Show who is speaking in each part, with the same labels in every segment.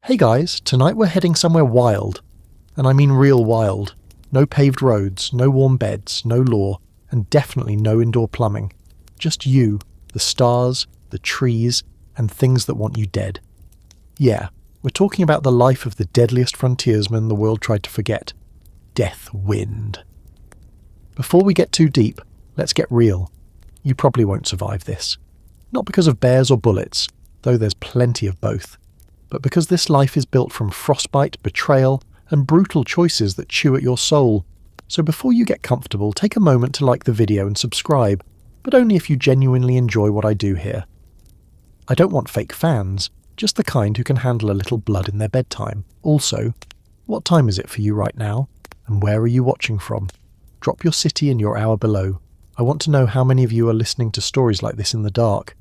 Speaker 1: Hey guys, tonight we're heading somewhere wild. And I mean real wild. No paved roads, no warm beds, no law, and definitely no indoor plumbing. Just you, the stars, the trees, and things that want you dead. Yeah, we're talking about the life of the deadliest frontiersman the world tried to forget. Deathwind. Before we get too deep, let's get real. You probably won't survive this. Not because of bears or bullets, though there's plenty of both, but because this life is built from frostbite, betrayal, and brutal choices that chew at your soul. So before you get comfortable, take a moment to like the video and subscribe, but only if you genuinely enjoy what I do here. I don't want fake fans, just the kind who can handle a little blood in their bedtime. Also, what time is it for you right now? And where are you watching from? Drop your city and your hour below. I want to know how many of you are listening to stories like this in the dark.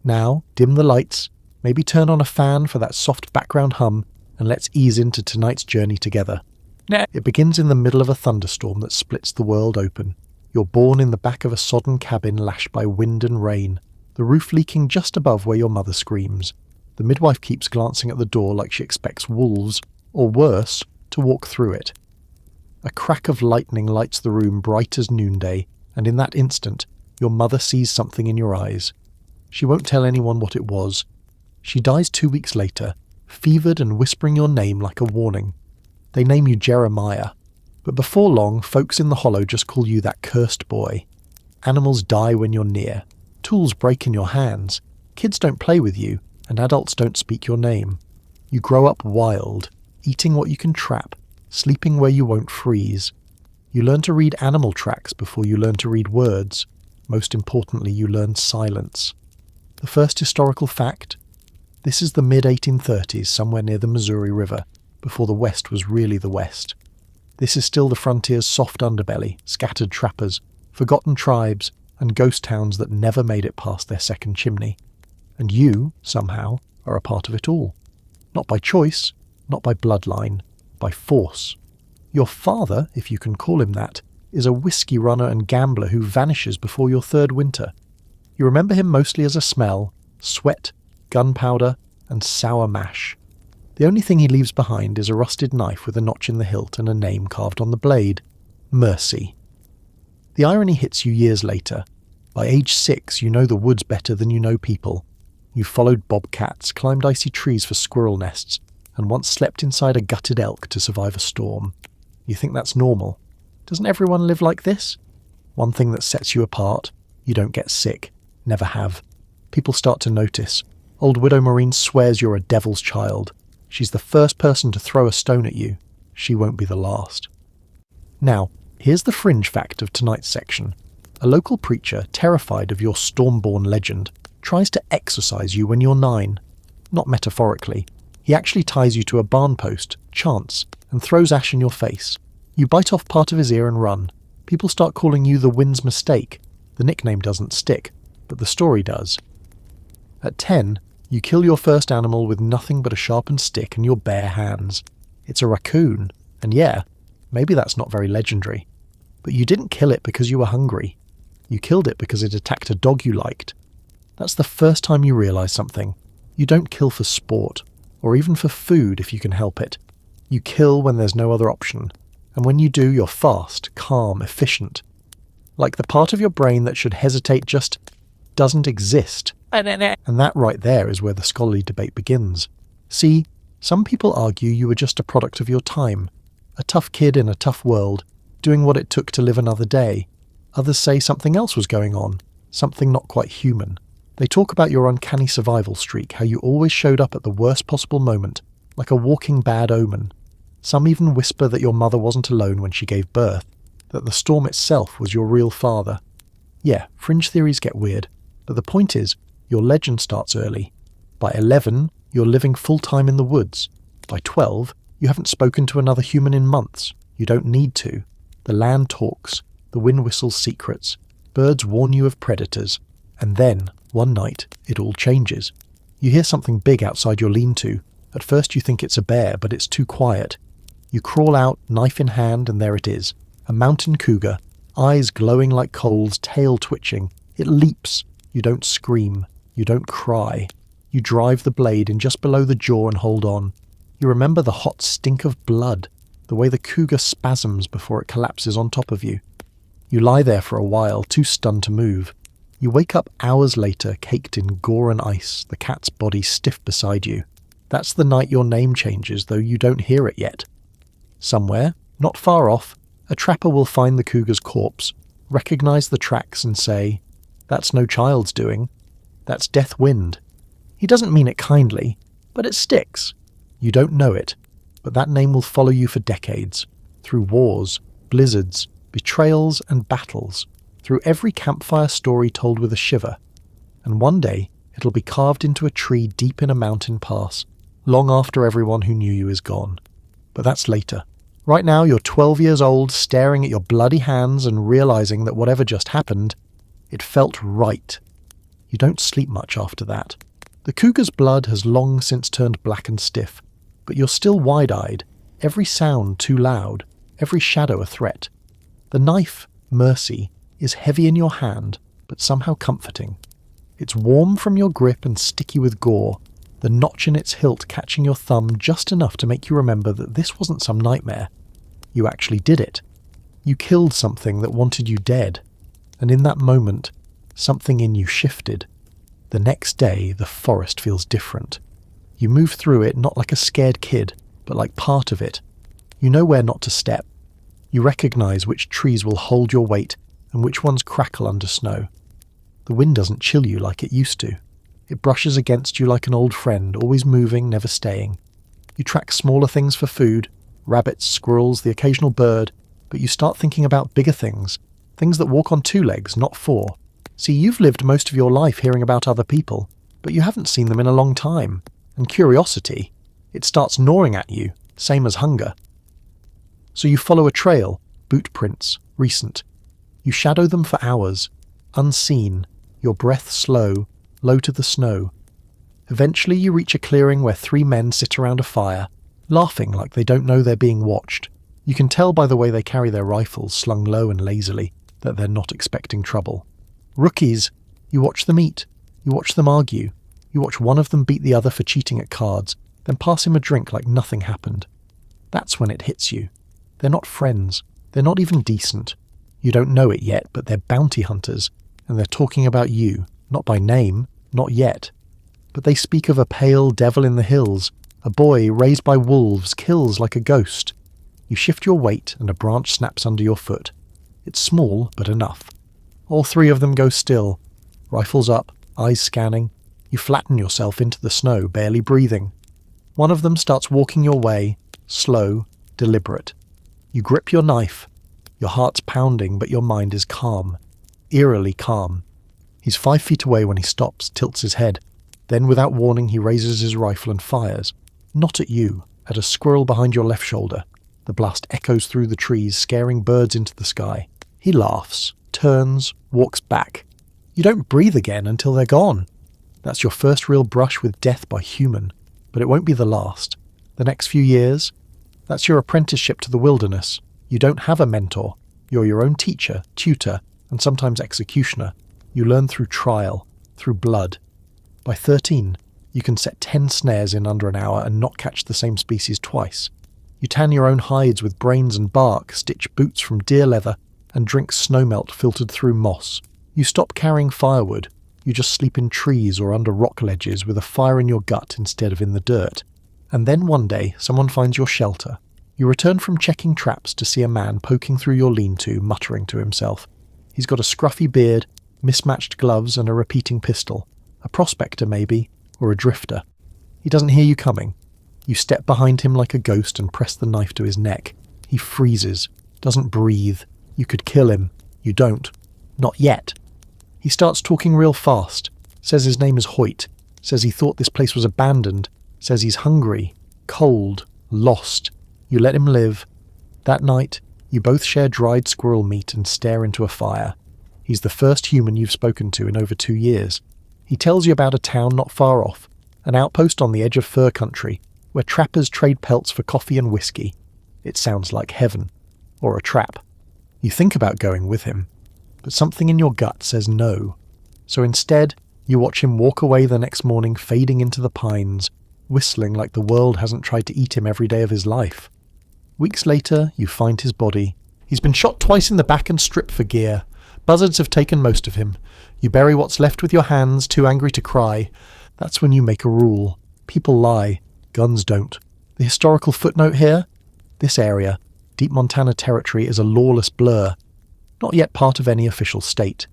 Speaker 1: Now, dim the lights, maybe turn on a fan for that soft background hum, and let's ease into tonight's journey together. It begins in the middle of a thunderstorm that splits the world open. You're born in the back of a sodden cabin lashed by wind and rain, the roof leaking just above where your mother screams. The midwife keeps glancing at the door like she expects wolves, or worse, to walk through it. A crack of lightning lights the room bright as noonday, and in that instant, your mother sees something in your eyes. She won't tell anyone what it was. She dies 2 weeks later, fevered and whispering your name like a warning. They name you Jeremiah, but before long, folks in the hollow just call you that cursed boy. Animals die when you're near. Tools break in your hands. Kids don't play with you, and adults don't speak your name. You grow up wild, eating what you can trap, sleeping where you won't freeze. You learn to read animal tracks before you learn to read words. Most importantly, you learn silence. The first historical fact? This is the mid-1830s, somewhere near the Missouri River, before the West was really the West. This is still the frontier's soft underbelly, scattered trappers, forgotten tribes, and ghost towns that never made it past their second chimney. And you, somehow, are a part of it all. Not by choice, not by bloodline, by force. Your father, if you can call him that, is a whiskey runner and gambler who vanishes before your third winter. You remember him mostly as a smell, sweat, gunpowder, and sour mash. The only thing he leaves behind is a rusted knife with a notch in the hilt and a name carved on the blade. Mercy. The irony hits you years later. By age 6, you know the woods better than you know people. You followed bobcats, climbed icy trees for squirrel nests, and once slept inside a gutted elk to survive a storm. You think that's normal. Doesn't everyone live like this? One thing that sets you apart, you don't get sick. Never have. People start to notice. Old Widow Maureen swears you're a devil's child. She's the first person to throw a stone at you. She won't be the last. Now, here's the fringe fact of tonight's section. A local preacher, terrified of your storm-born legend, tries to exorcise you when you're 9. Not metaphorically. He actually ties you to a barn post, chants, and throws ash in your face. You bite off part of his ear and run. People start calling you the wind's mistake. The nickname doesn't stick, but the story does. At 10, you kill your first animal with nothing but a sharpened stick and your bare hands. It's a raccoon, and yeah, maybe that's not very legendary. But you didn't kill it because you were hungry. You killed it because it attacked a dog you liked. That's the first time you realise something. You don't kill for sport, or even for food if you can help it. You kill when there's no other option, and when you do, you're fast, calm, efficient. Like the part of your brain that should hesitate just doesn't exist. And that right there is where the scholarly debate begins. See, some people argue you were just a product of your time, a tough kid in a tough world, doing what it took to live another day. Others say something else was going on, something not quite human. They talk about your uncanny survival streak, how you always showed up at the worst possible moment, like a walking bad omen. Some even whisper that your mother wasn't alone when she gave birth, that the storm itself was your real father. Yeah, fringe theories get weird, but the point is, your legend starts early. By 11, you're living full-time in the woods. By 12, you haven't spoken to another human in months. You don't need to. The land talks. The wind whistles secrets. Birds warn you of predators. And then, one night, it all changes. You hear something big outside your lean-to. At first you think it's a bear, but it's too quiet. You crawl out, knife in hand, and there it is. A mountain cougar, eyes glowing like coals, tail twitching. It leaps. You don't scream. You don't cry. You drive the blade in just below the jaw and hold on. You remember the hot stink of blood, the way the cougar spasms before it collapses on top of you. You lie there for a while, too stunned to move. You wake up hours later, caked in gore and ice, the cat's body stiff beside you. That's the night your name changes, though you don't hear it yet. Somewhere, not far off, a trapper will find the cougar's corpse, recognize the tracks and say, "That's no child's doing. That's Death Wind." He doesn't mean it kindly, but it sticks. You don't know it, but that name will follow you for decades, through wars, blizzards, betrayals and battles, through every campfire story told with a shiver. And one day, it'll be carved into a tree deep in a mountain pass, long after everyone who knew you is gone. But that's later. Right now, you're 12 years old, staring at your bloody hands and realizing that whatever just happened, it felt right. You don't sleep much after that. The cougar's blood has long since turned black and stiff, but you're still wide-eyed, every sound too loud, every shadow a threat. The knife, Mercy, is heavy in your hand, but somehow comforting. It's warm from your grip and sticky with gore, the notch in its hilt catching your thumb just enough to make you remember that this wasn't some nightmare. You actually did it. You killed something that wanted you dead, and in that moment, something in you shifted. The next day, the forest feels different. You move through it not like a scared kid, but like part of it. You know where not to step. You recognize which trees will hold your weight and which ones crackle under snow. The wind doesn't chill you like it used to. It brushes against you like an old friend, always moving, never staying. You track smaller things for food, rabbits, squirrels, the occasional bird, but you start thinking about bigger things, things that walk on two legs, not four. See, you've lived most of your life hearing about other people, but you haven't seen them in a long time. And curiosity, it starts gnawing at you, same as hunger. So you follow a trail, boot prints, recent. You shadow them for hours, unseen, your breath slow, low to the snow. Eventually you reach a clearing where 3 men sit around a fire, laughing like they don't know they're being watched. You can tell by the way they carry their rifles slung low and lazily that they're not expecting trouble. Rookies, you watch them eat, you watch them argue, you watch one of them beat the other for cheating at cards, then pass him a drink like nothing happened. That's when it hits you. They're not friends, they're not even decent. You don't know it yet, but they're bounty hunters, and they're talking about you, not by name, not yet. But they speak of a pale devil in the hills, a boy raised by wolves, kills like a ghost. You shift your weight and a branch snaps under your foot. It's small, but enough. All 3 of them go still, rifles up, eyes scanning. You flatten yourself into the snow, barely breathing. One of them starts walking your way, slow, deliberate. You grip your knife. Your heart's pounding, but your mind is calm, eerily calm. He's 5 feet away when he stops, tilts his head. Then, without warning, he raises his rifle and fires. Not at you, at a squirrel behind your left shoulder. The blast echoes through the trees, scaring birds into the sky. He laughs, turns, walks back. You don't breathe again until they're gone. That's your first real brush with death by human, but it won't be the last. The next few years, that's your apprenticeship to the wilderness. You don't have a mentor. You're your own teacher, tutor, and sometimes executioner. You learn through trial, through blood. By 13, you can set 10 snares in under an hour and not catch the same species twice. You tan your own hides with brains and bark, stitch boots from deer leather, and drink snowmelt filtered through moss. You stop carrying firewood. You just sleep in trees or under rock ledges with a fire in your gut instead of in the dirt. And then one day, someone finds your shelter. You return from checking traps to see a man poking through your lean-to, muttering to himself. He's got a scruffy beard, mismatched gloves, and a repeating pistol. A prospector, maybe, or a drifter. He doesn't hear you coming. You step behind him like a ghost and press the knife to his neck. He freezes, doesn't breathe. You could kill him. You don't. Not yet. He starts talking real fast, says his name is Hoyt, says he thought this place was abandoned, says he's hungry, cold, lost. You let him live. That night, you both share dried squirrel meat and stare into a fire. He's the first human you've spoken to in over 2 years. He tells you about a town not far off, an outpost on the edge of fur country, where trappers trade pelts for coffee and whiskey. It sounds like heaven. Or a trap. You think about going with him, but something in your gut says no. So instead, You watch him walk away the next morning, fading into the pines, whistling like the world hasn't tried to eat him every day of his life. Weeks later, you find his body. He's been shot twice in the back and stripped for gear. Buzzards have taken most of him. You bury what's left with your hands, too angry to cry. That's when you make a rule. People lie. Guns don't. The historical footnote here? This area, Deep Montana Territory, is a lawless blur, not yet part of any official state.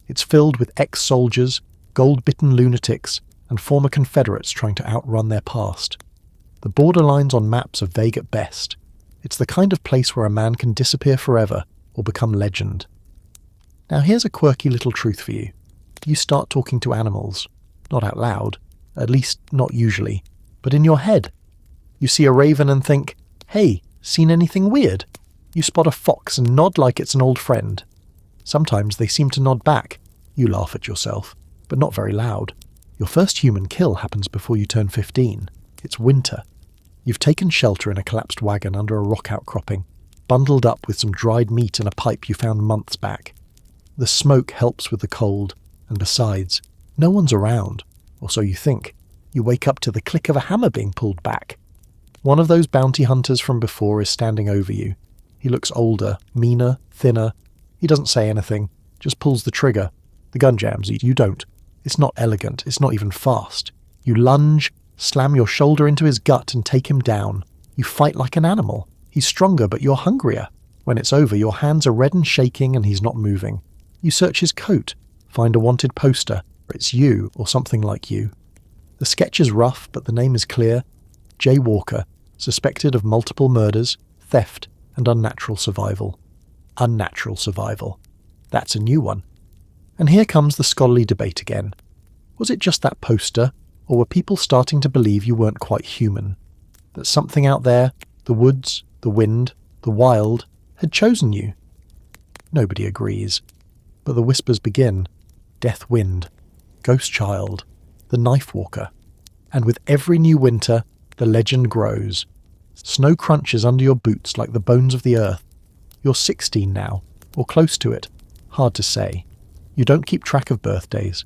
Speaker 1: It's filled with ex-soldiers, gold-bitten lunatics, and former Confederates trying to outrun their past. The borderlines on maps are vague at best. It's the kind of place where a man can disappear forever or become legend. Now here's a quirky little truth for you. You start talking to animals. Not out loud, at least not usually, but in your head. You see a raven and think, "Hey, seen anything weird?" You spot a fox and nod like it's an old friend. Sometimes they seem to nod back. You laugh at yourself, but not very loud. Your first human kill happens before you turn 15. It's winter. You've taken shelter in a collapsed wagon under a rock outcropping, bundled up with some dried meat and a pipe you found months back. The smoke helps with the cold, and besides, no one's around, or so you think. You wake up to the click of a hammer being pulled back. One of those bounty hunters from before is standing over you. He looks older, meaner, thinner. He doesn't say anything, just pulls the trigger. The gun jams, you don't. It's not elegant, it's not even fast. You lunge, slam your shoulder into his gut and take him down. You fight like an animal. He's stronger, but you're hungrier. When it's over, your hands are red and shaking and he's not moving. You search his coat, find a wanted poster. It's you, or something like you. The sketch is rough, but the name is clear. Jay Walker, suspected of multiple murders, theft, and unnatural survival. Unnatural survival. That's a new one. And here comes the scholarly debate again. Was it just that poster, or were people starting to believe you weren't quite human? That something out there, the woods, the wind, the wild, had chosen you? Nobody agrees. But the whispers begin. Death Wind, Ghost Child, the Knife Walker. And with every new winter, the legend grows. Snow crunches under your boots like the bones of the earth. You're 16 now, or close to it. Hard to say. You don't keep track of birthdays.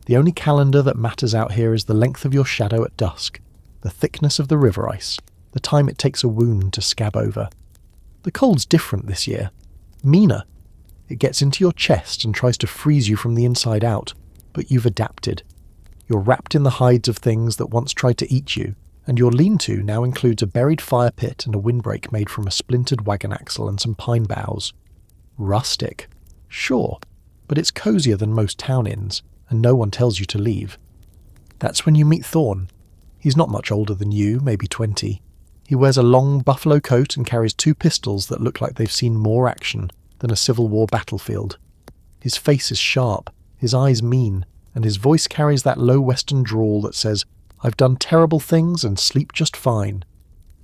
Speaker 1: The only calendar that matters out here is the length of your shadow at dusk, the thickness of the river ice, the time it takes a wound to scab over. The cold's different this year. Meaner. It gets into your chest and tries to freeze you from the inside out, but you've adapted. You're wrapped in the hides of things that once tried to eat you, and your lean-to now includes a buried fire pit and a windbreak made from a splintered wagon axle and some pine boughs. Rustic. Sure, but it's cozier than most town inns, and no one tells you to leave. That's when you meet Thorn. He's not much older than you, maybe 20. He wears a long buffalo coat and carries 2 pistols that look like they've seen more action than a Civil War battlefield. His face is sharp, his eyes mean, and his voice carries that low western drawl that says, "I've done terrible things and sleep just fine."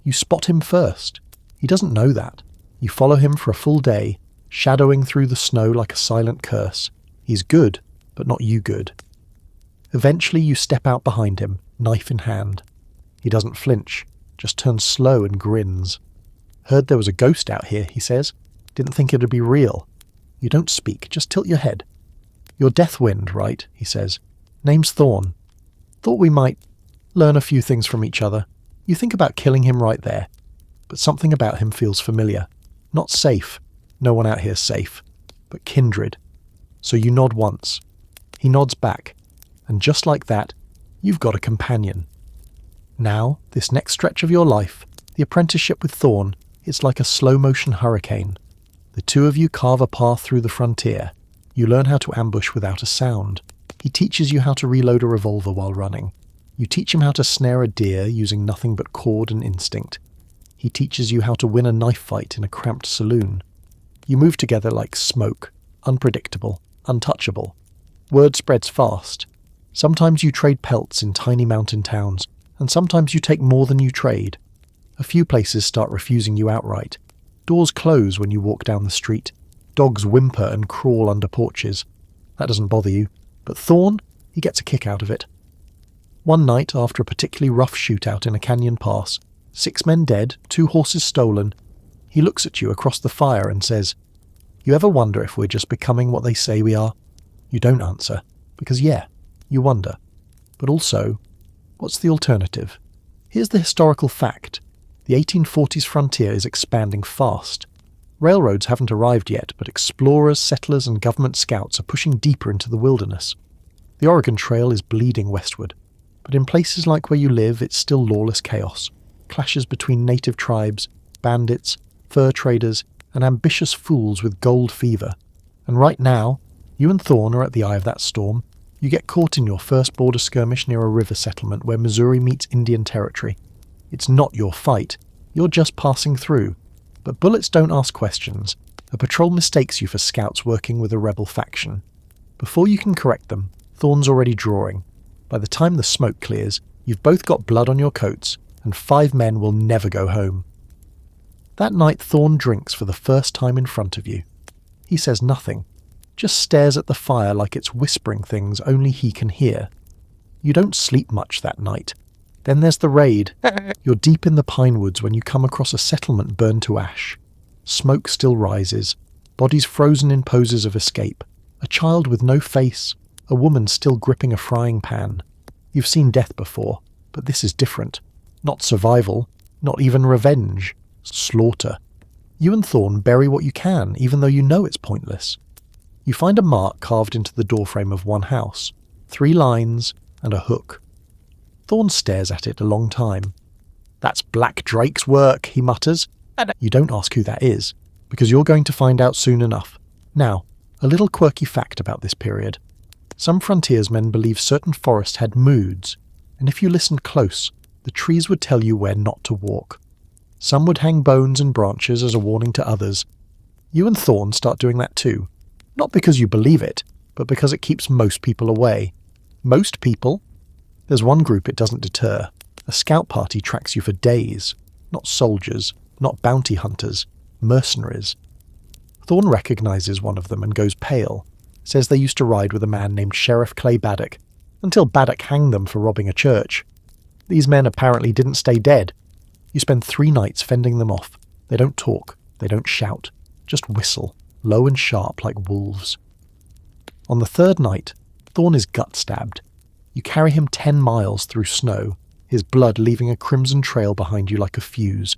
Speaker 1: You spot him first. He doesn't know that. You follow him for a full day, shadowing through the snow like a silent curse. He's good, but not you good. Eventually you step out behind him, knife in hand. He doesn't flinch, just turns slow and grins. "Heard there was a ghost out here," he says. "Didn't think it'd be real." You don't speak, just tilt your head. "You're Deathwind, right?" he says. "Name's Thorn. Thought we might learn a few things from each other." You think about killing him right there, but something about him feels familiar. Not safe. No one out here's safe. But kindred. So you nod once. He nods back. And just like that, you've got a companion. Now, this next stretch of your life, the apprenticeship with Thorn, it's like a slow-motion hurricane. The two of you carve a path through the frontier. You learn how to ambush without a sound. He teaches you how to reload a revolver while running. You teach him how to snare a deer using nothing but cord and instinct. He teaches you how to win a knife fight in a cramped saloon. You move together like smoke, unpredictable, untouchable. Word spreads fast. Sometimes you trade pelts in tiny mountain towns, and sometimes you take more than you trade. A few places start refusing you outright. Doors close when you walk down the street. Dogs whimper and crawl under porches. That doesn't bother you, but Thorn, he gets a kick out of it. One night, after a particularly rough shootout in a canyon pass, 6 men dead, 2 horses stolen, he looks at you across the fire and says, "You ever wonder if we're just becoming what they say we are?" You don't answer, because yeah, You wonder. But also, what's the alternative? Here's the historical fact. The 1840s frontier is expanding fast. Railroads haven't arrived yet, but explorers, settlers, and government scouts are pushing deeper into the wilderness. The Oregon Trail is bleeding westward, but in places like where you live, it's still lawless chaos. Clashes between native tribes, bandits, fur traders, and ambitious fools with gold fever. And right now, you and Thorne are at the eye of that storm. You get caught in your first border skirmish near a river settlement where Missouri meets Indian territory. It's not your fight. You're just passing through. But bullets don't ask questions. A patrol mistakes you for scouts working with a rebel faction. Before you can correct them, Thorne's already drawing. By the time the smoke clears, you've both got blood on your coats, and 5 men will never go home. That night Thorne drinks for the first time in front of you. He says nothing, just stares at the fire like it's whispering things only he can hear. You don't sleep much that night. Then there's the raid. You're deep in the pine woods when you come across a settlement burned to ash. Smoke still rises, bodies frozen in poses of escape, a child with no face, a woman still gripping a frying pan. You've seen death before, but this is different. Not survival, not even revenge. Slaughter. You and Thorne bury what you can, even though you know it's pointless. You find a mark carved into the doorframe of one house, 3 lines and a hook. Thorne stares at it a long time. "That's Black Drake's work," he mutters. You don't ask who that is, because you're going to find out soon enough. Now, a little quirky fact about this period. Some frontiersmen believe certain forests had moods, and if you listened close, the trees would tell you where not to walk. Some would hang bones and branches as a warning to others. You and Thorne start doing that too. Not because you believe it, but because it keeps most people away. Most people? There's one group it doesn't deter. A scout party tracks you for days. Not soldiers, not bounty hunters, mercenaries. Thorne recognizes one of them and goes pale. Says they used to ride with a man named Sheriff Clay Baddock, until Baddock hanged them for robbing a church. These men apparently didn't stay dead. You spend 3 nights fending them off. They don't talk, they don't shout, just whistle, low and sharp like wolves. On the 3rd night, Thorne is gut-stabbed. You carry him 10 miles through snow, his blood leaving a crimson trail behind you like a fuse.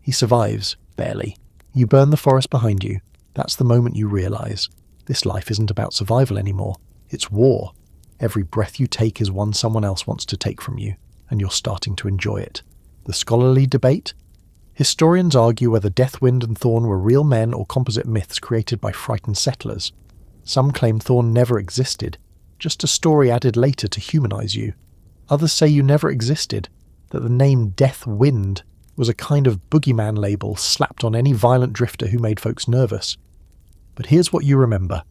Speaker 1: He survives, barely. You burn the forest behind you. That's the moment you realize. This life isn't about survival anymore. It's war. Every breath you take is one someone else wants to take from you, and you're starting to enjoy it. The scholarly debate? Historians argue whether Deathwind and Thorne were real men or composite myths created by frightened settlers. Some claim Thorne never existed, just a story added later to humanize you. Others say you never existed, that the name Deathwind was a kind of boogeyman label slapped on any violent drifter who made folks nervous. But here's what you remember.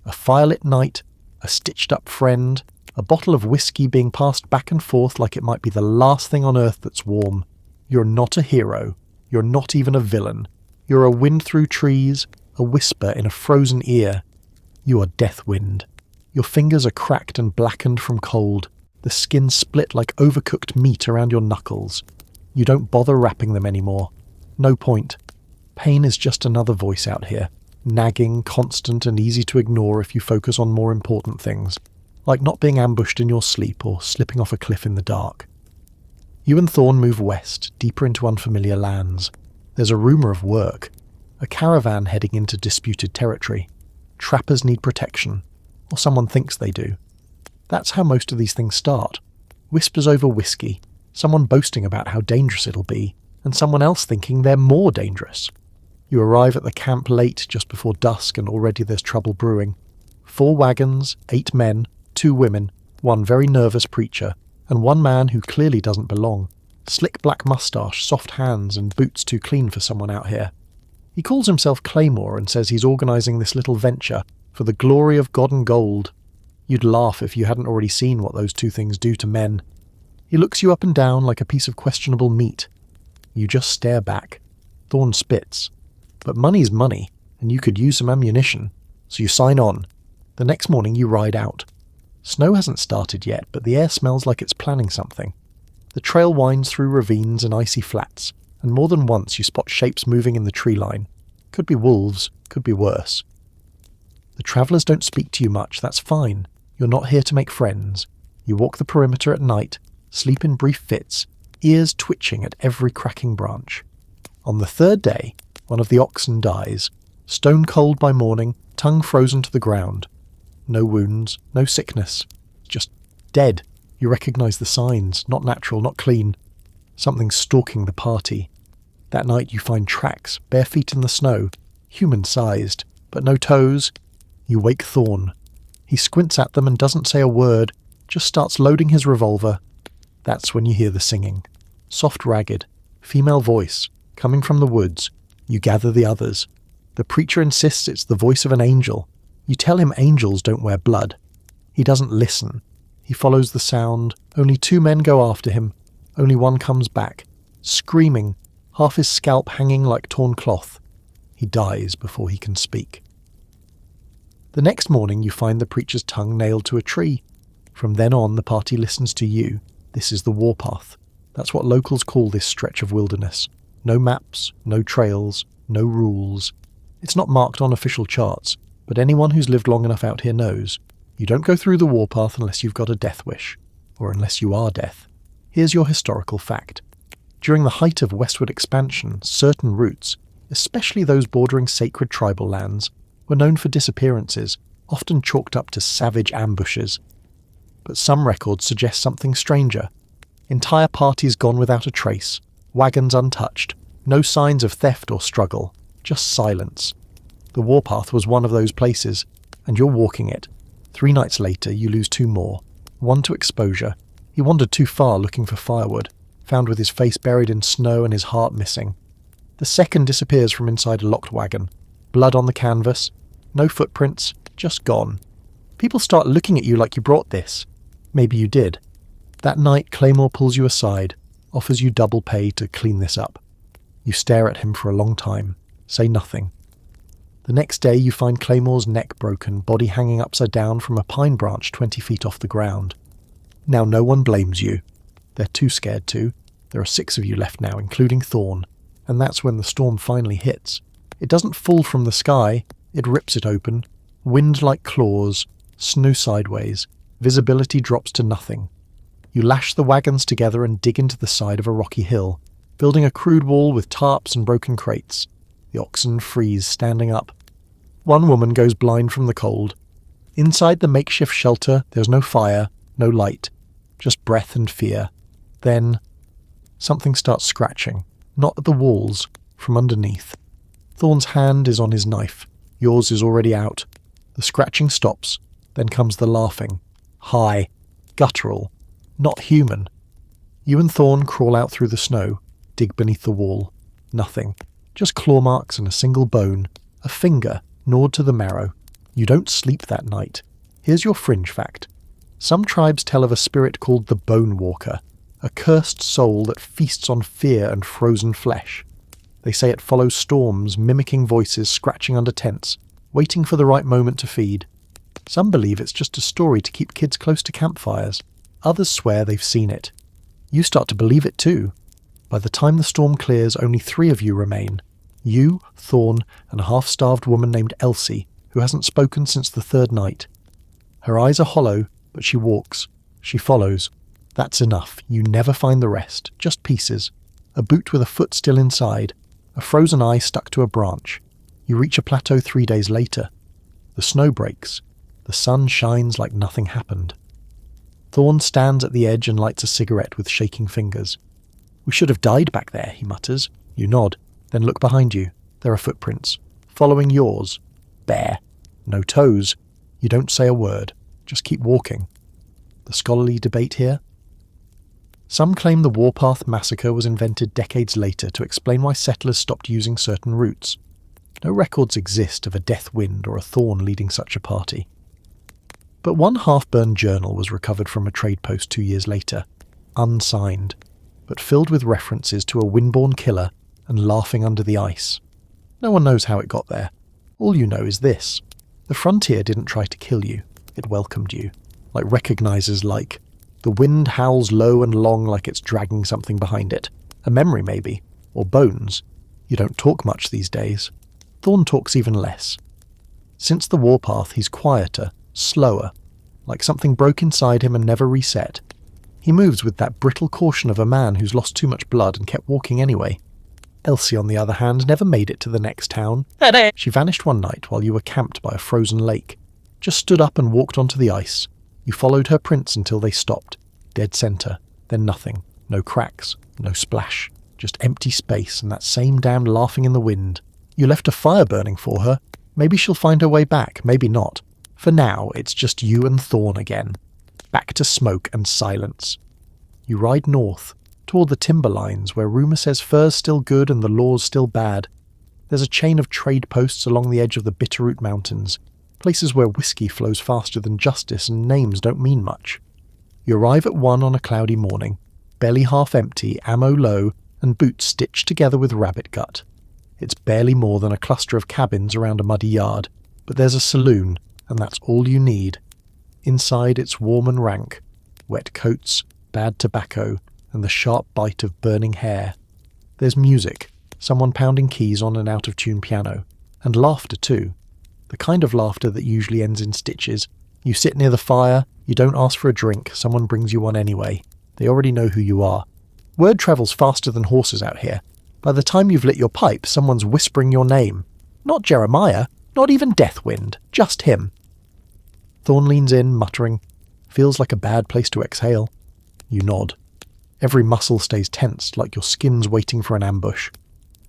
Speaker 1: A firelit night, a stitched-up friend, a bottle of whiskey being passed back and forth like it might be the last thing on earth that's warm. You're not a hero. You're not even a villain. You're a wind through trees, a whisper in a frozen ear. You are Deathwind. Your fingers are cracked and blackened from cold, the skin split like overcooked meat around your knuckles. You don't bother wrapping them anymore. No point. Pain is just another voice out here, nagging, constant and easy to ignore if you focus on more important things, like not being ambushed in your sleep or slipping off a cliff in the dark. You and Thorne move west, deeper into unfamiliar lands. There's a rumour of work, a caravan heading into disputed territory. Trappers need protection, or someone thinks they do. That's how most of these things start. Whispers over whiskey, someone boasting about how dangerous it'll be, and someone else thinking they're more dangerous. You arrive at the camp late, just before dusk, and already there's trouble brewing. 4 wagons, 8 men, 2 women, 1 very nervous preacher, and 1 man who clearly doesn't belong. Slick black moustache, soft hands, and boots too clean for someone out here. He calls himself Claymore and says he's organising this little venture for the glory of God and gold. You'd laugh if you hadn't already seen what those 2 things do to men. He looks you up and down like a piece of questionable meat. You just stare back. Thorne spits. But money's money, and you could use some ammunition, so you sign on. The next morning you ride out. Snow hasn't started yet, but the air smells like it's planning something. The trail winds through ravines and icy flats, and more than once you spot shapes moving in the tree line. Could be wolves, could be worse. The travellers don't speak to you much, that's fine. You're not here to make friends. You walk the perimeter at night, sleep in brief fits, ears twitching at every cracking branch. On the third day, one of the oxen dies, stone cold by morning, tongue frozen to the ground. No wounds, no sickness, just dead. You recognise the signs, not natural, not clean. Something stalking the party. That night you find tracks, bare feet in the snow, human-sized, but no toes. You wake Thorn. He squints at them and doesn't say a word, just starts loading his revolver. That's when you hear the singing. Soft, ragged, female voice, coming from the woods. You gather the others. The preacher insists it's the voice of an angel. You tell him angels don't wear blood. He doesn't listen. He follows the sound. Only 2 men go after him. Only one comes back, screaming, half his scalp hanging like torn cloth. He dies before he can speak. The next morning you find the preacher's tongue nailed to a tree. From then on the party listens to you. This is the warpath. That's what locals call this stretch of wilderness. No maps, no trails, no rules. It's not marked on official charts, but anyone who's lived long enough out here knows. You don't go through the warpath unless you've got a death wish, or unless you are death. Here's your historical fact. During the height of westward expansion, certain routes, especially those bordering sacred tribal lands, were known for disappearances, often chalked up to savage ambushes. But some records suggest something stranger. Entire parties gone without a trace, wagons untouched, no signs of theft or struggle, just silence. The warpath was one of those places, and you're walking it. 3 nights later, you lose 2 more. One to exposure. He wandered too far looking for firewood, found with his face buried in snow and his heart missing. The second disappears from inside a locked wagon. Blood on the canvas. No footprints, just gone. People start looking at you like you brought this. Maybe you did. That night, Claymore pulls you aside, offers you double pay to clean this up. You stare at him for a long time, say nothing. The next day you find Claymore's neck broken, body hanging upside down from a pine branch 20 feet off the ground. Now no one blames you. They're too scared to. There are 6 of you left now, including Thorn, and that's when the storm finally hits. It doesn't fall from the sky, it rips it open. Wind like claws, snow sideways, visibility drops to nothing. You lash the wagons together and dig into the side of a rocky hill, building a crude wall with tarps and broken crates. The oxen freeze, standing up. One woman goes blind from the cold. Inside the makeshift shelter, there's no fire, no light, just breath and fear. Then, something starts scratching, not at the walls, from underneath. Thorn's hand is on his knife. Yours is already out. The scratching stops, then comes the laughing. High, guttural, not human. You and Thorn crawl out through the snow, dig beneath the wall. Nothing. Just claw marks and a single bone, a finger, gnawed to the marrow. You don't sleep that night. Here's your fringe fact. Some tribes tell of a spirit called the Bone Walker, a cursed soul that feasts on fear and frozen flesh. They say it follows storms, mimicking voices scratching under tents, waiting for the right moment to feed. Some believe it's just a story to keep kids close to campfires. Others swear they've seen it. You start to believe it too. By the time the storm clears, only 3 of you remain. You, Thorn, and a half-starved woman named Elsie, who hasn't spoken since the 3rd night. Her eyes are hollow, but she walks. She follows. That's enough. You never find the rest. Just pieces. A boot with a foot still inside. A frozen eye stuck to a branch. You reach a plateau 3 days later. The snow breaks. The sun shines like nothing happened. Thorn stands at the edge and lights a cigarette with shaking fingers. "We should have died back there," he mutters. You nod. Then look behind you. There are footprints. Following yours. Bare. No toes. You don't say a word. Just keep walking. The scholarly debate here? Some claim the Warpath Massacre was invented decades later to explain why settlers stopped using certain routes. No records exist of a death wind or a thorn leading such a party. But one half-burned journal was recovered from a trade post 2 years later, unsigned, but filled with references to a windborne killer and laughing under the ice. No one knows how it got there. All you know is this. The frontier didn't try to kill you. It welcomed you. Like recognizers like. The wind howls low and long like it's dragging something behind it. A memory maybe. Or bones. You don't talk much these days. Thorn talks even less. Since the warpath he's quieter, slower. like something broke inside him and never reset. He moves with that brittle caution of a man who's lost too much blood and kept walking anyway. Elsie, on the other hand, never made it to the next town. She vanished one night while you were camped by a frozen lake. Just stood up and walked onto the ice. You followed her prints until they stopped. Dead center. Then nothing. No cracks. No splash. Just empty space and that same damned laughing in the wind. You left a fire burning for her. Maybe she'll find her way back, maybe not. For now, it's just you and Thorn again. Back to smoke and silence. You ride north, toward the timberlines where rumour says fur's still good and the law's still bad. There's a chain of trade posts along the edge of the Bitterroot Mountains, places where whiskey flows faster than justice and names don't mean much. You arrive at one on a cloudy morning, belly half empty, ammo low, and boots stitched together with rabbit gut. It's barely more than a cluster of cabins around a muddy yard, but there's a saloon, and that's all you need. Inside it's warm and rank, wet coats, bad tobacco, and the sharp bite of burning hair. There's music, someone pounding keys on an out-of-tune piano, and laughter too. The kind of laughter that usually ends in stitches. You sit near the fire, you don't ask for a drink, someone brings you one anyway. They already know who you are. Word travels faster than horses out here. By the time you've lit your pipe, someone's whispering your name. Not Jeremiah, not even Deathwind, just him. Thorn leans in, muttering, "Feels like a bad place to exhale." You nod. Every muscle stays tense, like your skin's waiting for an ambush.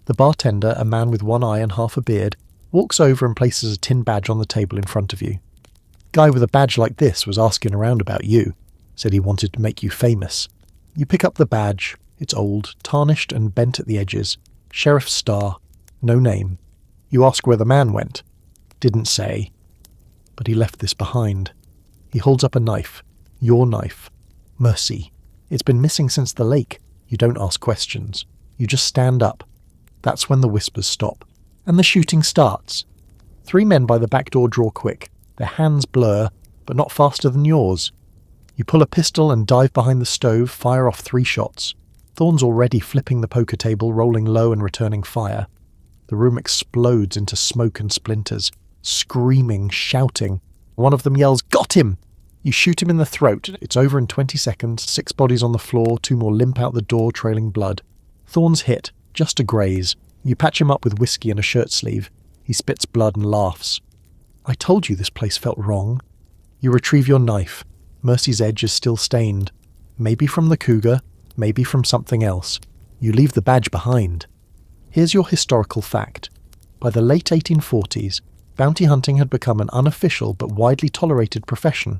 Speaker 1: The bartender, a man with one eye and half a beard, walks over and places a tin badge on the table in front of you. Guy with a badge like this was asking around about you. Said he wanted to make you famous. You pick up the badge. It's old, tarnished and bent at the edges. Sheriff's star. No name. You ask where the man went. Didn't say. But he left this behind. He holds up a knife. Your knife. Mercy. It's been missing since the lake. You don't ask questions. You just stand up. That's when the whispers stop. And the shooting starts. 3 men by the back door draw quick. Their hands blur, but not faster than yours. You pull a pistol and dive behind the stove, fire off 3 shots. Thorn's already flipping the poker table, rolling low and returning fire. The room explodes into smoke and splinters. Screaming, shouting. One of them yells, "Got him!" You shoot him in the throat. It's over in 20 seconds, 6 bodies on the floor, 2 more limp out the door, trailing blood. Thorn's hit, just a graze. You patch him up with whiskey and a shirt sleeve. He spits blood and laughs. "I told you this place felt wrong." You retrieve your knife. Mercy's edge is still stained. Maybe from the cougar, maybe from something else. You leave the badge behind. Here's your historical fact. By the late 1840s, bounty hunting had become an unofficial but widely tolerated profession.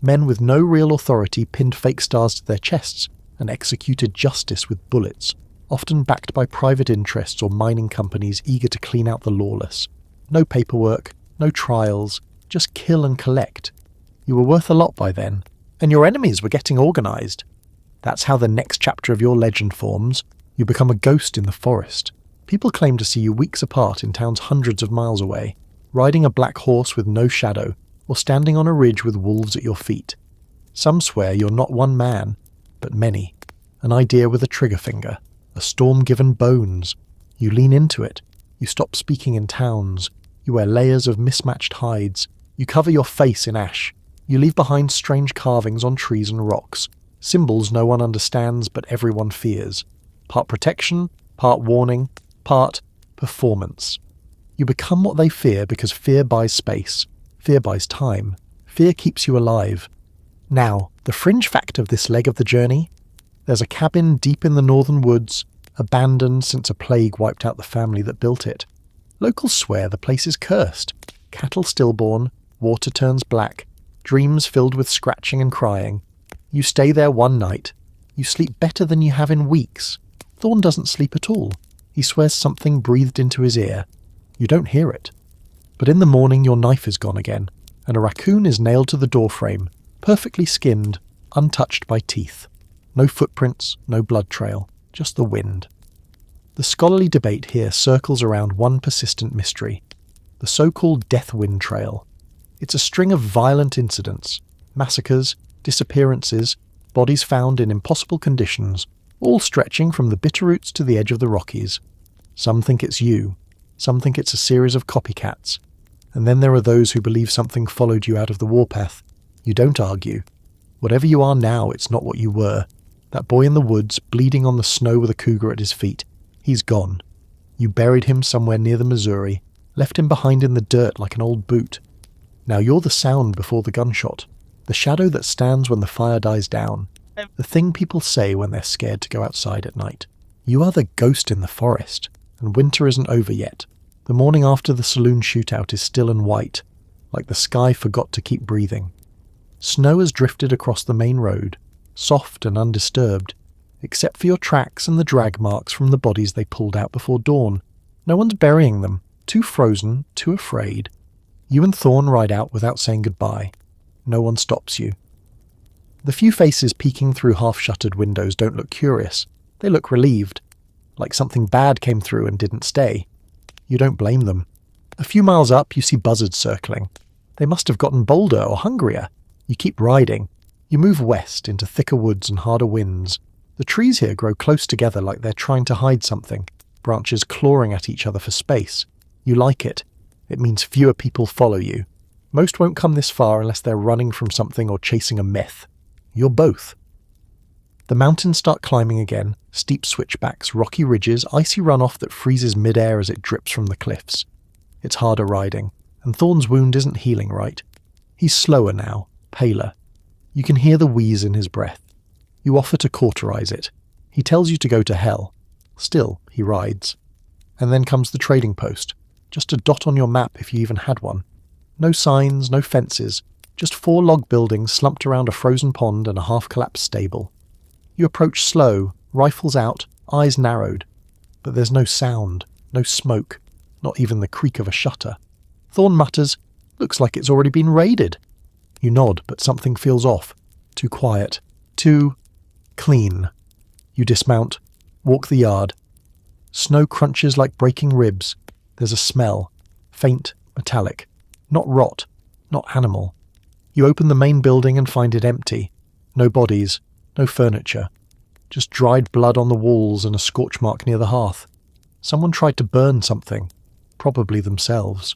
Speaker 1: Men with no real authority pinned fake stars to their chests and executed justice with bullets, often backed by private interests or mining companies eager to clean out the lawless. No paperwork, no trials, just kill and collect. You were worth a lot by then, and your enemies were getting organised. That's how the next chapter of your legend forms. You become a ghost in the forest. People claim to see you weeks apart in towns hundreds of miles away, riding a black horse with no shadow, or standing on a ridge with wolves at your feet. Some swear you're not one man, but many. An idea with a trigger finger, a storm given bones. You lean into it. You stop speaking in towns. You wear layers of mismatched hides. You cover your face in ash. You leave behind strange carvings on trees and rocks, symbols no one understands but everyone fears. Part protection, part warning, part performance. You become what they fear because fear buys space, fear buys time, fear keeps you alive. Now, the fringe fact of this leg of the journey: there's a cabin deep in the northern woods, abandoned since a plague wiped out the family that built it. Locals swear the place is cursed. Cattle stillborn, water turns black, dreams filled with scratching and crying. You stay there one night. You sleep better than you have in weeks. Thorn doesn't sleep at all. He swears something breathed into his ear. You don't hear it. But in the morning your knife is gone again, and a raccoon is nailed to the doorframe, perfectly skinned, untouched by teeth. No footprints, no blood trail, just the wind. The scholarly debate here circles around one persistent mystery, the so-called Deathwind Trail. It's a string of violent incidents, massacres, disappearances, bodies found in impossible conditions, all stretching from the Bitterroots to the edge of the Rockies. Some think it's you, some think it's a series of copycats, and then there are those who believe something followed you out of the warpath. You don't argue. Whatever you are now, it's not what you were. That boy in the woods, bleeding on the snow with a cougar at his feet, he's gone. You buried him somewhere near the Missouri, left him behind in the dirt like an old boot. Now you're the sound before the gunshot, the shadow that stands when the fire dies down, the thing people say when they're scared to go outside at night. You are the ghost in the forest, and winter isn't over yet. The morning after the saloon shootout is still and white, like the sky forgot to keep breathing. Snow has drifted across the main road, soft and undisturbed, except for your tracks and the drag marks from the bodies they pulled out before dawn. No one's burying them, too frozen, too afraid. You and Thorn ride out without saying goodbye. No one stops you. The few faces peeking through half-shuttered windows don't look curious. They look relieved, like something bad came through and didn't stay. You don't blame them. A few miles up, you see buzzards circling. They must have gotten bolder or hungrier. You keep riding. You move west into thicker woods and harder winds. The trees here grow close together like they're trying to hide something, branches clawing at each other for space. You like it. It means fewer people follow you. Most won't come this far unless they're running from something or chasing a myth. You're both. The mountains start climbing again, steep switchbacks, rocky ridges, icy runoff that freezes mid-air as it drips from the cliffs. It's harder riding, and Thorn's wound isn't healing right. He's slower now, paler. You can hear the wheeze in his breath. You offer to cauterize it. He tells you to go to hell. Still, he rides. And then comes the trading post. Just a dot on your map if you even had one. No signs, no fences, just 4 log buildings slumped around a frozen pond and a half-collapsed stable. You approach slow, rifles out, eyes narrowed. But there's no sound, no smoke, not even the creak of a shutter. Thorn mutters, "Looks like it's already been raided." You nod, but something feels off. Too quiet. Too clean. You dismount, walk the yard. Snow crunches like breaking ribs. There's a smell. Faint, metallic. Not rot, not animal. You open the main building and find it empty. No bodies, no furniture. Just dried blood on the walls and a scorch mark near the hearth. Someone tried to burn something. Probably themselves.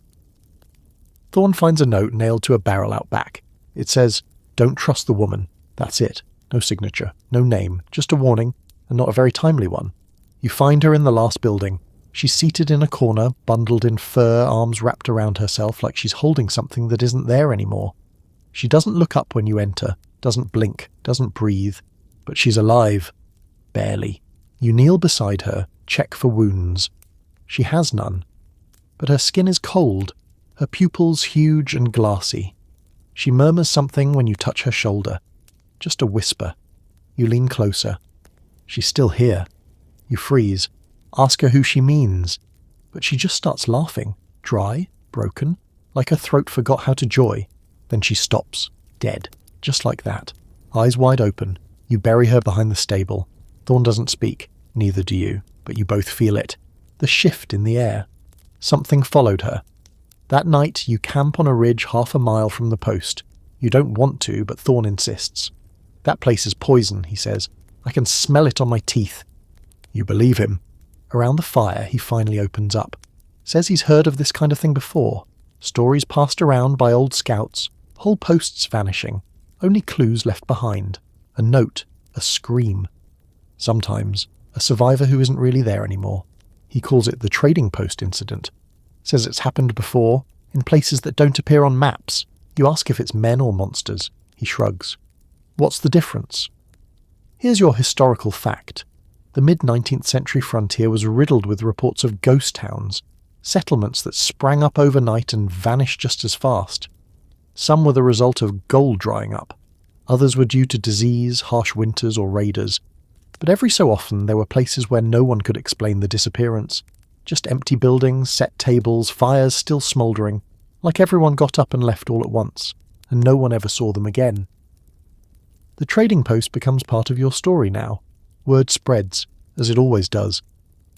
Speaker 1: Thorn finds a note nailed to a barrel out back. It says, "Don't trust the woman." That's it. No signature, no name, just a warning, and not a very timely one. You find her in the last building. She's seated in a corner, bundled in fur, arms wrapped around herself like she's holding something that isn't there anymore. She doesn't look up when you enter, doesn't blink, doesn't breathe, but she's alive. Barely. You kneel beside her, check for wounds. She has none. But her skin is cold, her pupils huge and glassy. She murmurs something when you touch her shoulder. Just a whisper. You lean closer. She's still here. You freeze. Ask her who she means. But she just starts laughing. Dry, broken, like her throat forgot how to joy. Then she stops. Dead. Just like that. Eyes wide open. You bury her behind the stable. Thorn doesn't speak. Neither do you. But you both feel it. The shift in the air. Something followed her. That night, you camp on a ridge 1/2 mile from the post. You don't want to, but Thorn insists. "That place is poison," he says. "I can smell it on my teeth." You believe him. Around the fire, he finally opens up. Says he's heard of this kind of thing before. Stories passed around by old scouts. Whole posts vanishing. Only clues left behind. A note. A scream. Sometimes, a survivor who isn't really there anymore. He calls it the trading post incident. Says it's happened before, in places that don't appear on maps. You ask if it's men or monsters. He shrugs. What's the difference? Here's your historical fact. The mid-19th century frontier was riddled with reports of ghost towns, settlements that sprang up overnight and vanished just as fast. Some were the result of gold drying up. Others were due to disease, harsh winters, or raiders. But every so often there were places where no one could explain the disappearance. Just empty buildings, set tables, fires still smouldering, like everyone got up and left all at once, and no one ever saw them again. The trading post becomes part of your story now. Word spreads, as it always does.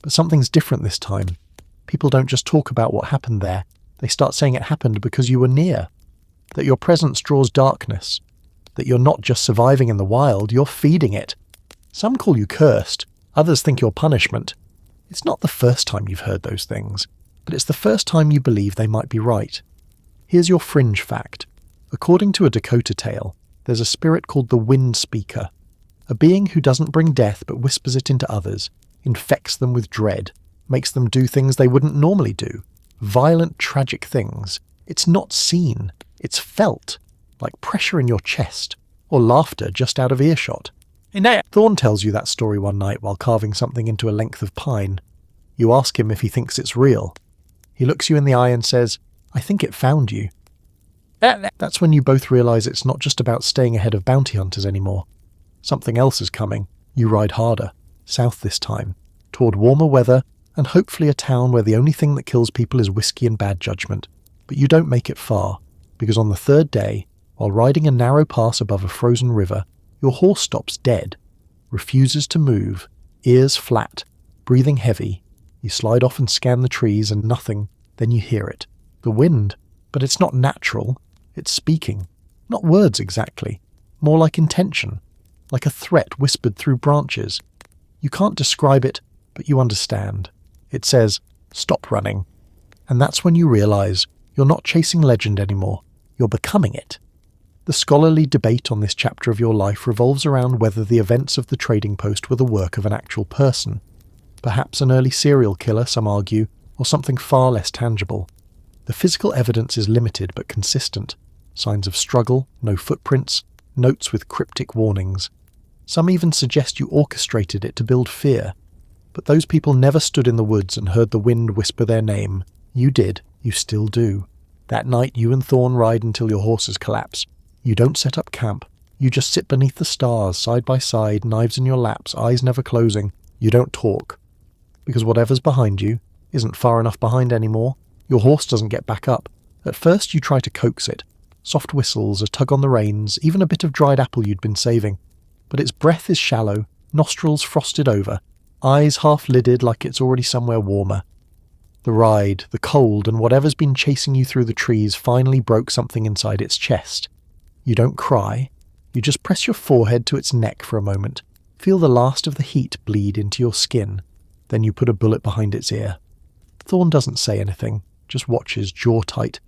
Speaker 1: But something's different this time. People don't just talk about what happened there. They start saying it happened because you were near. That your presence draws darkness. That you're not just surviving in the wild, you're feeding it. Some call you cursed. Others think you're punishment. It's not the first time you've heard those things, but it's the first time you believe they might be right. Here's your fringe fact. According to a Dakota tale, there's a spirit called the Wind Speaker, a being who doesn't bring death but whispers it into others, infects them with dread, makes them do things they wouldn't normally do, violent, tragic things. It's not seen, it's felt, like pressure in your chest, or laughter just out of earshot. Thorn tells you that story one night while carving something into a length of pine. You ask him if he thinks it's real. He looks you in the eye and says, "I think it found you." That's when you both realise it's not just about staying ahead of bounty hunters anymore. Something else is coming. You ride harder, south this time, toward warmer weather and hopefully a town where the only thing that kills people is whiskey and bad judgment. But you don't make it far, because on the third day, while riding a narrow pass above a frozen river, your horse stops dead, refuses to move, ears flat, breathing heavy. You slide off and scan the trees and nothing, then you hear it. The wind, but it's not natural, it's speaking. Not words exactly, more like intention, like a threat whispered through branches. You can't describe it, but you understand. It says, "Stop running." And that's when you realise you're not chasing legend anymore, you're becoming it. The scholarly debate on this chapter of your life revolves around whether the events of the trading post were the work of an actual person. Perhaps an early serial killer, some argue, or something far less tangible. The physical evidence is limited but consistent. Signs of struggle, no footprints, notes with cryptic warnings. Some even suggest you orchestrated it to build fear. But those people never stood in the woods and heard the wind whisper their name. You did, you still do. That night you and Thorn ride until your horses collapse. You don't set up camp. You just sit beneath the stars, side by side, knives in your laps, eyes never closing. You don't talk. Because whatever's behind you isn't far enough behind anymore. Your horse doesn't get back up. At first you try to coax it. Soft whistles, a tug on the reins, even a bit of dried apple you'd been saving. But its breath is shallow, nostrils frosted over, eyes half-lidded like it's already somewhere warmer. The ride, the cold, and whatever's been chasing you through the trees finally broke something inside its chest. You don't cry. You just press your forehead to its neck for a moment, feel the last of the heat bleed into your skin. Then you put a bullet behind its ear. Thorn doesn't say anything, just watches, jaw tight.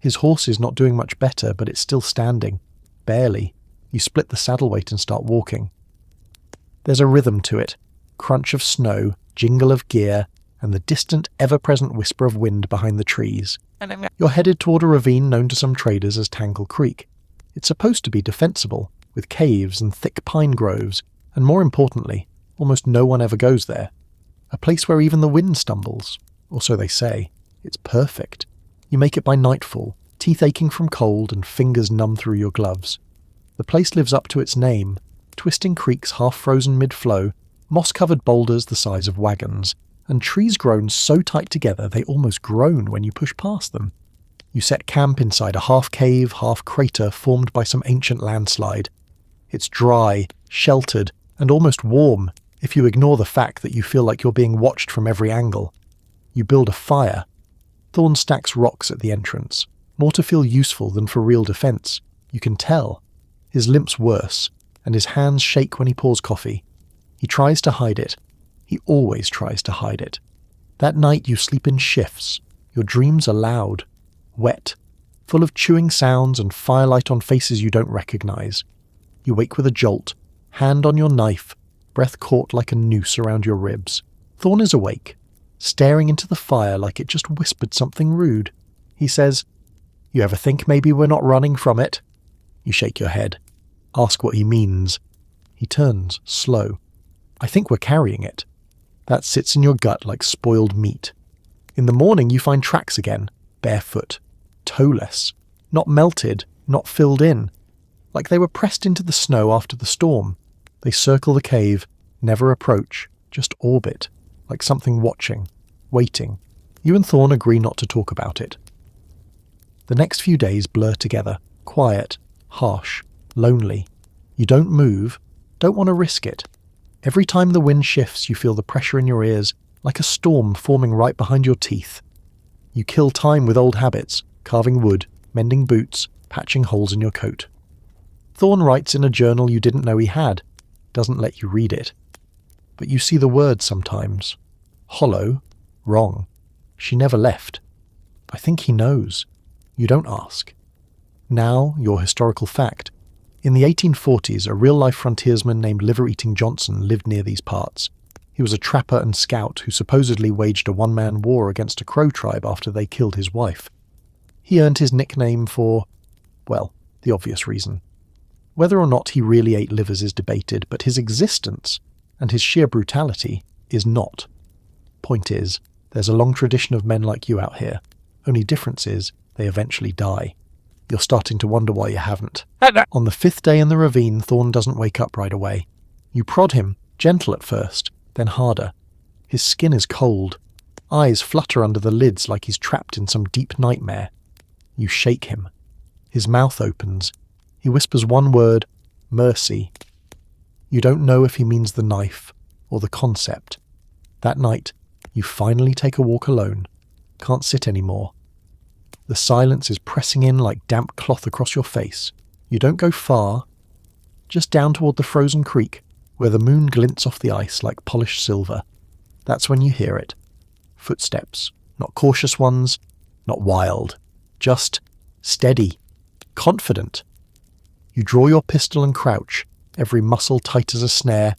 Speaker 1: His horse is not doing much better, but it's still standing. Barely. You split the saddle weight and start walking. There's a rhythm to it. Crunch of snow, jingle of gear, and the distant, ever-present whisper of wind behind the trees. You're headed toward a ravine known to some traders as Tangle Creek. It's supposed to be defensible, with caves and thick pine groves, and more importantly, almost no one ever goes there. A place where even the wind stumbles, or so they say. It's perfect. You make it by nightfall, teeth aching from cold and fingers numb through your gloves. The place lives up to its name, twisting creeks half-frozen mid-flow, moss-covered boulders the size of wagons, and trees grown so tight together they almost groan when you push past them. You set camp inside a half-cave, half-crater formed by some ancient landslide. It's dry, sheltered, and almost warm, if you ignore the fact that you feel like you're being watched from every angle. You build a fire. Thorn stacks rocks at the entrance, more to feel useful than for real defense. You can tell. His limp's worse, and his hands shake when he pours coffee. He tries to hide it. He always tries to hide it. That night you sleep in shifts. Your dreams are loud, wet, full of chewing sounds and firelight on faces you don't recognize. You wake with a jolt, hand on your knife, breath caught like a noose around your ribs. Thorn is awake, staring into the fire like it just whispered something rude. He says, "You ever think maybe we're not running from it?" You shake your head. Ask what he means. He turns, slow. "I think we're carrying it." That sits in your gut like spoiled meat. In the morning you find tracks again, barefoot, toeless, not melted, not filled in, like they were pressed into the snow after the storm. They circle the cave, never approach, just orbit, like something watching, waiting. You and Thorn agree not to talk about it. The next few days blur together, quiet, harsh, lonely. You don't move, don't want to risk it. Every time the wind shifts, you feel the pressure in your ears, like a storm forming right behind your teeth. You kill time with old habits, carving wood, mending boots, patching holes in your coat. Thorn writes in a journal you didn't know he had, doesn't let you read it. But you see the words sometimes. Hollow, wrong. She never left. I think he knows. You don't ask. Now, your historical fact. In the 1840s, a real-life frontiersman named Liver-Eating Johnson lived near these parts. He was a trapper and scout who supposedly waged a one-man war against a Crow tribe after they killed his wife. He earned his nickname for, well, the obvious reason. Whether or not he really ate livers is debated, but his existence, and his sheer brutality, is not. Point is, there's a long tradition of men like you out here. Only difference is, they eventually die. You're starting to wonder why you haven't. On the 5th day in the ravine, Thorn doesn't wake up right away. You prod him, gentle at first, then harder. His skin is cold. Eyes flutter under the lids like he's trapped in some deep nightmare. You shake him. His mouth opens. He whispers one word, mercy. You don't know if he means the knife or the concept. That night, you finally take a walk alone. Can't sit anymore. The silence is pressing in like damp cloth across your face. You don't go far, just down toward the frozen creek, where the moon glints off the ice like polished silver. That's when you hear it. Footsteps. Not cautious ones, not wild. Just steady. Confident. You draw your pistol and crouch, every muscle tight as a snare,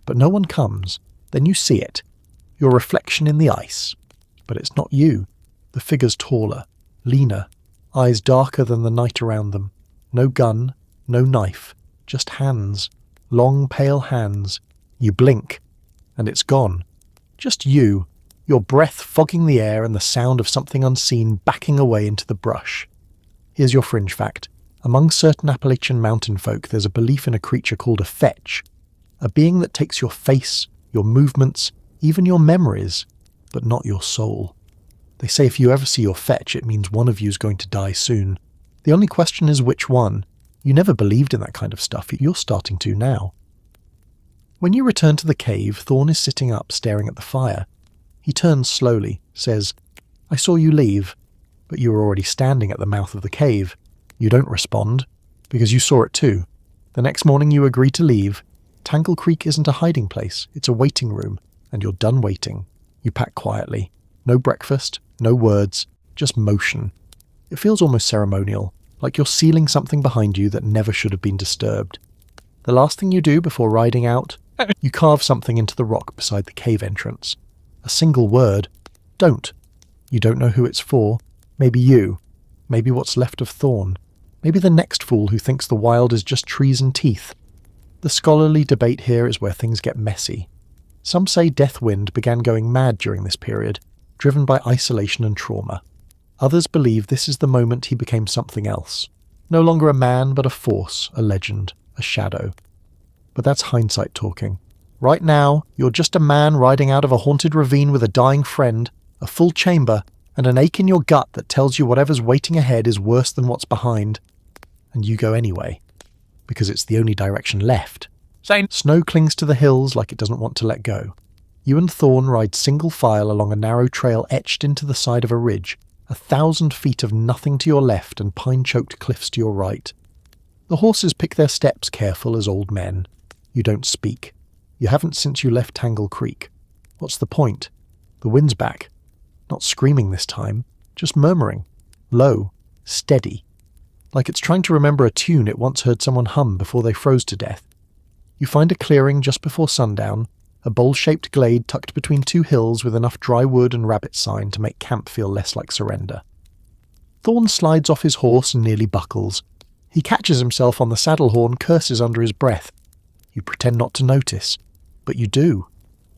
Speaker 1: but no one comes. Then you see it. Your reflection in the ice. But it's not you. The figure's taller, leaner, eyes darker than the night around them. No gun, no knife, just hands. Long, pale hands. You blink, and it's gone. Just you, your breath fogging the air and the sound of something unseen backing away into the brush. Here's your fringe fact. Among certain Appalachian mountain folk, there's a belief in a creature called a fetch, a being that takes your face, your movements, even your memories, but not your soul. They say if you ever see your fetch, it means one of you's going to die soon. The only question is which one. You never believed in that kind of stuff. You're starting to now. When you return to the cave, Thorn is sitting up, staring at the fire. He turns slowly, says, I saw you leave, but you were already standing at the mouth of the cave. You don't respond, because you saw it too. The next morning you agree to leave. Tangle Creek isn't a hiding place, it's a waiting room, and you're done waiting. You pack quietly. No breakfast, no words, just motion. It feels almost ceremonial, like you're sealing something behind you that never should have been disturbed. The last thing you do before riding out, you carve something into the rock beside the cave entrance. A single word. Don't. You don't know who it's for. Maybe you. Maybe what's left of Thorn. Maybe the next fool who thinks the wild is just trees and teeth. The scholarly debate here is where things get messy. Some say Deathwind began going mad during this period, driven by isolation and trauma. Others believe this is the moment he became something else. No longer a man, but a force, a legend, a shadow. But that's hindsight talking. Right now, you're just a man riding out of a haunted ravine with a dying friend, a full chamber, and an ache in your gut that tells you whatever's waiting ahead is worse than what's behind. And you go anyway, because it's the only direction left.
Speaker 2: Same.
Speaker 1: Snow clings to the hills like it doesn't want to let go. You and Thorn ride single file along a narrow trail etched into the side of a ridge, 1,000 feet of nothing to your left and pine-choked cliffs to your right. The horses pick their steps careful as old men. You don't speak. You haven't since you left Tangle Creek. What's the point? The wind's back. Not screaming this time, just murmuring. Low, steady. Like it's trying to remember a tune it once heard someone hum before they froze to death. You find a clearing just before sundown, a bowl-shaped glade tucked between two hills with enough dry wood and rabbit sign to make camp feel less like surrender. Thorn slides off his horse and nearly buckles. He catches himself on the saddle horn, curses under his breath. You pretend not to notice, but you do.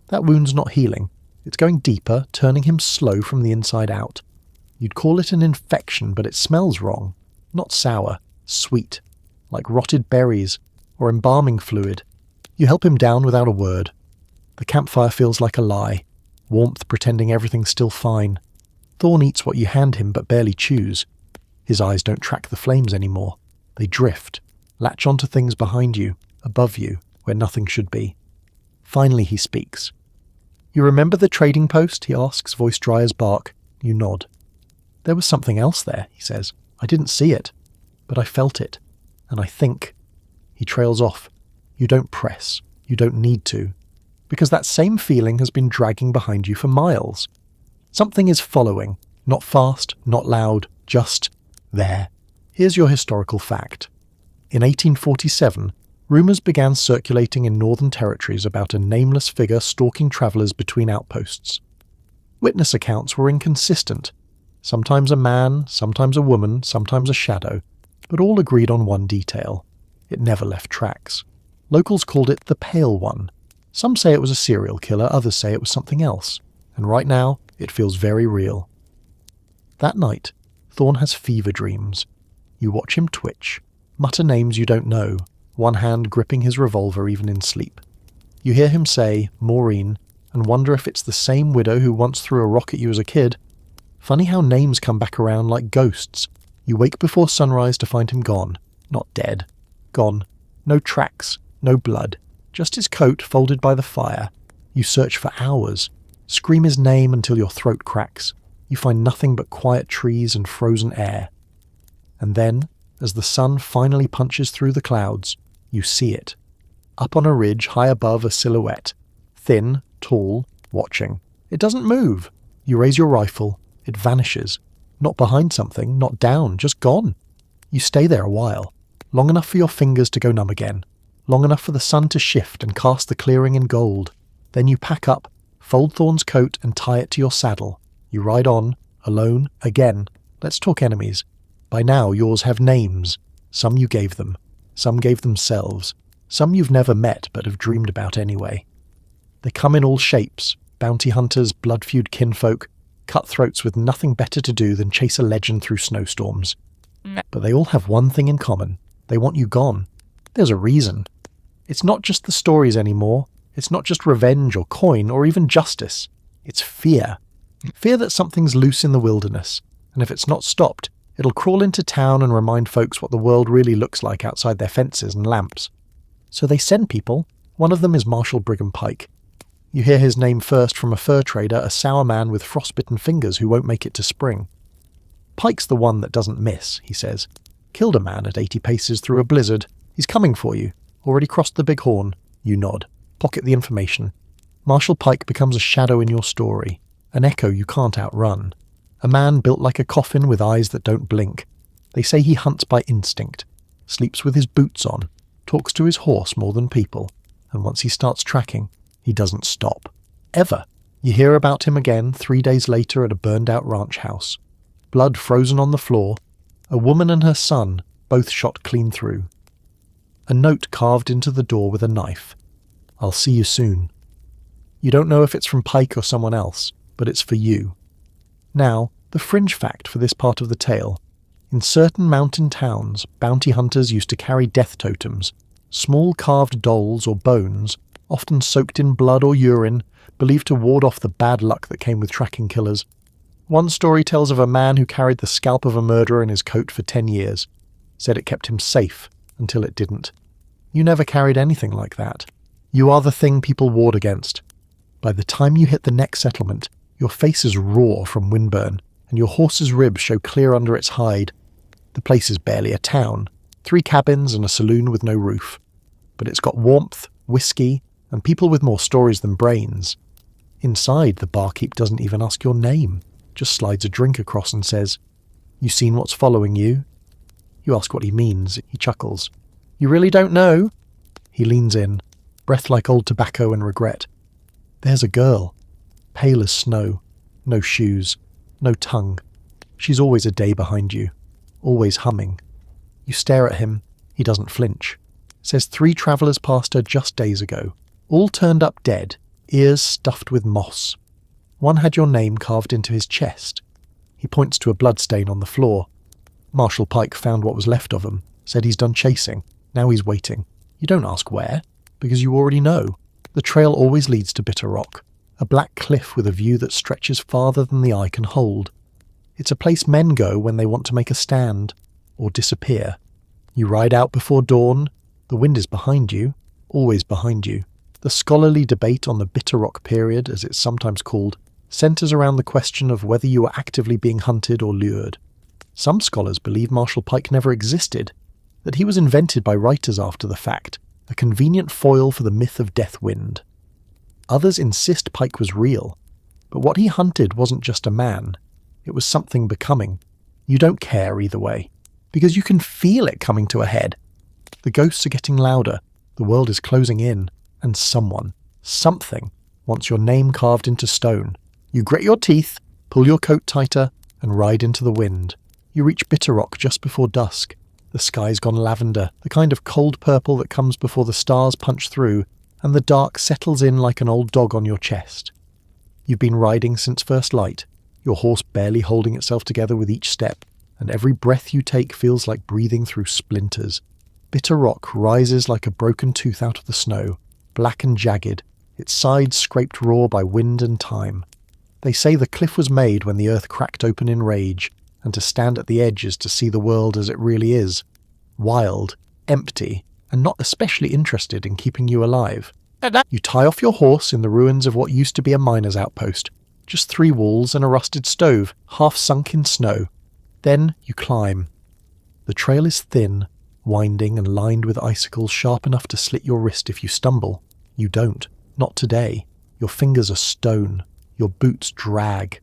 Speaker 1: That wound's not healing. It's going deeper, turning him slow from the inside out. You'd call it an infection, but it smells wrong. Not sour, sweet, like rotted berries or embalming fluid. You help him down without a word. The campfire feels like a lie, warmth pretending everything's still fine. Thorn eats what you hand him but barely chews. His eyes don't track the flames anymore. They drift, latch onto things behind you, above you, where nothing should be. Finally he speaks. You remember the trading post? He asks, voice dry as bark. You nod. There was something else there, he says. I didn't see it, but I felt it. And I think. He trails off. You don't press. You don't need to. Because that same feeling has been dragging behind you for miles. Something is following. Not fast, not loud, just there. Here's your historical fact. In 1847, rumours began circulating in Northern Territories about a nameless figure stalking travellers between outposts. Witness accounts were inconsistent. Sometimes a man, sometimes a woman, sometimes a shadow, but all agreed on one detail. It never left tracks. Locals called it the Pale One. Some say it was a serial killer, others say it was something else. And right now, it feels very real. That night, Thorne has fever dreams. You watch him twitch, mutter names you don't know, one hand gripping his revolver even in sleep. You hear him say, Maureen, and wonder if it's the same widow who once threw a rock at you as a kid. Funny how names come back around like ghosts. You wake before sunrise to find him gone. Not dead. Gone. No tracks. No blood. Just his coat folded by the fire. You search for hours. Scream his name until your throat cracks. You find nothing but quiet trees and frozen air. And then, as the sun finally punches through the clouds, you see it. Up on a ridge high above a silhouette. Thin, tall, watching. It doesn't move. You raise your rifle. It vanishes. Not behind something, not down, just gone. You stay there a while. Long enough for your fingers to go numb again. Long enough for the sun to shift and cast the clearing in gold. Then you pack up, fold Thorne's coat and tie it to your saddle. You ride on, alone, again. Let's talk enemies. By now yours have names. Some you gave them. Some gave themselves. Some you've never met but have dreamed about anyway. They come in all shapes. Bounty hunters, blood-feud kinfolk, cutthroats with nothing better to do than chase a legend through snowstorms. But they all have one thing in common. They want you gone. There's a reason. It's not just the stories anymore. It's not just revenge or coin or even justice. It's fear. Fear that something's loose in the wilderness, and if it's not stopped, it'll crawl into town and remind folks what the world really looks like outside their fences and lamps. So they send people. One of them is Marshal Brigham Pike. You hear his name first from a fur trader, a sour man with frostbitten fingers who won't make it to spring. Pike's the one that doesn't miss, he says. Killed a man at 80 paces through a blizzard. He's coming for you. Already crossed the Big Horn. You nod. Pocket the information. Marshal Pike becomes a shadow in your story. An echo you can't outrun. A man built like a coffin with eyes that don't blink. They say he hunts by instinct. Sleeps with his boots on. Talks to his horse more than people. And once he starts tracking, he doesn't stop. Ever. You hear about him again 3 days later at a burned-out ranch house. Blood frozen on the floor. A woman and her son, both shot clean through. A note carved into the door with a knife. I'll see you soon. You don't know if it's from Pike or someone else, but it's for you. Now, the fringe fact for this part of the tale. In certain mountain towns, bounty hunters used to carry death totems, small carved dolls or bones, often soaked in blood or urine, believed to ward off the bad luck that came with tracking killers. One story tells of a man who carried the scalp of a murderer in his coat for 10 years. Said it kept him safe until it didn't. You never carried anything like that. You are the thing people ward against. By the time you hit the next settlement, your face is raw from windburn, and your horse's ribs show clear under its hide. The place is barely a town, 3 cabins and a saloon with no roof. But it's got warmth, whiskey, and people with more stories than brains. Inside, the barkeep doesn't even ask your name, just slides a drink across and says, "You seen what's following you?" You ask what he means. He chuckles. "You really don't know?" He leans in, breath like old tobacco and regret. There's a girl, pale as snow, no shoes, no tongue. She's always a day behind you, always humming. You stare at him. He doesn't flinch. Says 3 travellers passed her just days ago, all turned up dead, ears stuffed with moss. One had your name carved into his chest. He points to a bloodstain on the floor. Marshal Pike found what was left of him, said he's done chasing. Now he's waiting. You don't ask where, because you already know. The trail always leads to Bitter Rock, a black cliff with a view that stretches farther than the eye can hold. It's a place men go when they want to make a stand, or disappear. You ride out before dawn. The wind is behind you, always behind you. The scholarly debate on the Bitter Rock period, as it's sometimes called, centres around the question of whether you were actively being hunted or lured. Some scholars believe Marshal Pike never existed, that he was invented by writers after the fact, a convenient foil for the myth of Deathwind. Others insist Pike was real, but what he hunted wasn't just a man, it was something becoming. You don't care either way. because you can feel it coming to a head. The ghosts are getting louder, the world is closing in, and something wants your name carved into stone. You grit your teeth, pull your coat tighter, and ride into the wind. You reach Bitter Rock just before dusk. The sky's gone lavender, the kind of cold purple that comes before the stars punch through, and the dark settles in like an old dog on your chest. You've been riding since first light, your horse barely holding itself together with each step, and every breath you take feels like breathing through splinters. Bitter Rock rises like a broken tooth out of the snow, black and jagged, its sides scraped raw by wind and time. They say the cliff was made when the earth cracked open in rage, and to stand at the edge is to see the world as it really is. Wild, empty, and not especially interested in keeping you alive. You tie off your horse in the ruins of what used to be a miner's outpost. Just 3 walls and a rusted stove, half sunk in snow. Then you climb. The trail is thin, winding and lined with icicles sharp enough to slit your wrist if you stumble. You don't. Not today. Your fingers are stone. Your boots drag.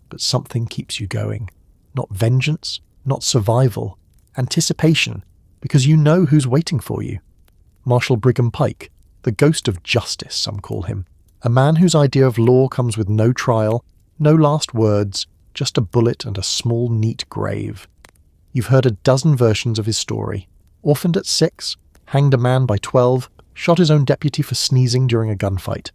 Speaker 1: But something keeps you going. Not vengeance, not survival. Anticipation, because you know who's waiting for you. Marshal Brigham Pike, the ghost of justice, some call him. A man whose idea of law comes with no trial, no last words, just a bullet and a small, neat grave. You've heard a dozen versions of his story. Orphaned at 6, hanged a man by 12, shot his own deputy for sneezing during a gunfight.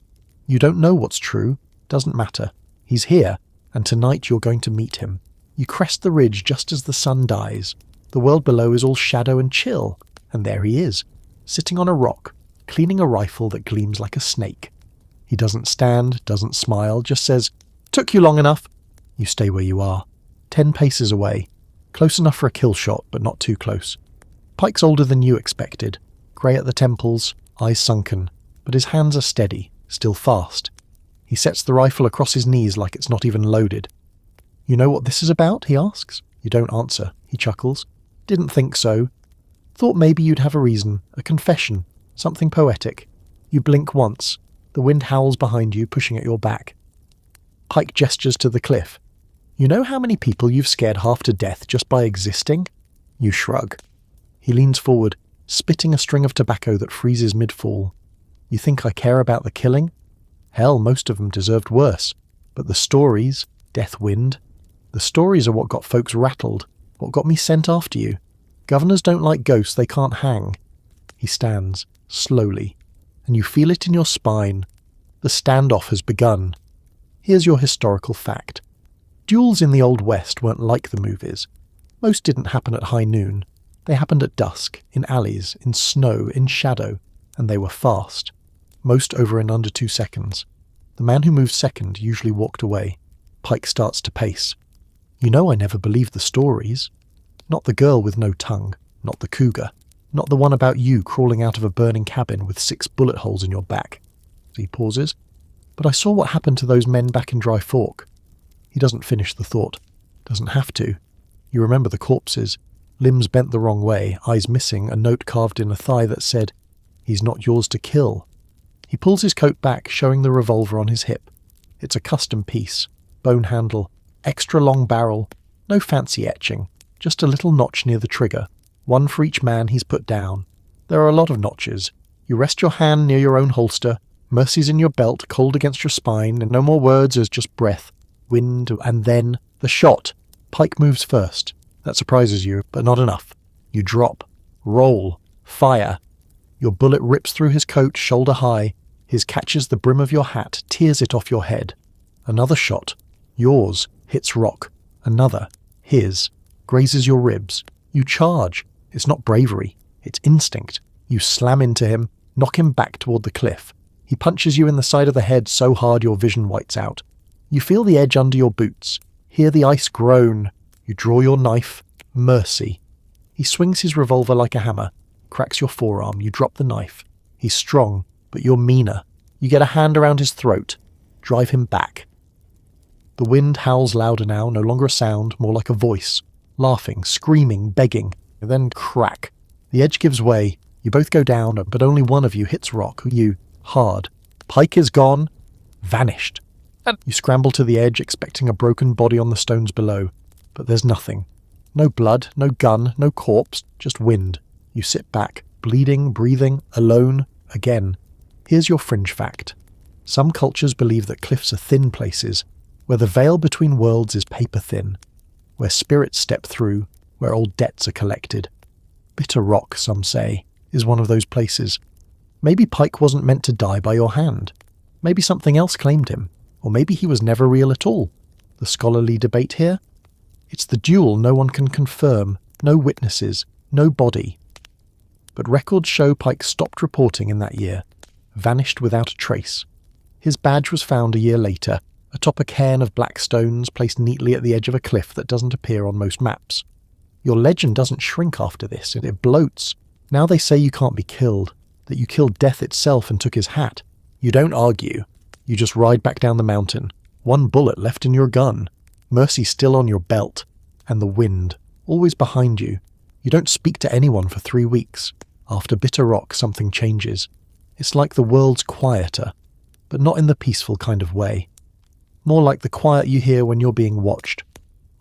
Speaker 1: You don't know what's true, doesn't matter. He's here, and tonight you're going to meet him. You crest the ridge just as the sun dies. The world below is all shadow and chill, and there he is, sitting on a rock, cleaning a rifle that gleams like a snake. He doesn't stand, doesn't smile, just says, "Took you long enough." You stay where you are, 10 paces away, close enough for a kill shot, but not too close. Pike's older than you expected, grey at the temples, eyes sunken, but his hands are steady, still fast. He sets the rifle across his knees like it's not even loaded. "You know what this is about?" he asks. You don't answer. He chuckles. "Didn't think so. Thought maybe you'd have a reason, a confession, something poetic." You blink once. The wind howls behind you, pushing at your back. Pike gestures to the cliff. "You know how many people you've scared half to death just by existing?" You shrug. He leans forward, spitting a string of tobacco that freezes mid-fall. "You think I care about the killing? Hell, most of them deserved worse. But the stories, Deathwind, the stories are what got folks rattled, what got me sent after you. Governors don't like ghosts they can't hang." He stands, slowly, and you feel it in your spine. The standoff has begun. Here's your historical fact. Duels in the Old West weren't like the movies. Most didn't happen at high noon. They happened at dusk, in alleys, in snow, in shadow, and they were fast. Most over in under 2 seconds. The man who moved second usually walked away. Pike starts to pace. "You know I never believed the stories. Not the girl with no tongue, not the cougar, not the one about you crawling out of a burning cabin with 6 bullet holes in your back." He pauses. "But I saw what happened to those men back in Dry Fork." He doesn't finish the thought. Doesn't have to. You remember the corpses, limbs bent the wrong way, eyes missing, a note carved in a thigh that said, "He's not yours to kill." He pulls his coat back, showing the revolver on his hip. It's a custom piece, bone handle, extra long barrel, no fancy etching, just a little notch near the trigger, one for each man he's put down. There are a lot of notches. You rest your hand near your own holster, mercy's in your belt, cold against your spine, and no more words as just breath, wind, and then the shot. Pike moves first. That surprises you, but not enough. You drop, roll, fire. Your bullet rips through his coat, shoulder high. His catches the brim of your hat, tears it off your head. Another shot. Yours hits rock. Another. His. Grazes your ribs. You charge. It's not bravery. It's instinct. You slam into him, knock him back toward the cliff. He punches you in the side of the head so hard your vision whites out. You feel the edge under your boots. Hear the ice groan. You draw your knife. Mercy. He swings his revolver like a hammer. Cracks your forearm. You drop the knife. He's strong, but you're meaner. You get a hand around his throat. Drive him back. The wind howls louder now, no longer a sound, more like a voice. Laughing, screaming, begging. Then crack. The edge gives way. You both go down, but only one of you hits rock. You, hard. Pike is gone. Vanished. You scramble to the edge, expecting a broken body on the stones below. But there's nothing. No blood, no gun, no corpse, just wind. You sit back, bleeding, breathing, alone, again. Here's your fringe fact. Some cultures believe that cliffs are thin places, where the veil between worlds is paper thin, where spirits step through, where old debts are collected. Bitter Rock, some say, is one of those places. Maybe Pike wasn't meant to die by your hand. Maybe something else claimed him, or maybe he was never real at all. The scholarly debate here? It's the duel no one can confirm, no witnesses, no body. But records show Pike stopped reporting in that year, vanished without a trace. His badge was found a year later, atop a cairn of black stones placed neatly at the edge of a cliff that doesn't appear on most maps. Your legend doesn't shrink after this, it bloats. Now they say you can't be killed, that you killed death itself and took his hat. You don't argue. You just ride back down the mountain. One bullet left in your gun. Mercy still on your belt. And the wind, always behind you. You don't speak to anyone for 3 weeks. After Bitter Rock, something changes. It's like the world's quieter, but not in the peaceful kind of way. More like the quiet you hear when you're being watched,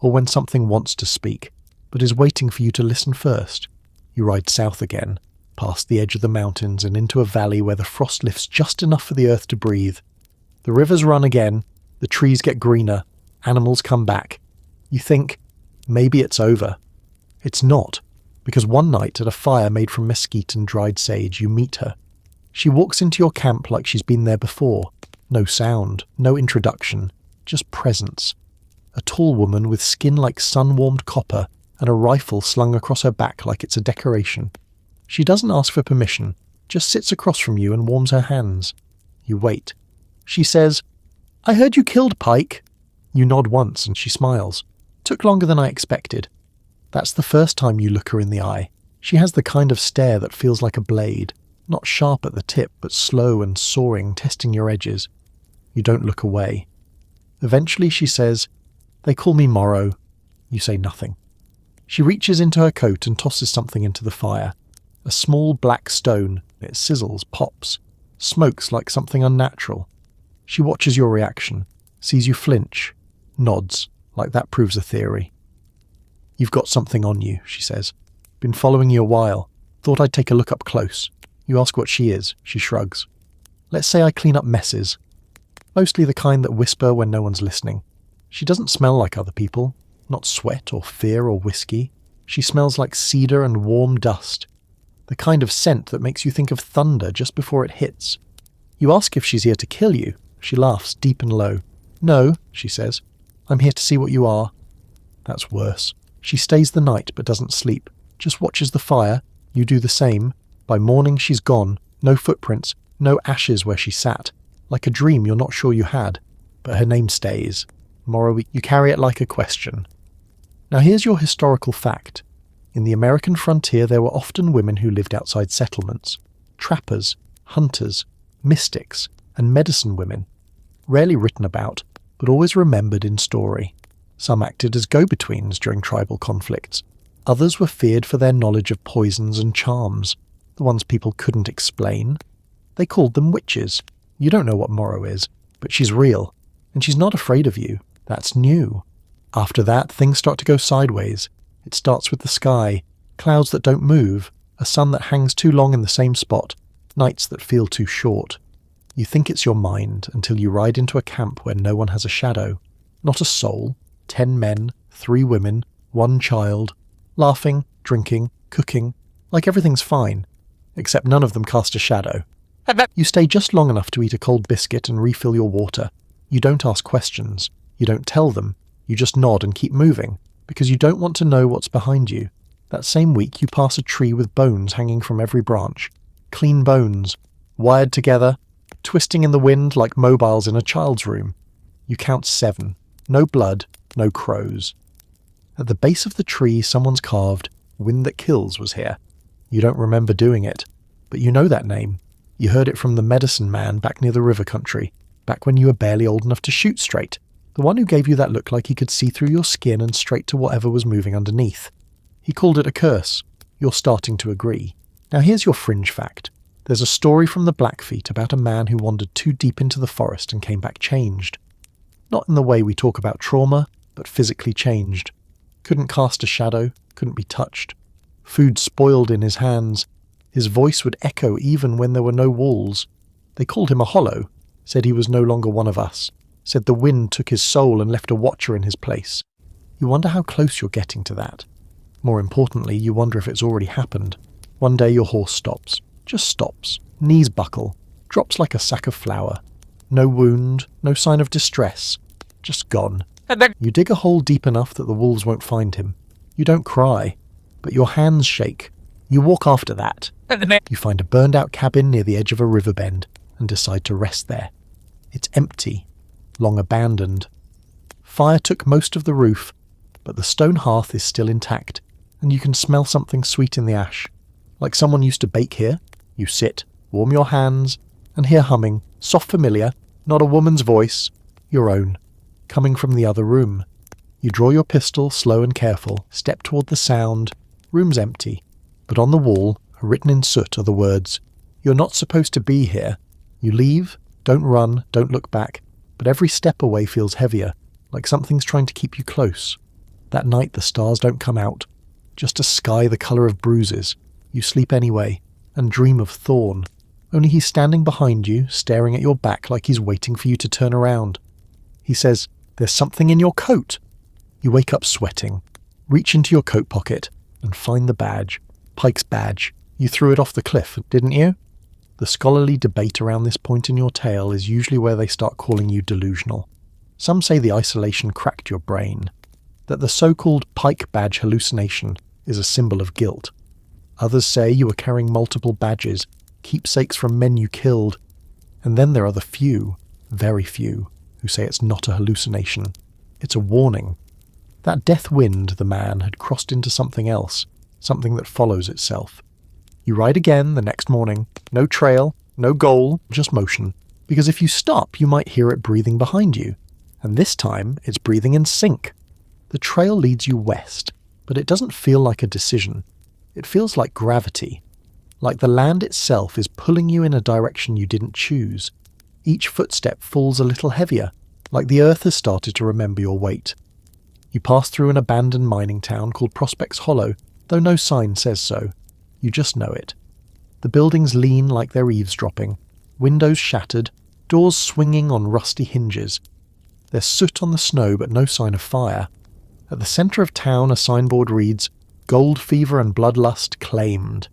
Speaker 1: or when something wants to speak, but is waiting for you to listen first. You ride south again, past the edge of the mountains and into a valley where the frost lifts just enough for the earth to breathe. The rivers run again, the trees get greener, animals come back. You think, maybe it's over. It's not, because one night at a fire made from mesquite and dried sage, you meet her. She walks into your camp like she's been there before. No sound, no introduction, just presence. A tall woman with skin like sun-warmed copper and a rifle slung across her back like it's a decoration. She doesn't ask for permission, just sits across from you and warms her hands. You wait. She says, "I heard you killed Pike." You nod once and she smiles. "Took longer than I expected." That's the first time you look her in the eye. She has the kind of stare that feels like a blade, not sharp at the tip, but slow and soaring, testing your edges. You don't look away. Eventually she says, "They call me Morrow." You say nothing. She reaches into her coat and tosses something into the fire. A small black stone. It sizzles, pops, smokes like something unnatural. She watches your reaction, sees you flinch, nods, like that proves a theory. "You've got something on you," she says. "Been following you a while. Thought I'd take a look up close." You ask what she is. She shrugs. "Let's say I clean up messes. Mostly the kind that whisper when no one's listening." She doesn't smell like other people. Not sweat or fear or whiskey. She smells like cedar and warm dust. The kind of scent that makes you think of thunder just before it hits. You ask if she's here to kill you. She laughs deep and low. "No," she says. "I'm here to see what you are." That's worse. She stays the night but doesn't sleep. Just watches the fire. You do the same. By morning she's gone. No footprints. No ashes where she sat. Like a dream you're not sure you had. But her name stays. Morrow, you carry it like a question. Now here's your historical fact. In the American frontier there were often women who lived outside settlements. Trappers, hunters, mystics, and medicine women. Rarely written about, but always remembered in story. Some acted as go-betweens during tribal conflicts. Others were feared for their knowledge of poisons and charms, the ones people couldn't explain. They called them witches. You don't know what Morrow is, but she's real, and she's not afraid of you. That's new. After that, things start to go sideways. It starts with the sky, clouds that don't move, a sun that hangs too long in the same spot, nights that feel too short. You think it's your mind until you ride into a camp where no one has a shadow. Not a soul. 10 men, 3 women, 1 child. Laughing, drinking, cooking, like everything's fine. Except none of them cast a shadow. You stay just long enough to eat a cold biscuit and refill your water. You don't ask questions. You don't tell them. You just nod and keep moving, because you don't want to know what's behind you. That same week you pass a tree with bones hanging from every branch. Clean bones, wired together, twisting in the wind like mobiles in a child's room. You count 7. No blood, no crows. At the base of the tree someone's carved, "Wind that kills" was here. You don't remember doing it, but you know that name. You heard it from the medicine man back near the river country, back when you were barely old enough to shoot straight. The one who gave you that look like he could see through your skin and straight to whatever was moving underneath. He called it a curse. You're starting to agree. Now here's your fringe fact. There's a story from the Blackfeet about a man who wandered too deep into the forest and came back changed. Not in the way we talk about trauma, but physically changed. Couldn't cast a shadow, couldn't be touched. Food spoiled in his hands. His voice would echo even when there were no walls. They called him a hollow, said he was no longer one of us, said the wind took his soul and left a watcher in his place. You wonder how close you're getting to that. More importantly, you wonder if it's already happened. One day your horse stops. Just stops. Knees buckle. Drops like a sack of flour. No wound, no sign of distress. Just gone. You dig a hole deep enough that the wolves won't find him. You don't cry, but your hands shake. You walk after that. You find a burned-out cabin near the edge of a river bend and decide to rest there. It's empty, long abandoned. Fire took most of the roof, but the stone hearth is still intact, and you can smell something sweet in the ash. Like someone used to bake here, you sit, warm your hands, and hear humming, soft familiar, not a woman's voice, your own, coming from the other room. You draw your pistol, slow and careful, step toward the sound. Room's empty, but on the wall, written in soot, are the words, "You're not supposed to be here." You leave, don't run, don't look back, but every step away feels heavier, like something's trying to keep you close. That night the stars don't come out, just a sky the colour of bruises. You sleep anyway, and dream of Thorn. Only he's standing behind you, staring at your back like he's waiting for you to turn around. He says, "There's something in your coat." You wake up sweating, reach into your coat pocket, and find the badge. Pike's badge. You threw it off the cliff, didn't you? The scholarly debate around this point in your tale is usually where they start calling you delusional. Some say the isolation cracked your brain, that the so-called Pike badge hallucination is a symbol of guilt. Others say you were carrying multiple badges, keepsakes from men you killed. And then there are the few, very few, who say it's not a hallucination. It's a warning. That death wind, the man, had crossed into something else, something that follows itself. You ride again the next morning. No trail, no goal, just motion. Because if you stop, you might hear it breathing behind you. And this time, it's breathing in sync. The trail leads you west, but it doesn't feel like a decision. It feels like gravity. Like the land itself is pulling you in a direction you didn't choose. Each footstep falls a little heavier, like the earth has started to remember your weight. You pass through an abandoned mining town called Prospects Hollow, though no sign says so. You just know it. The buildings lean like they're eavesdropping, windows shattered, doors swinging on rusty hinges. There's soot on the snow but no sign of fire. At the centre of town a signboard reads, "Gold fever and bloodlust claimed."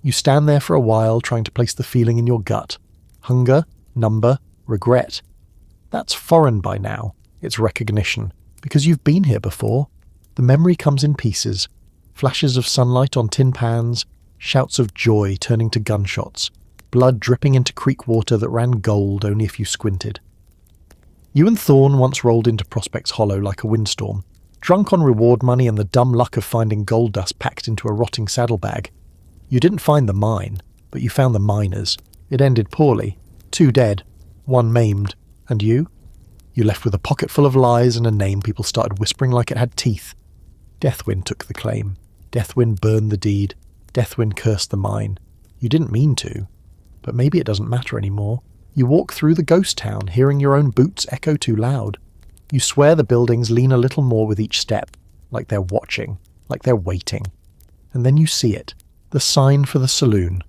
Speaker 1: You stand there for a while trying to place the feeling in your gut. Hunger, number, regret. That's foreign by now. It's recognition. Because you've been here before. The memory comes in pieces. Flashes of sunlight on tin pans, shouts of joy turning to gunshots, blood dripping into creek water that ran gold only if you squinted. You and Thorn once rolled into Prospects Hollow like a windstorm, drunk on reward money and the dumb luck of finding gold dust packed into a rotting saddlebag. You didn't find the mine, but you found the miners. It ended poorly. 2 dead, 1 maimed. And you? You left with a pocket full of lies and a name people started whispering like it had teeth. Deathwind took the claim. Deathwind burned the deed. Deathwind cursed the mine. You didn't mean to, but maybe it doesn't matter anymore. You walk through the ghost town, hearing your own boots echo too loud. You swear the buildings lean a little more with each step, like they're watching, like they're waiting. And then you see it, the sign for the saloon.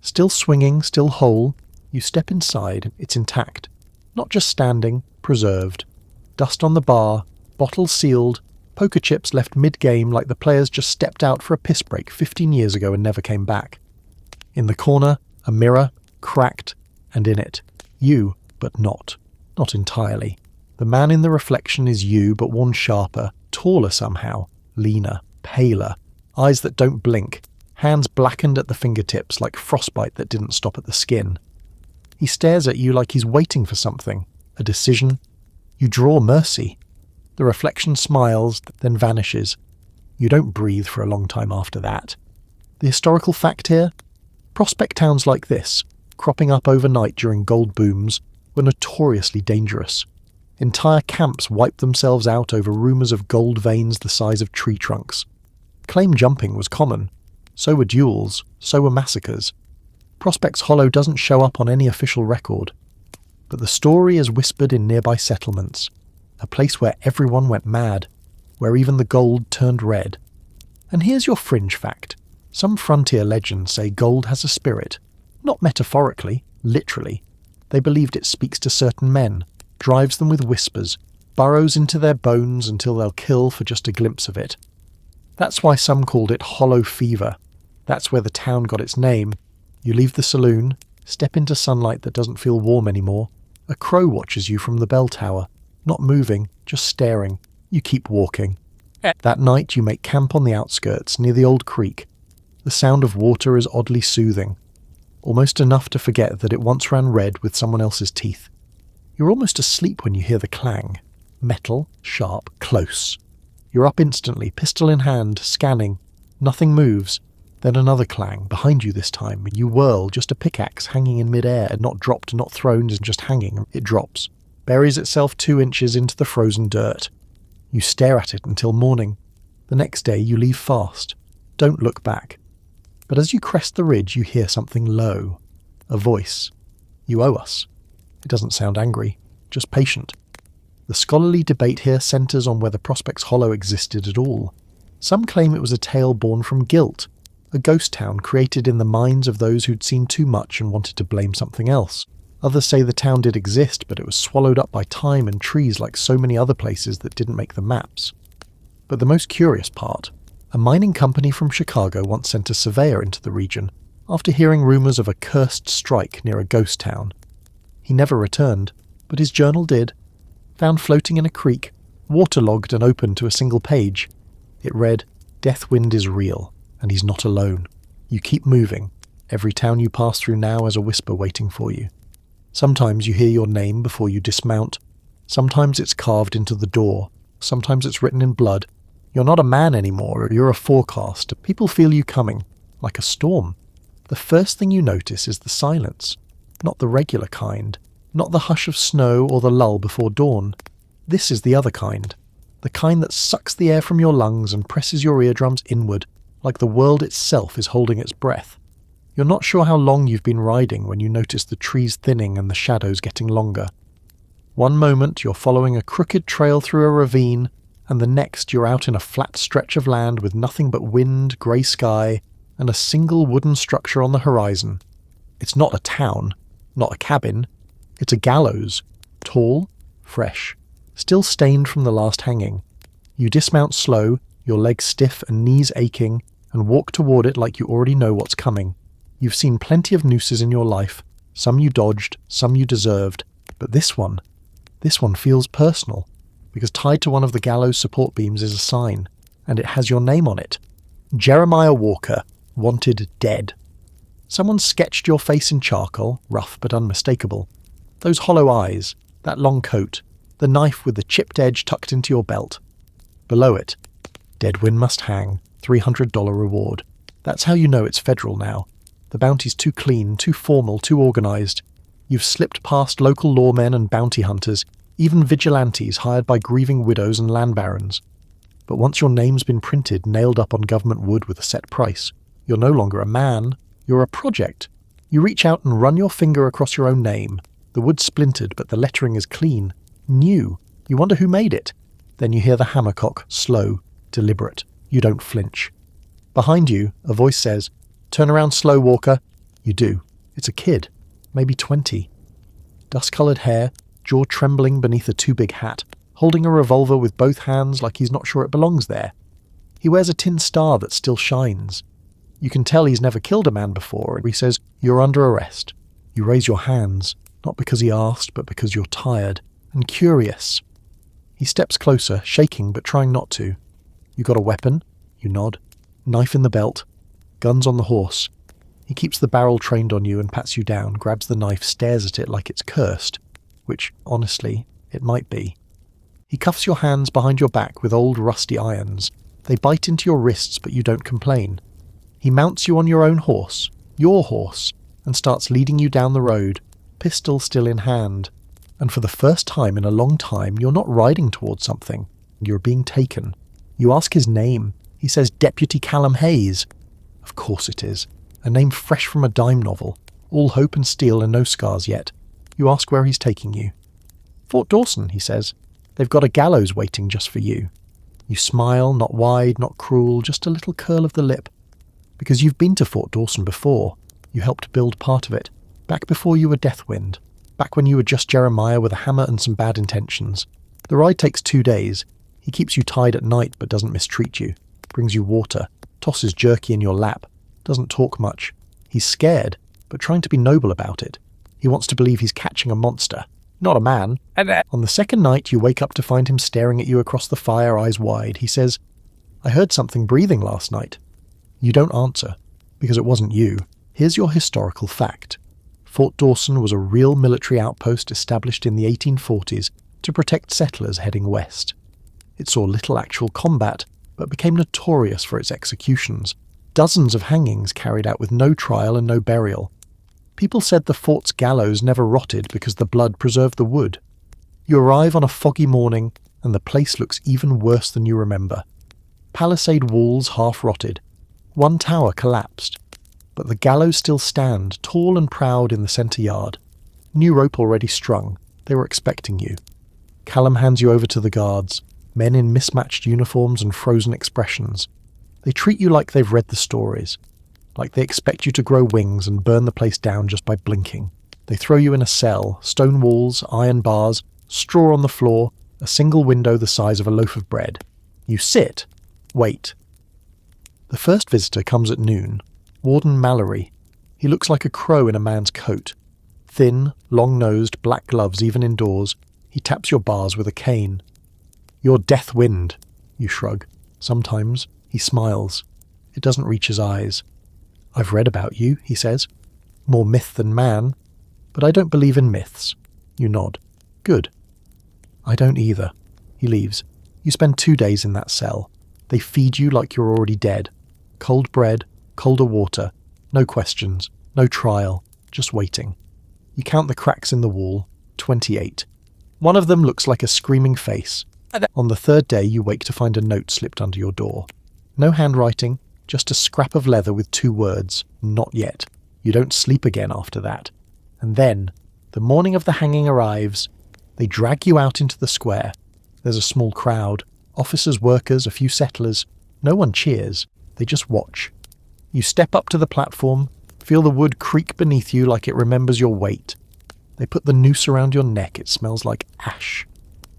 Speaker 1: Still swinging, still whole. You step inside, it's intact. Not just standing, preserved. Dust on the bar, bottles sealed, poker chips left mid-game like the players just stepped out for a piss break 15 years ago and never came back. In the corner, a mirror, cracked, and in it, you, but not. Not entirely. The man in the reflection is you, but worn sharper, taller somehow, leaner, paler, eyes that don't blink, hands blackened at the fingertips like frostbite that didn't stop at the skin. He stares at you like he's waiting for something, a decision. You draw mercy. The reflection smiles, then vanishes. You don't breathe for a long time after that. The historical fact here? Prospect towns like this, cropping up overnight during gold booms, were notoriously dangerous. Entire camps wiped themselves out over rumours of gold veins the size of tree trunks. Claim jumping was common. So were duels, so were massacres. Prospects Hollow doesn't show up on any official record, but the story is whispered in nearby settlements, a place where everyone went mad. where even the gold turned red. And here's your fringe fact. Some frontier legends say gold has a spirit. Not metaphorically, literally. They believed it speaks to certain men, drives them with whispers, burrows into their bones until they'll kill for just a glimpse of it. That's why some called it hollow fever. That's where the town got its name. You leave the saloon, step into sunlight that doesn't feel warm anymore. A crow watches you from the bell tower, not moving, just staring. You keep walking. That night you make camp on the outskirts, near the old creek. The sound of water is oddly soothing, almost enough to forget that it once ran red with someone else's teeth. You're almost asleep when you hear the clang. Metal, sharp, close. You're up instantly, pistol in hand, scanning. Nothing moves. Then another clang, behind you this time. You whirl, just a pickaxe hanging in midair, not dropped, not thrown, just hanging. It drops, buries itself 2 inches into the frozen dirt. You stare at it until morning. The next day you leave fast. Don't look back. But as you crest the ridge, you hear something low. A voice. You owe us. It doesn't sound angry, just patient. The scholarly debate here centres on whether Prospects Hollow existed at all. Some claim it was a tale born from guilt, a ghost town created in the minds of those who'd seen too much and wanted to blame something else. Others say the town did exist, but it was swallowed up by time and trees like so many other places that didn't make the maps. But the most curious part, a mining company from Chicago once sent a surveyor into the region after hearing rumours of a cursed strike near a ghost town. He never returned, but his journal did. Found floating in a creek, waterlogged and open to a single page. It read, "Deathwind is real, and he's not alone. You keep moving. Every town you pass through now has a whisper waiting for you. Sometimes you hear your name before you dismount. Sometimes it's carved into the door. Sometimes it's written in blood. You're not a man anymore, you're a forecast. People feel you coming, like a storm. The first thing you notice is the silence. Not the regular kind. Not the hush of snow or the lull before dawn. This is the other kind. The kind that sucks the air from your lungs and presses your eardrums inward, like the world itself is holding its breath. You're not sure how long you've been riding when you notice the trees thinning and the shadows getting longer. One moment you're following a crooked trail through a ravine, and the next you're out in a flat stretch of land with nothing but wind, grey sky, and a single wooden structure on the horizon. It's not a town, not a cabin. It's a gallows, tall, fresh, still stained from the last hanging. You dismount slow, your legs stiff and knees aching, and walk toward it like you already know what's coming. You've seen plenty of nooses in your life, some you dodged, some you deserved, but this one feels personal, because tied to one of the gallows support beams is a sign, and it has your name on it. Jeremiah Walker, wanted dead. Someone sketched your face in charcoal, rough but unmistakable. Those hollow eyes, that long coat, the knife with the chipped edge tucked into your belt. Below it, Deadwind must hang, $300 reward. That's how you know it's federal now. The bounty's too clean, too formal, too organised. You've slipped past local lawmen and bounty hunters, even vigilantes hired by grieving widows and land barons. But once your name's been printed, nailed up on government wood with a set price, you're no longer a man, you're a project. You reach out and run your finger across your own name. The wood's splintered, but the lettering is clean, new. You wonder who made it. Then you hear the hammercock, slow, deliberate. You don't flinch. Behind you, a voice says, "Turn around slow, Walker." You do. It's a kid, maybe 20. Dust-coloured hair, jaw trembling beneath a too-big hat, holding a revolver with both hands like he's not sure it belongs there. He wears a tin star that still shines. You can tell he's never killed a man before, and he says, "You're under arrest." You raise your hands, not because he asked, but because you're tired and curious. He steps closer, shaking but trying not to. You got a weapon? You nod. Knife in the belt. Guns on the horse. He keeps the barrel trained on you and pats you down, grabs the knife, stares at it like it's cursed, which, honestly, it might be. He cuffs your hands behind your back with old rusty irons. They bite into your wrists, but you don't complain. He mounts you on your own horse, your horse, and starts leading you down the road, pistol still in hand. And for the first time in a long time, you're not riding towards something. You're being taken. You ask his name. He says Deputy Callum Hayes. Of course it is. A name fresh from a dime novel. All hope and steel and no scars yet. You ask where he's taking you. Fort Dawson, he says. They've got a gallows waiting just for you. You smile, not wide, not cruel, just a little curl of the lip. Because you've been to Fort Dawson before. You helped build part of it. Back before you were Deathwind. Back when you were just Jeremiah with a hammer and some bad intentions. The ride takes 2 days. He keeps you tied at night but doesn't mistreat you. Brings you water. Tosses jerky in your lap. Doesn't talk much. He's scared, but trying to be noble about it. He wants to believe he's catching a monster, not a man. On the second night, you wake up to find him staring at you across the fire, eyes wide. He says, "I heard something breathing last night." You don't answer, because it wasn't you. Here's your historical fact. Fort Dawson was a real military outpost established in the 1840s to protect settlers heading west. It saw little actual combat, but became notorious for its executions. Dozens of hangings carried out with no trial and no burial. People said the fort's gallows never rotted because the blood preserved the wood. You arrive on a foggy morning, and the place looks even worse than you remember. Palisade walls half rotted. One tower collapsed. But the gallows still stand, tall and proud in the centre yard. New rope already strung. They were expecting you. Callum hands you over to the guards, men in mismatched uniforms and frozen expressions. They treat you like they've read the stories. Like they expect you to grow wings and burn the place down just by blinking. They throw you in a cell, stone walls, iron bars, straw on the floor, a single window the size of a loaf of bread. You sit. Wait. The first visitor comes at noon. Warden Mallory. He looks like a crow in a man's coat. Thin, long-nosed, black gloves even indoors. He taps your bars with a cane. "You're Deathwind," you shrug. Sometimes he smiles. It doesn't reach his eyes. "I've read about you," he says. "More myth than man. But I don't believe in myths." You nod. "Good." "I don't either." He leaves. You spend 2 days in that cell. They feed you like you're already dead. Cold bread, colder water, no questions, no trial, just waiting. You count the cracks in the wall, 28. One of them looks like a screaming face. On the third day, you wake to find a note slipped under your door. No handwriting, just a scrap of leather with 2 words, "Not yet." You don't sleep again after that. And then, the morning of the hanging arrives. They drag you out into the square. There's a small crowd, officers, workers, a few settlers. No one cheers, they just watch. You step up to the platform, feel the wood creak beneath you like it remembers your weight. They put the noose around your neck, it smells like ash.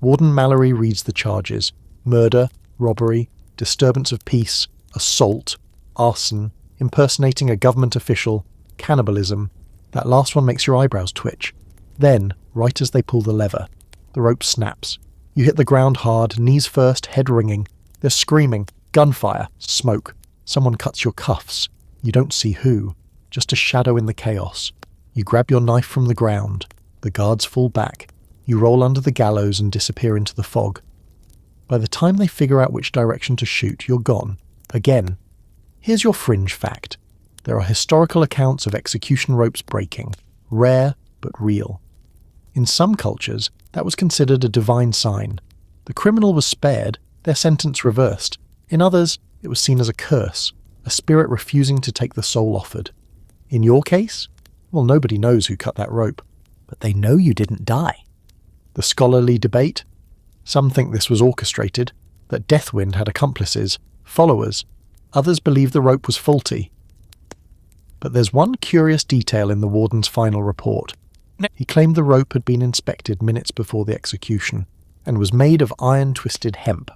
Speaker 1: Warden Mallory reads the charges: murder, robbery, disturbance of peace, assault, arson, impersonating a government official, cannibalism. That last one makes your eyebrows twitch. Then, right as they pull the lever, the rope snaps. You hit the ground hard, knees first, head ringing. There's screaming, gunfire, smoke. Someone cuts your cuffs. You don't see who, just a shadow in the chaos. You grab your knife from the ground. The guards fall back. You roll under the gallows and disappear into the fog. By the time they figure out which direction to shoot, you're gone. Again. Here's your fringe fact. There are historical accounts of execution ropes breaking. Rare, but real. In some cultures, that was considered a divine sign. The criminal was spared, their sentence reversed. In others, it was seen as a curse, a spirit refusing to take the soul offered. In your case? Well, nobody knows who cut that rope, but they know you didn't die. The scholarly debate? Some think this was orchestrated, that Deathwind had accomplices, followers. Others believe the rope was faulty. But there's one curious detail in the warden's final report. He claimed the rope had been inspected minutes before the execution, and was made of iron-twisted hemp,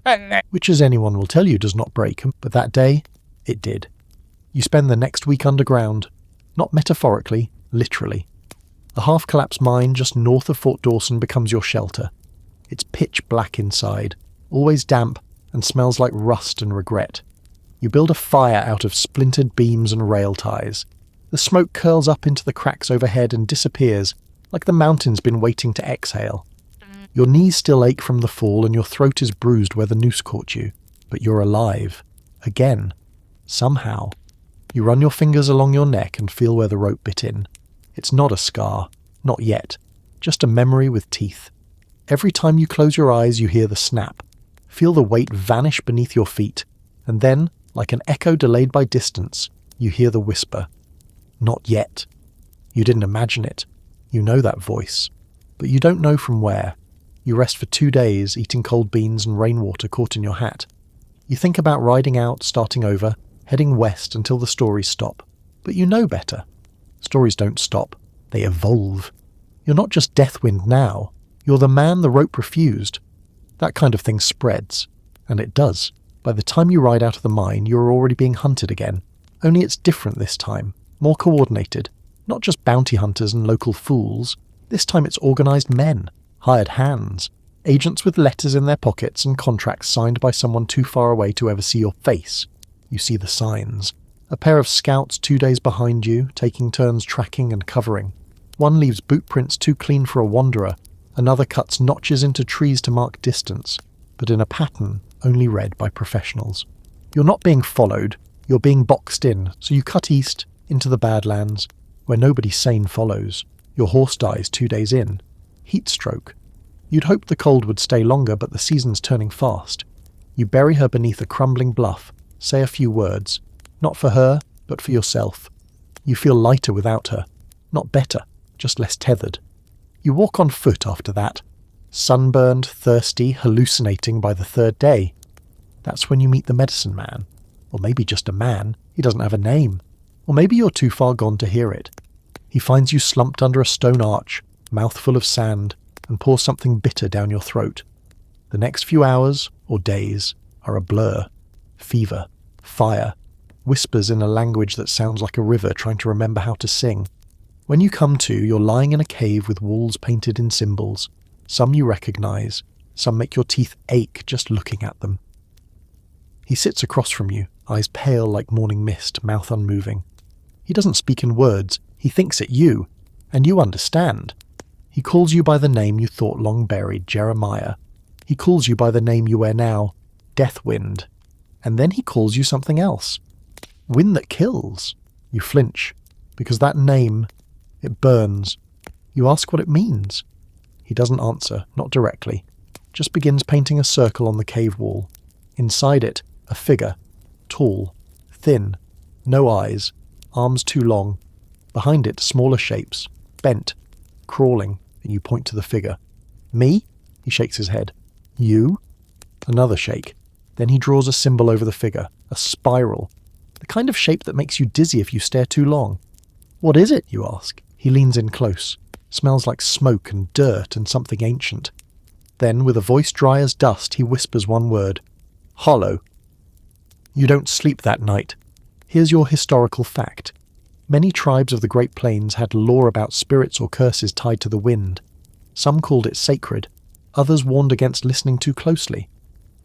Speaker 1: which, as anyone will tell you, does not break, but that day, it did. You spend the next week underground, not metaphorically, literally. A half-collapsed mine just north of Fort Dawson becomes your shelter. It's pitch black inside, always damp, and smells like rust and regret. You build a fire out of splintered beams and rail ties. The smoke curls up into the cracks overhead and disappears, like the mountain's been waiting to exhale. Your knees still ache from the fall and your throat is bruised where the noose caught you, but you're alive. Again. Somehow. You run your fingers along your neck and feel where the rope bit in. It's not a scar. Not yet. Just a memory with teeth. Every time you close your eyes, you hear the snap. Feel the weight vanish beneath your feet. And then, like an echo delayed by distance, you hear the whisper. Not yet. You didn't imagine it. You know that voice. But you don't know from where. You rest for 2 days, eating cold beans and rainwater caught in your hat. You think about riding out, starting over, heading west until the stories stop. But you know better. Stories don't stop. They evolve. You're not just Deathwind now. You're the man the rope refused. That kind of thing spreads. And it does. By the time you ride out of the mine, you're already being hunted again. Only it's different this time. More coordinated. Not just bounty hunters and local fools. This time it's organised men. Hired hands. Agents with letters in their pockets and contracts signed by someone too far away to ever see your face. You see the signs. A pair of scouts 2 days behind you, taking turns tracking and covering. One leaves boot prints too clean for a wanderer. Another cuts notches into trees to mark distance, but in a pattern only read by professionals. You're not being followed, you're being boxed in, so you cut east, into the Badlands, where nobody sane follows. Your horse dies 2 days in. Heat stroke. You'd hoped the cold would stay longer, but the season's turning fast. You bury her beneath a crumbling bluff, say a few words, not for her, but for yourself. You feel lighter without her, not better, just less tethered. You walk on foot after that, sunburned, thirsty, hallucinating by the third day. That's when you meet the medicine man. Or maybe just a man, he doesn't have a name. Or maybe you're too far gone to hear it. He finds you slumped under a stone arch, mouth full of sand, and pours something bitter down your throat. The next few hours, or days, are a blur. Fever, fire, whispers in a language that sounds like a river trying to remember how to sing. When you come to, you're lying in a cave with walls painted in symbols. Some you recognise, some make your teeth ache just looking at them. He sits across from you, eyes pale like morning mist, mouth unmoving. He doesn't speak in words, he thinks at you, and you understand. He calls you by the name you thought long buried, Jeremiah. He calls you by the name you wear now, Deathwind. And then he calls you something else. Wind that kills. You flinch, because that name, it burns. You ask what it means. He doesn't answer, not directly, just begins painting a circle on the cave wall. Inside it, a figure, tall, thin, no eyes, arms too long. Behind it, smaller shapes, bent, crawling, and you point to the figure. Me? He shakes his head. You? Another shake. Then he draws a symbol over the figure, a spiral, the kind of shape that makes you dizzy if you stare too long. What is it, you ask? He leans in close. Smells like smoke and dirt and something ancient. Then, with a voice dry as dust, he whispers one word. Hollow. You don't sleep that night. Here's your historical fact. Many tribes of the Great Plains had lore about spirits or curses tied to the wind. Some called it sacred. Others warned against listening too closely.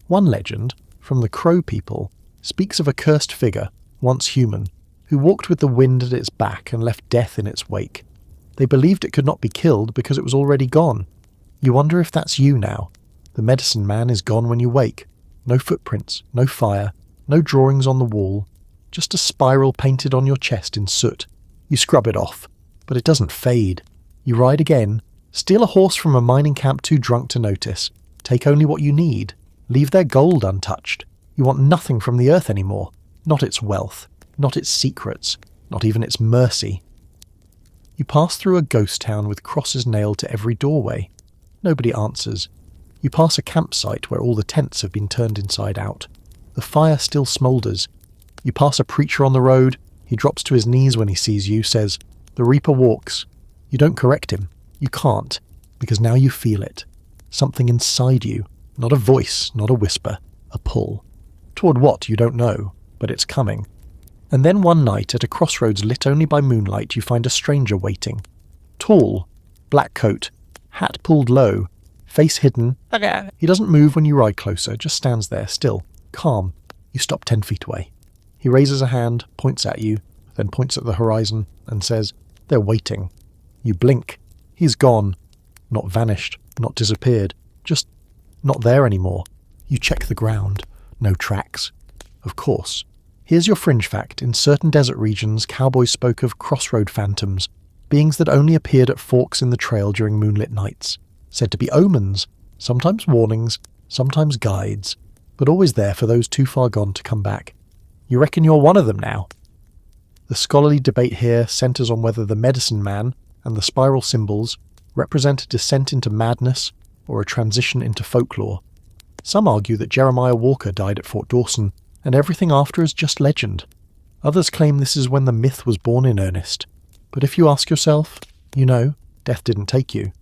Speaker 1: One legend, from the Crow people, speaks of a cursed figure, once human, who walked with the wind at its back and left death in its wake. They believed it could not be killed because it was already gone. You wonder if that's you now. The medicine man is gone when you wake. No footprints, no fire, no drawings on the wall, just a spiral painted on your chest in soot. You scrub it off, but it doesn't fade. You ride again, steal a horse from a mining camp too drunk to notice, take only what you need, leave their gold untouched. You want nothing from the earth anymore, not its wealth, not its secrets, not even its mercy. You pass through a ghost town with crosses nailed to every doorway. Nobody answers. You pass a campsite where all the tents have been turned inside out. The fire still smoulders. You pass a preacher on the road. He drops to his knees when he sees you, says, "The Reaper walks." You don't correct him. You can't, because now you feel it. Something inside you. Not a voice, not a whisper. A pull. Toward what, you don't know, but it's coming. And then one night, at a crossroads lit only by moonlight, you find a stranger waiting. Tall, black coat, hat pulled low, face hidden. He doesn't move when you ride closer, just stands there, still, calm. You stop 10 feet away. He raises a hand, points at you, then points at the horizon, and says, "They're waiting." You blink. He's gone. Not vanished, not disappeared, just not there anymore. You check the ground. No tracks. Of course. Here's your fringe fact. In certain desert regions, cowboys spoke of crossroad phantoms, beings that only appeared at forks in the trail during moonlit nights. Said to be omens, sometimes warnings, sometimes guides, but always there for those too far gone to come back. You reckon you're one of them now? The scholarly debate here centres on whether the medicine man and the spiral symbols represent a descent into madness or a transition into folklore. Some argue that Jeremiah Walker died at Fort Dawson, and everything after is just legend. Others claim this is when the myth was born in earnest. But if you ask yourself, you know, death didn't take you.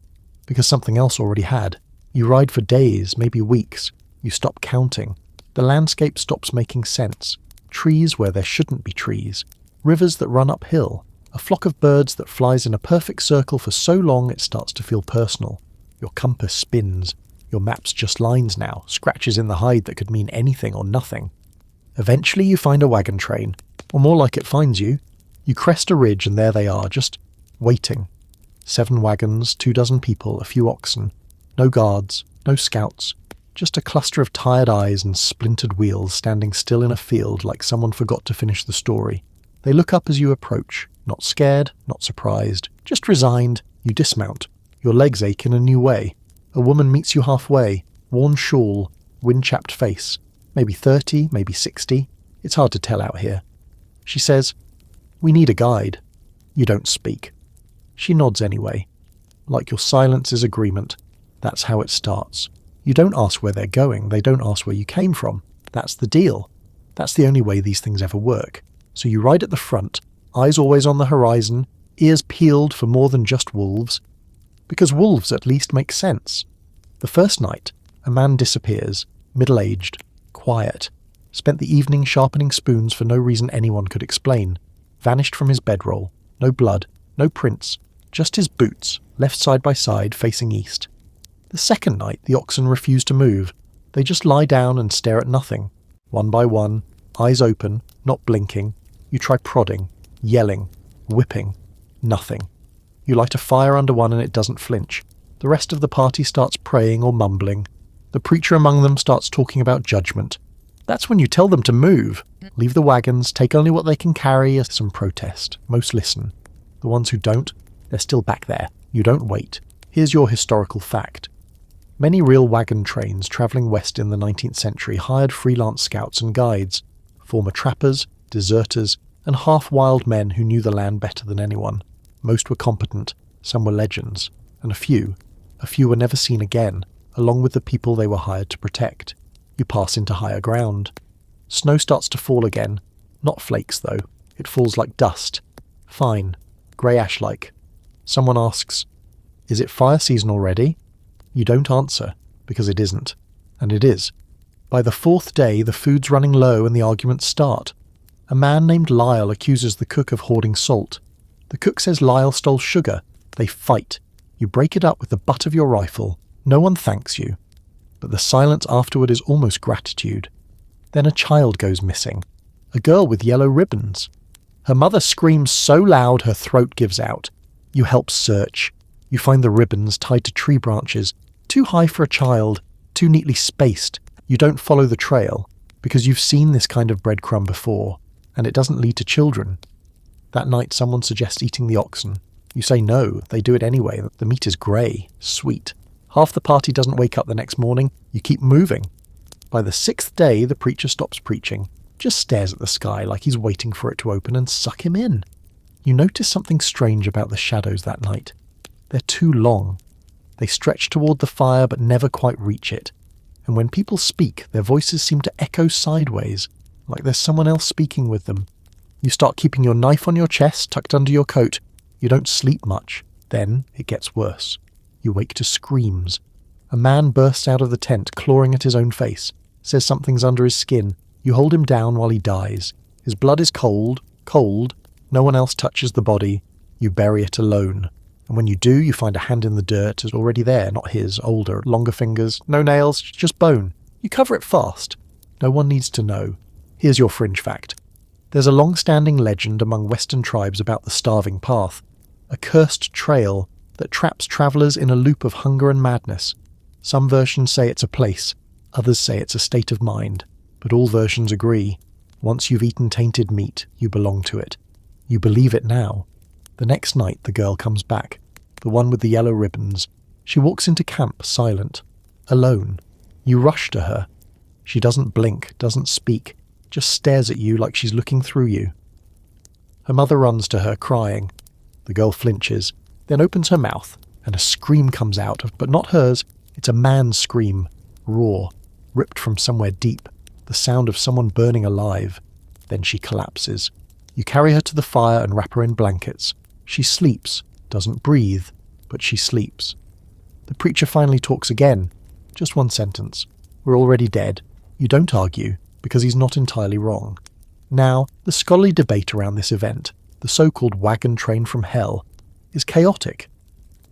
Speaker 1: Because something else already had. You ride for days, maybe weeks. You stop counting. The landscape stops making sense. Trees where there shouldn't be trees. Rivers that run uphill. A flock of birds that flies in a perfect circle for so long it starts to feel personal. Your compass spins. Your map's just lines now, scratches in the hide that could mean anything or nothing. Eventually you find a wagon train, or more like it finds you. You crest a ridge and there they are, just waiting. 7 wagons, 24 people, a few oxen. No guards, no scouts. Just a cluster of tired eyes and splintered wheels standing still in a field like someone forgot to finish the story. They look up as you approach, not scared, not surprised, just resigned. You dismount. Your legs ache in a new way. A woman meets you halfway, worn shawl, wind-chapped face. Maybe 30, maybe 60. It's hard to tell out here. She says, "We need a guide." You don't speak. She nods anyway. Like your silence is agreement. That's how it starts. You don't ask where they're going. They don't ask where you came from. That's the deal. That's the only way these things ever work. So you ride at the front, eyes always on the horizon, ears peeled for more than just wolves. Because wolves at least make sense. The first night, a man disappears, middle-aged, quiet, spent the evening sharpening spoons for no reason anyone could explain, vanished from his bedroll, no blood, no prints, just his boots, left side by side, facing east. The second night, the oxen refuse to move. They just lie down and stare at nothing. One by one, eyes open, not blinking. You try prodding, yelling, whipping. Nothing. You light a fire under one and it doesn't flinch. The rest of the party starts praying or mumbling. The preacher among them starts talking about judgment. That's when you tell them to move. Leave the wagons, take only what they can carry. Some protest. Most listen. The ones who don't, they're still back there. You don't wait. Here's your historical fact. Many real wagon trains travelling west in the 19th century hired freelance scouts and guides, former trappers, deserters, and half-wild men who knew the land better than anyone. Most were competent, some were legends, and a few were never seen again, along with the people they were hired to protect. You pass into higher ground. Snow starts to fall again. Not flakes, though. It falls like dust. Fine. Grey ash-like. Someone asks, "Is it fire season already?" You don't answer, because it isn't. And it is. By the 4th day, the food's running low and the arguments start. A man named Lyle accuses the cook of hoarding salt. The cook says Lyle stole sugar. They fight. You break it up with the butt of your rifle. No one thanks you. But the silence afterward is almost gratitude. Then a child goes missing. A girl with yellow ribbons. Her mother screams so loud her throat gives out. You help search. You find the ribbons tied to tree branches, too high for a child, too neatly spaced. You don't follow the trail, because you've seen this kind of breadcrumb before, and it doesn't lead to children. That night someone suggests eating the oxen. You say no, they do it anyway. The meat is grey, sweet. Half the party doesn't wake up the next morning. You keep moving. By the 6th day, the preacher stops preaching, just stares at the sky like he's waiting for it to open and suck him in. You notice something strange about the shadows that night. They're too long. They stretch toward the fire but never quite reach it. And when people speak, their voices seem to echo sideways, like there's someone else speaking with them. You start keeping your knife on your chest, tucked under your coat. You don't sleep much. Then it gets worse. You wake to screams. A man bursts out of the tent, clawing at his own face, says something's under his skin. You hold him down while he dies. His blood is cold, cold. No one else touches the body. You bury it alone. And when you do, you find a hand in the dirt. It's already there, not his, older, longer fingers, no nails, just bone. You cover it fast. No one needs to know. Here's your fringe fact. There's a long-standing legend among Western tribes about the Starving Path, a cursed trail that traps travellers in a loop of hunger and madness. Some versions say it's a place, others say it's a state of mind, but all versions agree. Once you've eaten tainted meat, you belong to it. You believe it now. The next night the girl comes back, the one with the yellow ribbons. She walks into camp silent, alone. You rush to her. She doesn't blink, doesn't speak, just stares at you like she's looking through you. Her mother runs to her, crying. The girl flinches, then opens her mouth, and a scream comes out, but not hers. It's a man's scream, raw, ripped from somewhere deep, the sound of someone burning alive. Then she collapses. You carry her to the fire and wrap her in blankets. She sleeps, doesn't breathe, but she sleeps. The preacher finally talks again. Just one sentence. We're already dead. You don't argue, because he's not entirely wrong. Now, the scholarly debate around this event, the so-called wagon train from hell, is chaotic.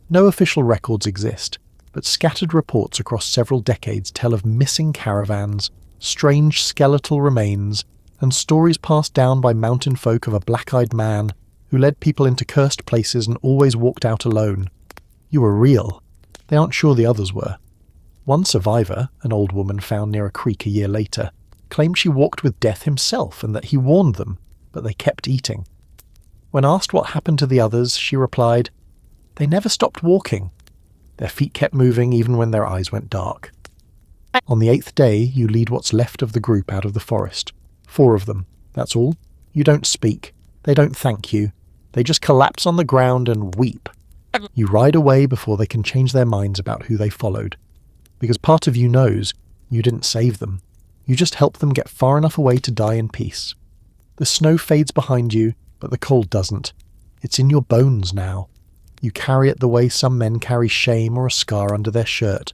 Speaker 1: No official records exist, but scattered reports across several decades tell of missing caravans, strange skeletal remains, and stories passed down by mountain folk of a black-eyed man who led people into cursed places and always walked out alone. You were real. They aren't sure the others were. One survivor, an old woman found near a creek a year later, claimed she walked with death himself and that he warned them, but they kept eating. When asked what happened to the others, she replied, "They never stopped walking. Their feet kept moving even when their eyes went dark." On the 8th day, you lead what's left of the group out of the forest. 4 of them, that's all. You don't speak. They don't thank you. They just collapse on the ground and weep. You ride away before they can change their minds about who they followed. Because part of you knows you didn't save them. You just helped them get far enough away to die in peace. The snow fades behind you, but the cold doesn't. It's in your bones now. You carry it the way some men carry shame or a scar under their shirt.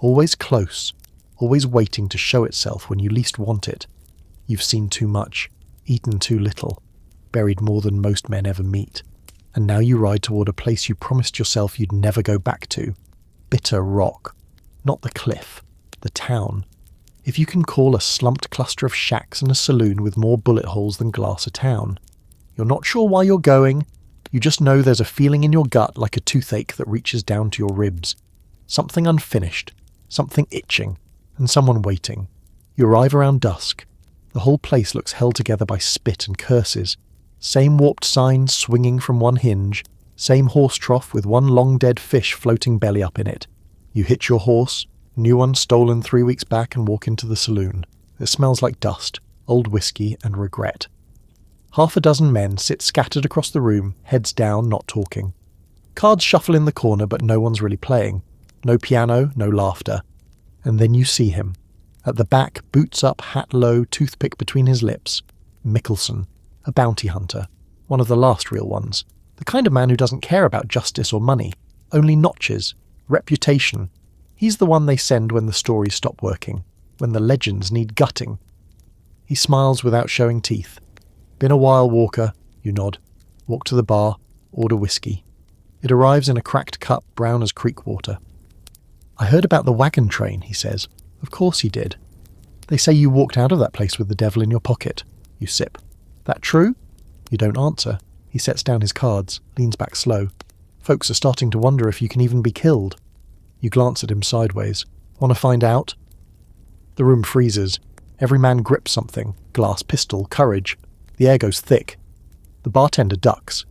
Speaker 1: Always close, always waiting to show itself when you least want it. You've seen too much, eaten too little, buried more than most men ever meet. And now you ride toward a place you promised yourself you'd never go back to. Bitter rock. Not the cliff, the town. If you can call a slumped cluster of shacks and a saloon with more bullet holes than glass a town. You're not sure why you're going. You just know there's a feeling in your gut like a toothache that reaches down to your ribs. Something unfinished, something itching, and someone waiting. You arrive around dusk. The whole place looks held together by spit and curses. Same warped signs swinging from one hinge, same horse trough with one long-dead fish floating belly up in it. You hitch your horse, new one stolen 3 weeks back, and walk into the saloon. It smells like dust, old whiskey, and regret. 6 men sit scattered across the room, heads down, not talking. Cards shuffle in the corner, but no one's really playing. No piano, no laughter. And then you see him. At the back, boots up, hat low, toothpick between his lips. Mickelson, a bounty hunter. One of the last real ones. The kind of man who doesn't care about justice or money. Only notches. Reputation. He's the one they send when the stories stop working. When the legends need gutting. He smiles without showing teeth. Been a while, Walker. You nod. Walk to the bar. Order whiskey. It arrives in a cracked cup, brown as creek water. I heard about the wagon train, he says. Of course he did. They say you walked out of that place with the devil in your pocket. You sip. That true? You don't answer. He sets down his cards, leans back slow. Folks are starting to wonder if you can even be killed. You glance at him sideways. Want to find out? The room freezes. Every man grips something. Glass pistol, courage. The air goes thick. The bartender ducks.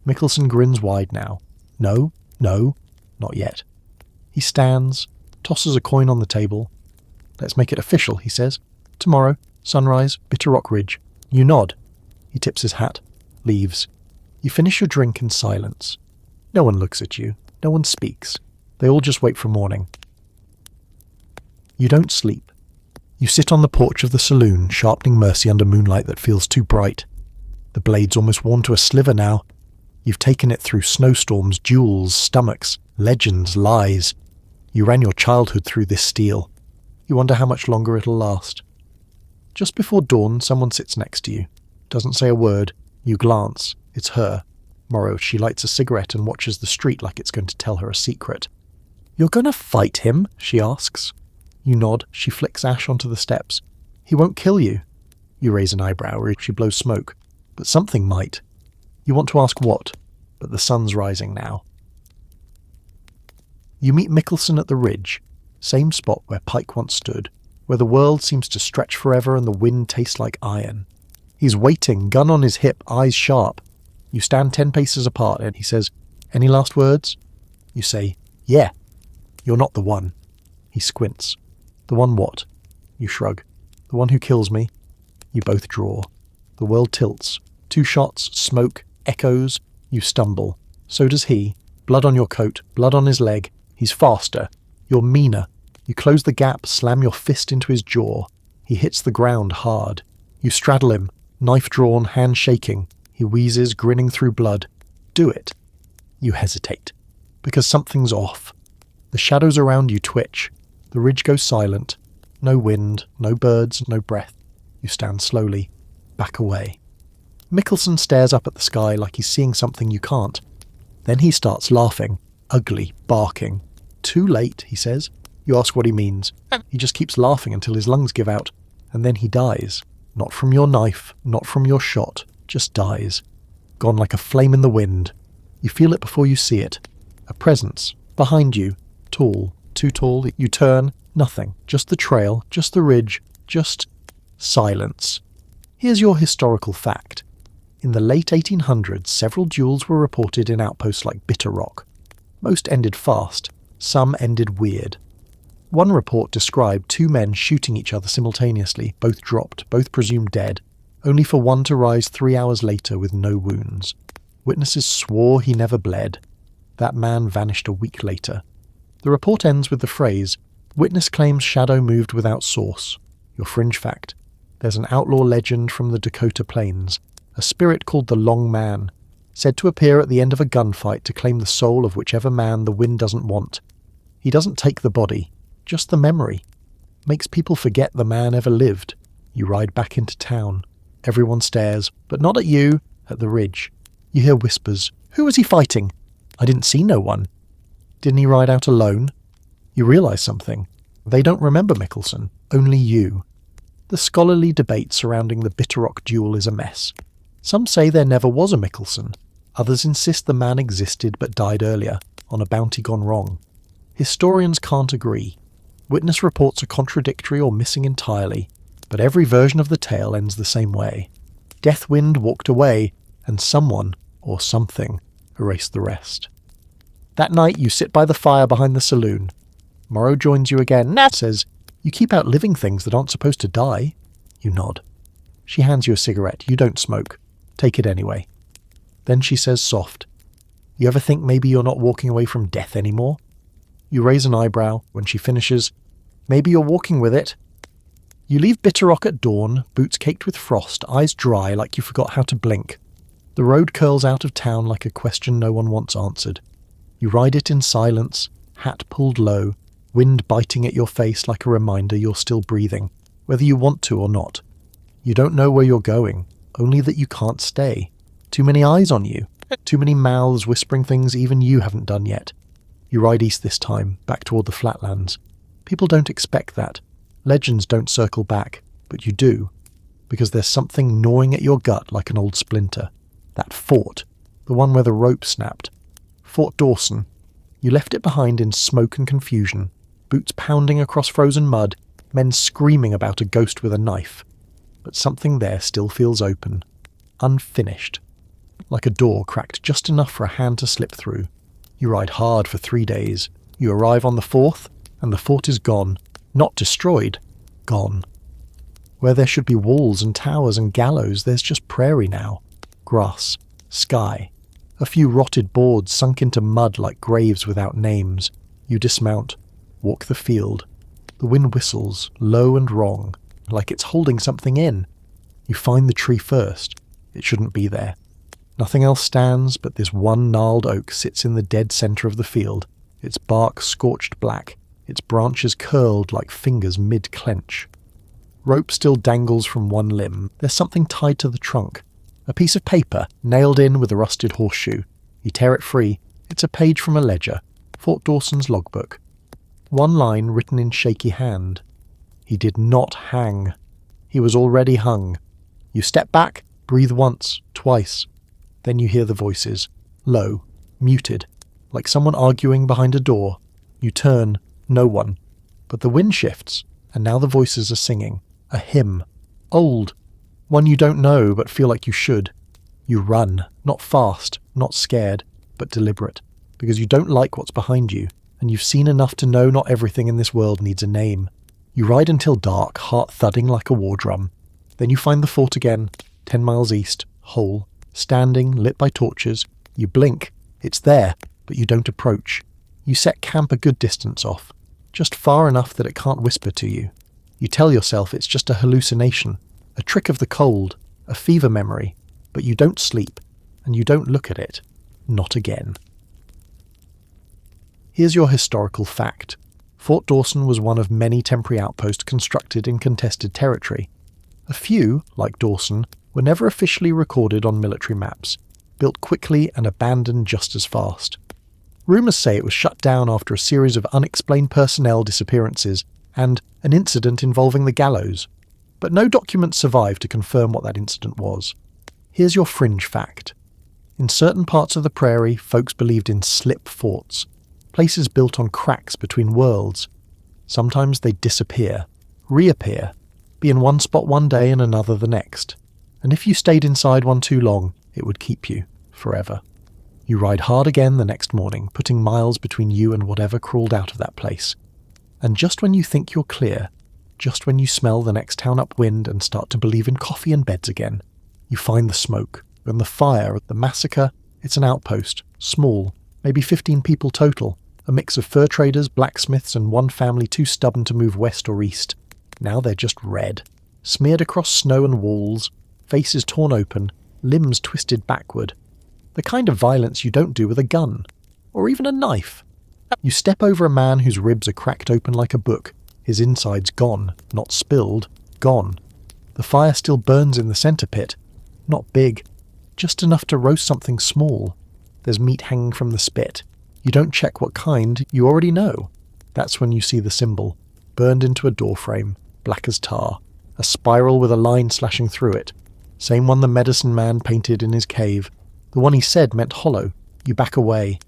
Speaker 1: Mickelson grins wide now. No, not yet. He stands, tosses a coin on the table. Let's make it official, he says. Tomorrow, sunrise, Bitter Rock Ridge. You nod. He tips his hat, leaves. You finish your drink in silence. No one looks at you. No one speaks. They all just wait for morning. You don't sleep. You sit on the porch of the saloon, sharpening mercy under moonlight that feels too bright. The blade's almost worn to a sliver now. You've taken it through snowstorms, duels, stomachs, legends, lies. You ran your childhood through this steel. You wonder how much longer it'll last. Just before dawn, someone sits next to you. Doesn't say a word. You glance. It's her. Morrow, she lights a cigarette and watches the street like it's going to tell her a secret. You're going to fight him? She asks. You nod. She flicks ash onto the steps. He won't kill you. You raise an eyebrow. She blows smoke. But something might. You want to ask what, but the sun's rising now. You meet Mickelson at the ridge, same spot where Pike once stood, where the world seems to stretch forever and the wind tastes like iron. He's waiting, gun on his hip, eyes sharp. You stand 10 paces apart and he says, "Any last words?" You say, "Yeah." You're not the one. He squints. The one what? You shrug. The one who kills me. You both draw. The world tilts. 2 shots, smoke, echoes. You stumble. So does he. Blood on your coat, blood on his leg. He's faster. You're meaner. You close the gap, slam your fist into his jaw. He hits the ground hard. You straddle him, knife drawn, hand shaking. He wheezes, grinning through blood. Do it. You hesitate, because something's off. The shadows around you twitch. The ridge goes silent. No wind, no birds, no breath. You stand slowly, back away. Mickelson stares up at the sky like he's seeing something you can't. Then he starts laughing, ugly, barking. Too late, he says. You ask what he means. He just keeps laughing until his lungs give out, and then he dies. Not from your knife, not from your shot, just dies. Gone like a flame in the wind. You feel it before you see it. A presence, behind you, tall, too tall. You turn, nothing, just the trail, just the ridge, just silence. Here's your historical fact. In the late 1800s, several duels were reported in outposts like Bitter Rock. Most ended fast, some ended weird. One report described 2 men shooting each other simultaneously, both dropped, both presumed dead, only for one to rise 3 hours later with no wounds. Witnesses swore he never bled. That man vanished a week later. The report ends with the phrase, "Witness claims shadow moved without source." Your fringe fact. There's an outlaw legend from the Dakota Plains, a spirit called the Long Man, said to appear at the end of a gunfight to claim the soul of whichever man the wind doesn't want. He doesn't take the body, just the memory. Makes people forget the man ever lived. You ride back into town. Everyone stares, but not at you, at the ridge. You hear whispers. Who was he fighting? I didn't see no one. Didn't he ride out alone? You realise something. They don't remember Mickelson, only you. The scholarly debate surrounding the Bitter Rock duel is a mess. Some say there never was a Mickelson. Others insist the man existed but died earlier, on a bounty gone wrong. Historians can't agree. Witness reports are contradictory or missing entirely, but every version of the tale ends the same way. Deathwind walked away, and someone, or something, erased the rest. That night you sit by the fire behind the saloon. Morrow joins you again. Nat says, "You keep outliving things that aren't supposed to die." You nod. She hands you a cigarette. You don't smoke. Take it anyway. Then she says soft, "You ever think maybe you're not walking away from death anymore?" You raise an eyebrow. When she finishes, "Maybe you're walking with it." You leave Bitter Rock at dawn, boots caked with frost, eyes dry like you forgot how to blink. The road curls out of town like a question no one wants answered. You ride it in silence, hat pulled low, wind biting at your face like a reminder you're still breathing, whether you want to or not. You don't know where you're going, only that you can't stay. Too many eyes on you, too many mouths whispering things even you haven't done yet. You ride east this time, back toward the flatlands. People don't expect that. Legends don't circle back, but you do, because there's something gnawing at your gut like an old splinter. That fort, the one where the rope snapped. Fort Dawson. You left it behind in smoke and confusion, boots pounding across frozen mud, men screaming about a ghost with a knife. But something there still feels open, unfinished, like a door cracked just enough for a hand to slip through. You ride hard for 3 days. You arrive on the 4th, and the fort is gone. Not destroyed, gone. Where there should be walls and towers and gallows, there's just prairie now. Grass, sky, a few rotted boards sunk into mud like graves without names. You dismount, walk the field. The wind whistles, low and wrong, like it's holding something in. You find the tree first. It shouldn't be there. Nothing else stands, but this one gnarled oak sits in the dead centre of the field, its bark scorched black, its branches curled like fingers mid-clench. Rope still dangles from one limb. There's something tied to the trunk. A piece of paper, nailed in with a rusted horseshoe. You tear it free. It's a page from a ledger. Fort Dawson's logbook. One line written in shaky hand. He did not hang. He was already hung. You step back, breathe once, twice. Then you hear the voices. Low, muted, like someone arguing behind a door. You turn. No one. But the wind shifts, and now the voices are singing. A hymn. Old. One you don't know, but feel like you should. You run. Not fast, not scared, but deliberate. Because you don't like what's behind you, and you've seen enough to know not everything in this world needs a name. You ride until dark, heart thudding like a war drum. Then you find the fort again, 10 miles east, whole, standing, lit by torches. You blink. It's there, but you don't approach. You set camp a good distance off. just far enough that it can't whisper to you. You tell yourself it's just a hallucination, a trick of the cold, a fever memory, but you don't sleep, and you don't look at it. Not again. Here's your historical fact. Fort Dawson was one of many temporary outposts constructed in contested territory. A few, like Dawson, were never officially recorded on military maps, built quickly and abandoned just as fast. Rumours say it was shut down after a series of unexplained personnel disappearances and an incident involving the gallows, but no documents survive to confirm what that incident was. Here's your fringe fact. In certain parts of the prairie, folks believed in slip forts, places built on cracks between worlds. Sometimes they'd disappear, reappear, be in one spot one day and another the next. And if you stayed inside one too long, it would keep you forever. You ride hard again the next morning, putting miles between you and whatever crawled out of that place. And just when you think you're clear, just when you smell the next town upwind and start to believe in coffee and beds again, you find the smoke and the fire, the massacre. It's an outpost, small, maybe 15 people total, a mix of fur traders, blacksmiths, and one family too stubborn to move west or east. Now they're just red, smeared across snow and walls, faces torn open, limbs twisted backward. The kind of violence you don't do with a gun, or even a knife. You step over a man whose ribs are cracked open like a book, his insides gone, not spilled, gone. The fire still burns in the centre pit, not big, just enough to roast something small. There's meat hanging from the spit. You don't check what kind, you already know. That's when you see the symbol, burned into a doorframe, black as tar, a spiral with a line slashing through it. Same one the medicine man painted in his cave. The one he said meant hollow. You back away.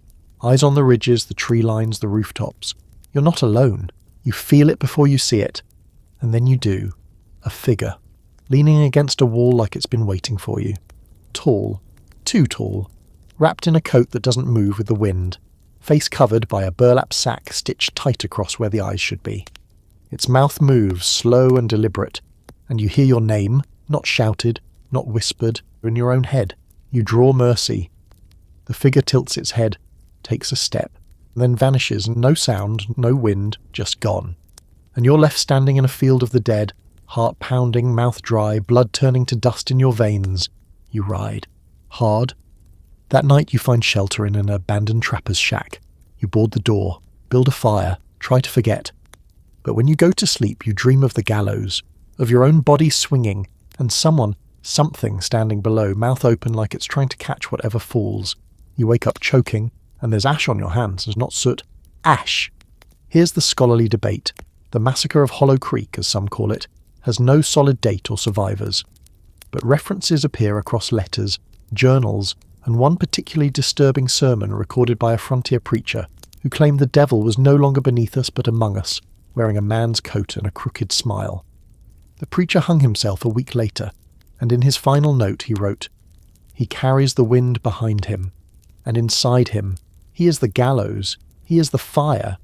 Speaker 1: Eyes on the ridges, the tree lines, the rooftops. You're not alone. You feel it before you see it. And then you do. A figure, leaning against a wall like it's been waiting for you. Tall. Too tall. Wrapped in a coat that doesn't move with the wind. Face covered by a burlap sack stitched tight across where the eyes should be. Its mouth moves, slow and deliberate, and you hear your name, not shouted, not whispered, in your own head. You draw mercy. The figure tilts its head, takes a step, then vanishes, no sound, no wind, just gone. And you're left standing in a field of the dead, heart pounding, mouth dry, blood turning to dust in your veins. You ride. Hard. That night you find shelter in an abandoned trapper's shack. You board the door, build a fire, try to forget. But when you go to sleep, you dream of the gallows, of your own body swinging, and something standing below, mouth open like it's trying to catch whatever falls. You wake up choking, and there's ash on your hands, there's not soot. Ash! Here's the scholarly debate. The massacre of Hollow Creek, as some call it, has no solid date or survivors. But references appear across letters, journals, and one particularly disturbing sermon recorded by a frontier preacher who claimed the devil was no longer beneath us but among us, wearing a man's coat and a crooked smile. The preacher hung himself a week later, and in his final note he wrote, "He carries the wind behind him, and inside him, he is the gallows, he is the fire."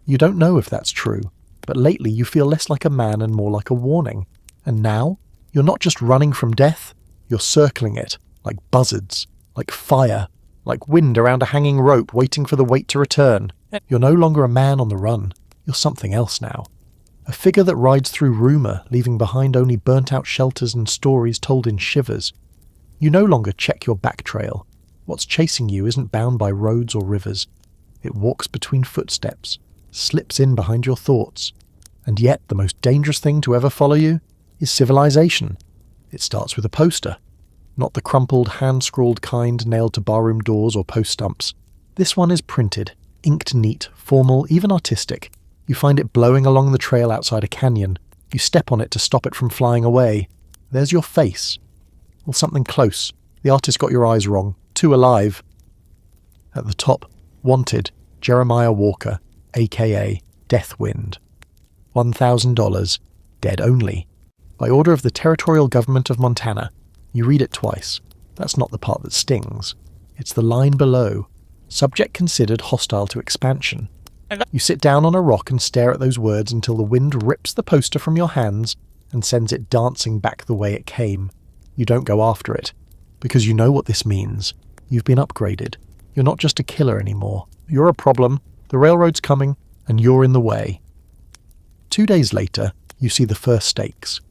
Speaker 1: You don't know if that's true, but lately you feel less like a man and more like a warning. And now, you're not just running from death, you're circling it, like buzzards, like fire, like wind around a hanging rope waiting for the weight to return. You're no longer a man on the run, you're something else now. A figure that rides through rumour, leaving behind only burnt-out shelters and stories told in shivers. You no longer check your back trail. What's chasing you isn't bound by roads or rivers. It walks between footsteps, slips in behind your thoughts. And yet the most dangerous thing to ever follow you is civilization. It starts with a poster. Not the crumpled, hand-scrawled kind nailed to barroom doors or post stumps. This one is printed, inked neat, formal, even artistic. You find it blowing along the trail outside a canyon. You step on it to stop it from flying away. There's your face. Well, something close. The artist got your eyes wrong. Too alive. At the top, wanted, Jeremiah Walker, a.k.a. Deathwind. $1,000, dead only. By order of the Territorial Government of Montana. You read it twice. That's not the part that stings. It's the line below. Subject considered hostile to expansion. You sit down on a rock and stare at those words until the wind rips the poster from your hands and sends it dancing back the way it came. You don't go after it, because you know what this means. You've been upgraded. You're not just a killer anymore. You're a problem, the railroad's coming, and you're in the way. 2 days later, you see the first stakes.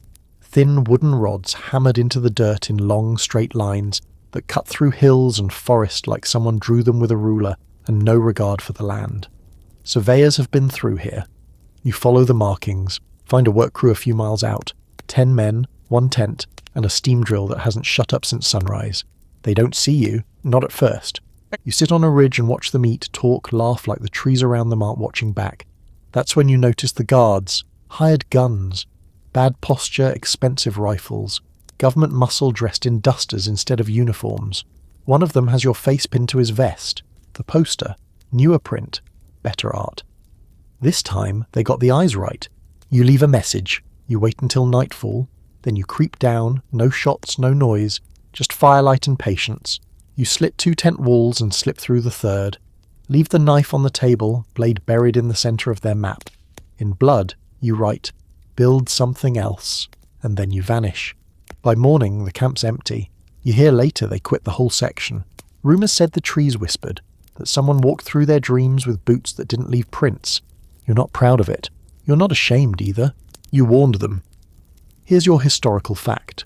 Speaker 1: Thin wooden rods hammered into the dirt in long, straight lines that cut through hills and forest like someone drew them with a ruler and no regard for the land. Surveyors have been through here. You follow the markings, find a work crew a few miles out, 10 men, 1 tent, and a steam drill that hasn't shut up since sunrise. They don't see you, not at first. You sit on a ridge and watch them eat, talk, laugh like the trees around them aren't watching back. That's when you notice the guards, hired guns, bad posture, expensive rifles, government muscle dressed in dusters instead of uniforms. One of them has your face pinned to his vest. The poster, newer print, better art. This time, they got the eyes right. You leave a message, you wait until nightfall, then you creep down, no shots, no noise, just firelight and patience. You slit 2 tent walls and slip through the third. Leave the knife on the table, blade buried in the center of their map. In blood, you write, "Build something else," and then you vanish. By morning, the camp's empty. You hear later they quit the whole section. Rumors said the trees whispered, that someone walked through their dreams with boots that didn't leave prints. You're not proud of it. You're not ashamed either. You warned them. Here's your historical fact.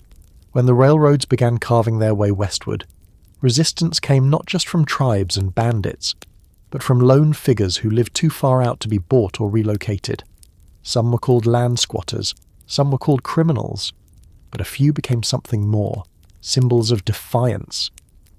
Speaker 1: When the railroads began carving their way westward, resistance came not just from tribes and bandits, but from lone figures who lived too far out to be bought or relocated. Some were called land squatters, some were called criminals, but a few became something more, symbols of defiance.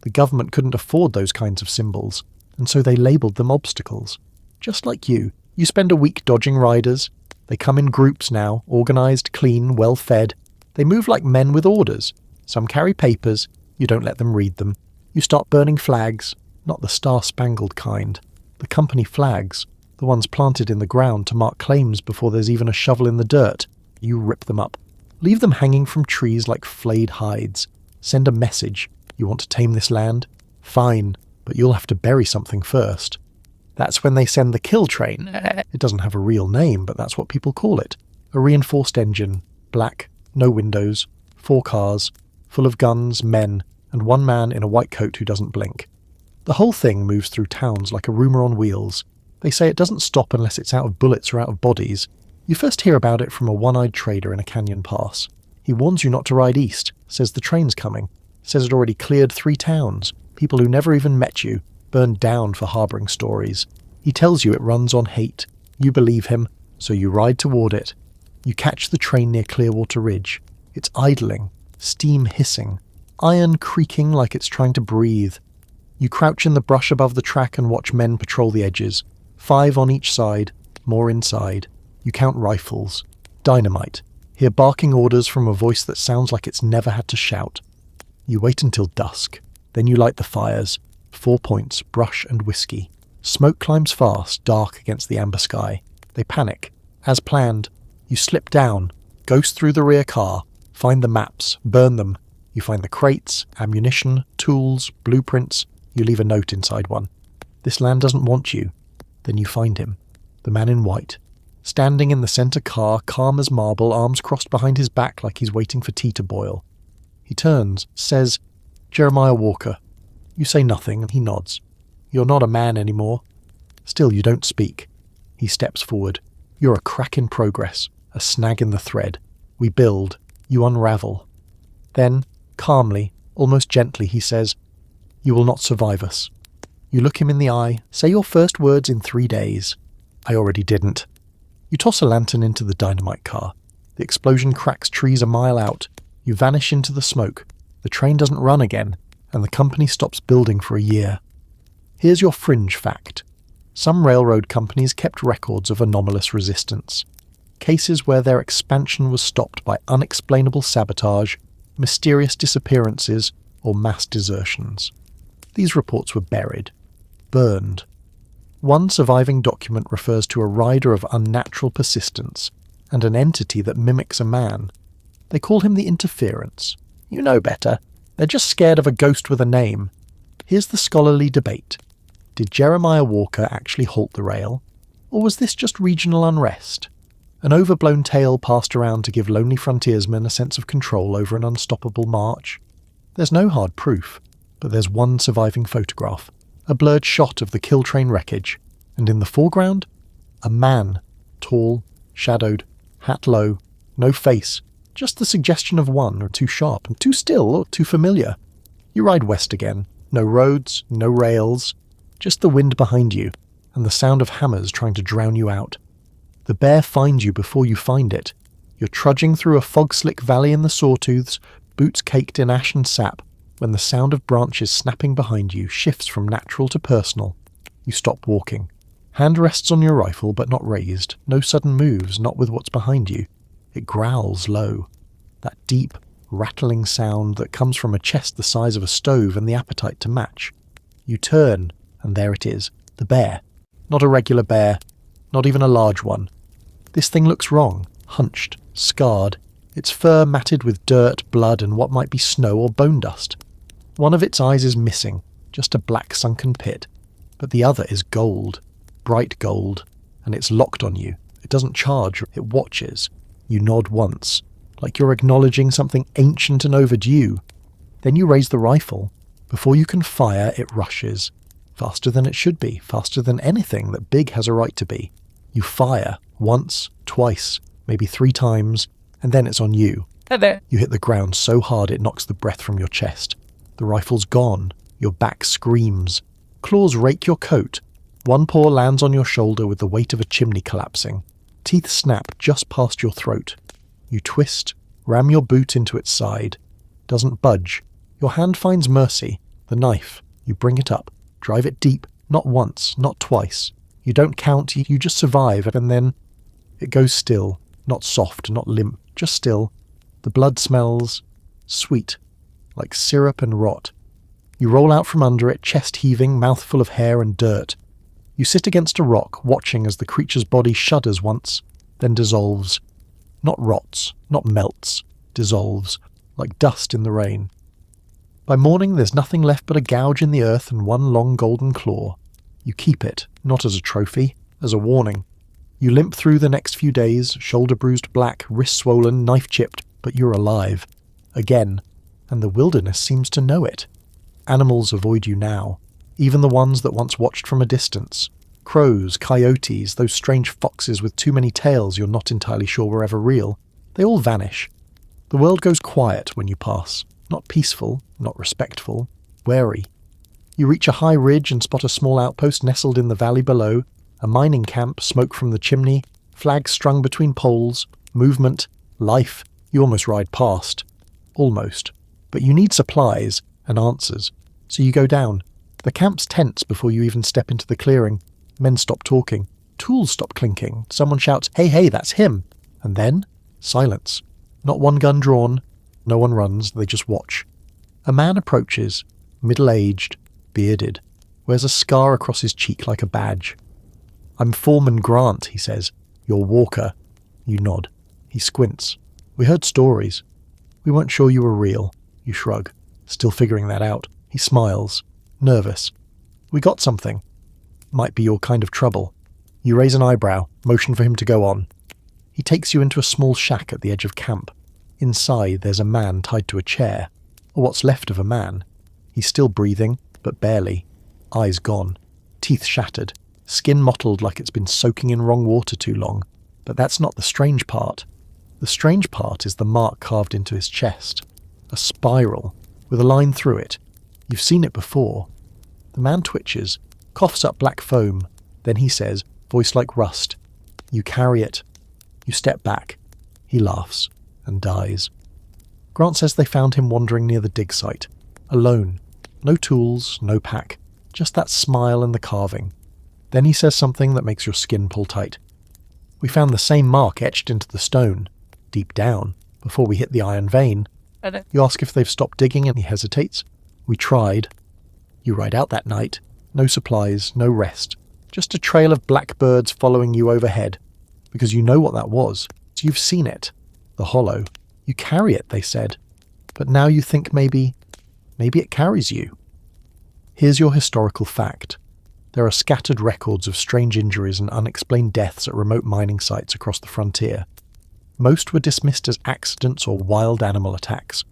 Speaker 1: The government couldn't afford those kinds of symbols, and so they labelled them obstacles. Just like you spend a week dodging riders. They come in groups now, organised, clean, well-fed. They move like men with orders. Some carry papers, you don't let them read them. You start burning flags, not the star-spangled kind. The company flags, the ones planted in the ground to mark claims before there's even a shovel in the dirt. You rip them up. Leave them hanging from trees like flayed hides. Send a message. You want to tame this land? Fine, but you'll have to bury something first. That's when they send the kill train. It doesn't have a real name, but that's what people call it. A reinforced engine, black, no windows, 4 cars, full of guns, men, and 1 man in a white coat who doesn't blink. The whole thing moves through towns like a rumour on wheels. They say it doesn't stop unless it's out of bullets or out of bodies. You first hear about it from a one-eyed trader in a canyon pass. He warns you not to ride east, says the train's coming, says it already cleared 3 towns, people who never even met you, burned down for harbouring stories. He tells you it runs on hate. You believe him, so you ride toward it. You catch the train near Clearwater Ridge. It's idling, steam hissing, iron creaking like it's trying to breathe. You crouch in the brush above the track and watch men patrol the edges. 5 on each side, more inside. You count rifles. Dynamite. Hear barking orders from a voice that sounds like it's never had to shout. You wait until dusk. Then you light the fires. 4 points, brush and whiskey. Smoke climbs fast, dark against the amber sky. They panic. As planned, you slip down, ghost through the rear car, find the maps, burn them. You find the crates, ammunition, tools, blueprints. You leave a note inside one. This land doesn't want you. Then you find him, the man in white, standing in the centre car, calm as marble, arms crossed behind his back like he's waiting for tea to boil. He turns, says, "Jeremiah Walker." You say nothing, and he nods. You're not a man anymore. Still, you don't speak. He steps forward. You're a crack in progress, a snag in the thread. We build. You unravel. Then, calmly, almost gently, he says, "You will not survive us." You look him in the eye, say your first words in 3 days. I already didn't. You toss a lantern into the dynamite car. The explosion cracks trees a mile out. You vanish into the smoke. The train doesn't run again, and the company stops building for a year. Here's your fringe fact. Some railroad companies kept records of anomalous resistance. Cases where their expansion was stopped by unexplainable sabotage, mysterious disappearances, or mass desertions. These reports were buried, burned. One surviving document refers to a rider of unnatural persistence and an entity that mimics a man. They call him the Interference. You know better. They're just scared of a ghost with a name. Here's the scholarly debate. Did Jeremiah Walker actually halt the rail? Or was this just regional unrest? An overblown tale passed around to give lonely frontiersmen a sense of control over an unstoppable march? There's no hard proof, but there's one surviving photograph, a blurred shot of the kill train wreckage, and in the foreground, a man, tall, shadowed, hat low, no face, just the suggestion of one, or too sharp, and too still, or too familiar. You ride west again. No roads, no rails, just the wind behind you, and the sound of hammers trying to drown you out. The bear finds you before you find it. You're trudging through a fog-slick valley in the sawtooths, boots caked in ash and sap, when the sound of branches snapping behind you shifts from natural to personal. You stop walking. Hand rests on your rifle, but not raised. No sudden moves, not with what's behind you. It growls low. That deep, rattling sound that comes from a chest the size of a stove and the appetite to match. You turn, and there it is. The bear. Not a regular bear. Not even a large one. This thing looks wrong. Hunched. Scarred. Its fur matted with dirt, blood, and what might be snow or bone dust. One of its eyes is missing. Just a black sunken pit. But the other is gold. Bright gold. And it's locked on you. It doesn't charge. It watches. You nod once, like you're acknowledging something ancient and overdue. Then you raise the rifle. Before you can fire, it rushes. Faster than it should be, faster than anything that big has a right to be. You fire, once, twice, maybe 3 times, and then it's on you. You hit the ground so hard it knocks the breath from your chest. The rifle's gone. Your back screams. Claws rake your coat. One paw lands on your shoulder with the weight of a chimney collapsing. Teeth snap just past your throat. You twist, ram your boot into its side. Doesn't budge. Your hand finds mercy. The knife. You bring it up. Drive it deep. Not once, not twice. You don't count, you just survive, and then it goes still. Not soft, not limp, just still. The blood smells sweet, like syrup and rot. You roll out from under it, chest heaving, mouth full of hair and dirt. You sit against a rock, watching as the creature's body shudders once, then dissolves. Not rots, not melts, dissolves, like dust in the rain. By morning there's nothing left but a gouge in the earth and one long golden claw. You keep it, not as a trophy, as a warning. You limp through the next few days, shoulder bruised black, wrist swollen, knife chipped, but you're alive. Again. And the wilderness seems to know it. Animals avoid you now. Even the ones that once watched from a distance. Crows, coyotes, those strange foxes with too many tails you're not entirely sure were ever real. They all vanish. The world goes quiet when you pass. Not peaceful, not respectful, wary. You reach a high ridge and spot a small outpost nestled in the valley below, a mining camp, smoke from the chimney, flags strung between poles, movement, life. You almost ride past. Almost. But you need supplies and answers. So you go down. The camp's tense before you even step into the clearing. Men stop talking. Tools stop clinking. Someone shouts, "Hey, hey, that's him!" And then, silence. Not one gun drawn. No one runs, they just watch. A man approaches, middle-aged, bearded, wears a scar across his cheek like a badge. "I'm Foreman Grant," he says. "You're Walker." You nod. He squints. "We heard stories. We weren't sure you were real." You shrug, still figuring that out. He smiles, nervous. "We got something. Might be your kind of trouble." You raise an eyebrow, motion for him to go on. He takes you into a small shack at the edge of camp. Inside there's a man tied to a chair, or what's left of a man. He's still breathing, but barely. Eyes gone. Teeth shattered. Skin mottled like it's been soaking in wrong water too long. But that's not the strange part. The strange part is the mark carved into his chest. A spiral, with a line through it. You've seen it before. The man twitches, coughs up black foam. Then he says, voice like rust, "You carry it." You step back. He laughs and dies. Grant says they found him wandering near the dig site. Alone. No tools, no pack. Just that smile and the carving. Then he says something that makes your skin pull tight. "We found the same mark etched into the stone, deep down, before we hit the iron vein." You ask if they've stopped digging and he hesitates. "We tried." You ride out that night. No supplies, no rest. Just a trail of blackbirds following you overhead. Because you know what that was. So you've seen it. The hollow. You carry it, they said. But now you think maybe it carries you. Here's your historical fact. There are scattered records of strange injuries and unexplained deaths at remote mining sites across the frontier. Most were dismissed as accidents or wild animal attacks,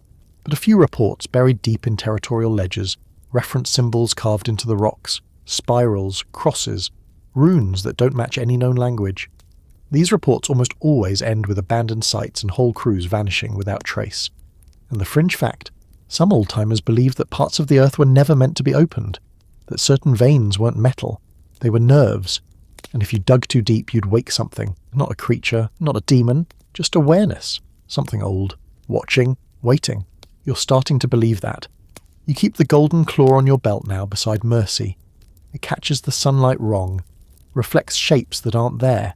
Speaker 1: but a few reports buried deep in territorial ledgers, reference symbols carved into the rocks, spirals, crosses, runes that don't match any known language. These reports almost always end with abandoned sites and whole crews vanishing without trace. And the fringe fact, some old-timers believed that parts of the earth were never meant to be opened, that certain veins weren't metal, they were nerves, and if you dug too deep you'd wake something, not a creature, not a demon, just awareness, something old, watching, waiting. You're starting to believe that. You keep the golden claw on your belt now beside Mercy. It catches the sunlight wrong, reflects shapes that aren't there.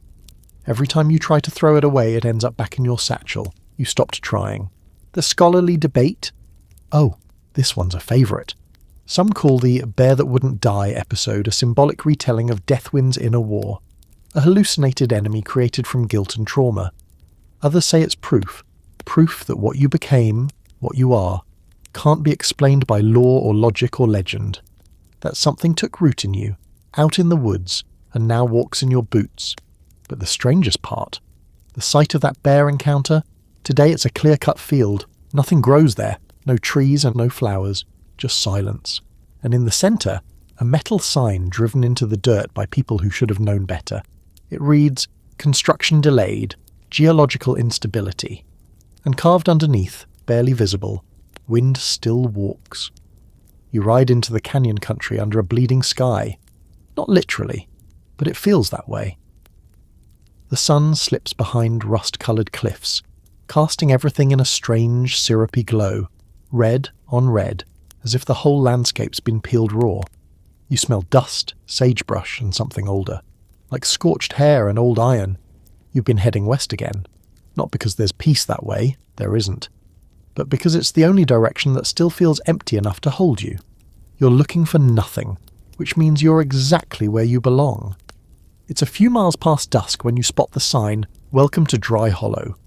Speaker 1: Every time you try to throw it away, it ends up back in your satchel. You stopped trying. The scholarly debate? Oh, this one's a favourite. Some call the Bear That Wouldn't Die episode a symbolic retelling of Deathwind's inner war, a hallucinated enemy created from guilt and trauma. Others say it's proof that what you became, what you are, can't be explained by law or logic or legend. That something took root in you, out in the woods, and now walks in your boots. But the strangest part, the site of that bear encounter, today it's a clear-cut field. Nothing grows there, no trees and no flowers, just silence. And in the centre, a metal sign driven into the dirt by people who should have known better. It reads, "Construction delayed, geological instability." And carved underneath, barely visible, "Wind still walks." You ride into the canyon country under a bleeding sky. Not literally, but it feels that way. The sun slips behind rust-coloured cliffs, casting everything in a strange, syrupy glow, red on red, as if the whole landscape's been peeled raw. You smell dust, sagebrush, and something older, like scorched hair and old iron. You've been heading west again, not because there's peace that way, there isn't, but because it's the only direction that still feels empty enough to hold you. You're looking for nothing, which means you're exactly where you belong. It's a few miles past dusk when you spot the sign, "Welcome to Dry Hollow,"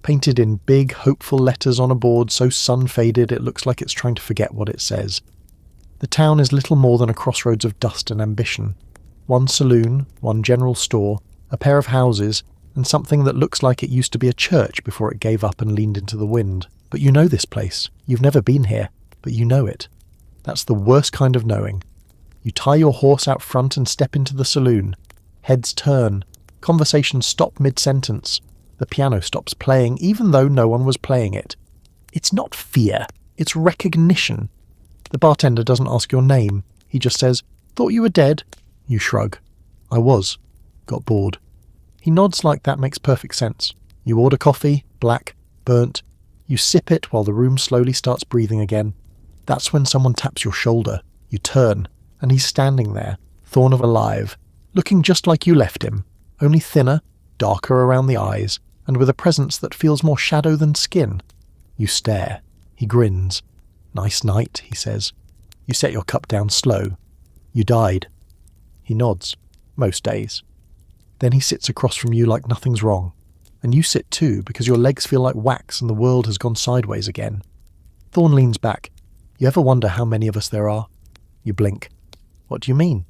Speaker 1: painted in big, hopeful letters on a board so sun-faded it looks like it's trying to forget what it says. The town is little more than a crossroads of dust and ambition. One saloon, one general store, a pair of houses, and something that looks like it used to be a church before it gave up and leaned into the wind. But you know this place. You've never been here, but you know it. That's the worst kind of knowing. You tie your horse out front and step into the saloon. Heads turn. Conversations stop mid-sentence. The piano stops playing even though no one was playing it. It's not fear. It's recognition. The bartender doesn't ask your name. He just says, "Thought you were dead." You shrug. "I was. Got bored." He nods like that makes perfect sense. You order coffee, black, burnt. You sip it while the room slowly starts breathing again. That's when someone taps your shoulder. You turn, and he's standing there, thorn of alive, looking just like you left him, only thinner, darker around the eyes, and with a presence that feels more shadow than skin. You stare. He grins. "Nice night," he says. You set your cup down slow. "You died." He nods. Most days. Then he sits across from you like nothing's wrong. And you sit too, because your legs feel like wax and the world has gone sideways again. Thorn leans back. "You ever wonder how many of us there are?" You blink. "What do you mean?"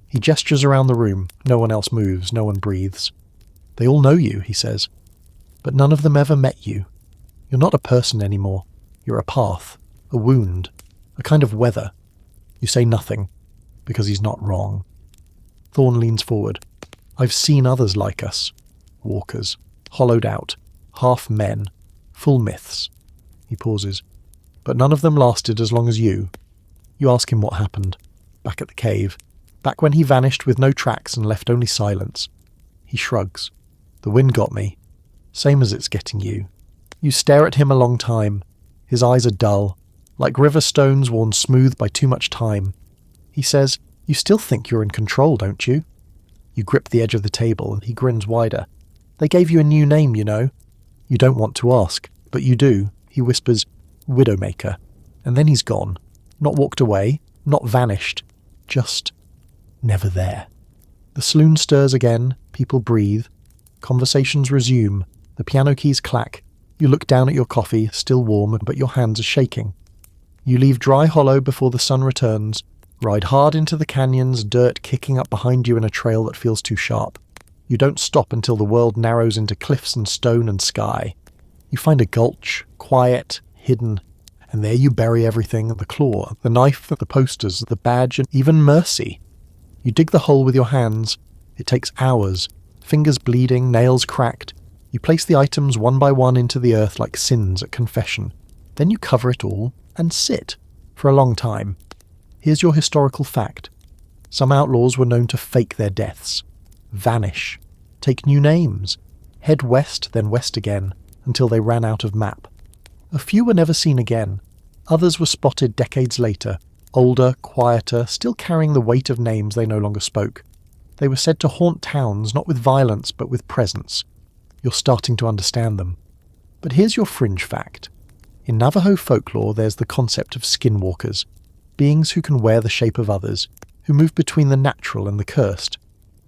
Speaker 1: He gestures around the room. No one else moves, no one breathes. "They all know you," he says. "But none of them ever met you. You're not a person anymore. You're a path, a wound, a kind of weather." You say nothing, because he's not wrong. Thorn leans forward. "I've seen others like us. Walkers. Hollowed out. Half men. Full myths." He pauses. "But none of them lasted as long as you." You ask him what happened. Back at the cave. Back when he vanished with no tracks and left only silence. He shrugs. "The wind got me. Same as it's getting you." You stare at him a long time. His eyes are dull, like river stones worn smooth by too much time. He says, "You still think you're in control, don't you?" You grip the edge of the table and he grins wider. "They gave you a new name, you know." You don't want to ask, but you do. He whispers, "Widowmaker." And then he's gone. Not walked away, not vanished. Just never there. The saloon stirs again, people breathe. Conversations resume. The piano keys clack. You look down at your coffee, still warm, but your hands are shaking. You leave Dry Hollow before the sun returns, ride hard into the canyons, dirt kicking up behind you in a trail that feels too sharp. You don't stop until the world narrows into cliffs and stone and sky. You find a gulch, quiet, hidden, and there you bury everything, the claw, the knife, the posters, the badge, and even Mercy. You dig the hole with your hands. It takes hours, fingers bleeding, nails cracked. You place the items one by one into the earth like sins at confession. Then you cover it all and sit for a long time. Here's your historical fact. Some outlaws were known to fake their deaths, vanish, take new names, head west then west again until they ran out of map. A few were never seen again. Others were spotted decades later, older, quieter, still carrying the weight of names they no longer spoke. They were said to haunt towns not with violence but with presence. You're starting to understand them. But here's your fringe fact. In Navajo folklore there's the concept of skinwalkers, beings who can wear the shape of others, who move between the natural and the cursed.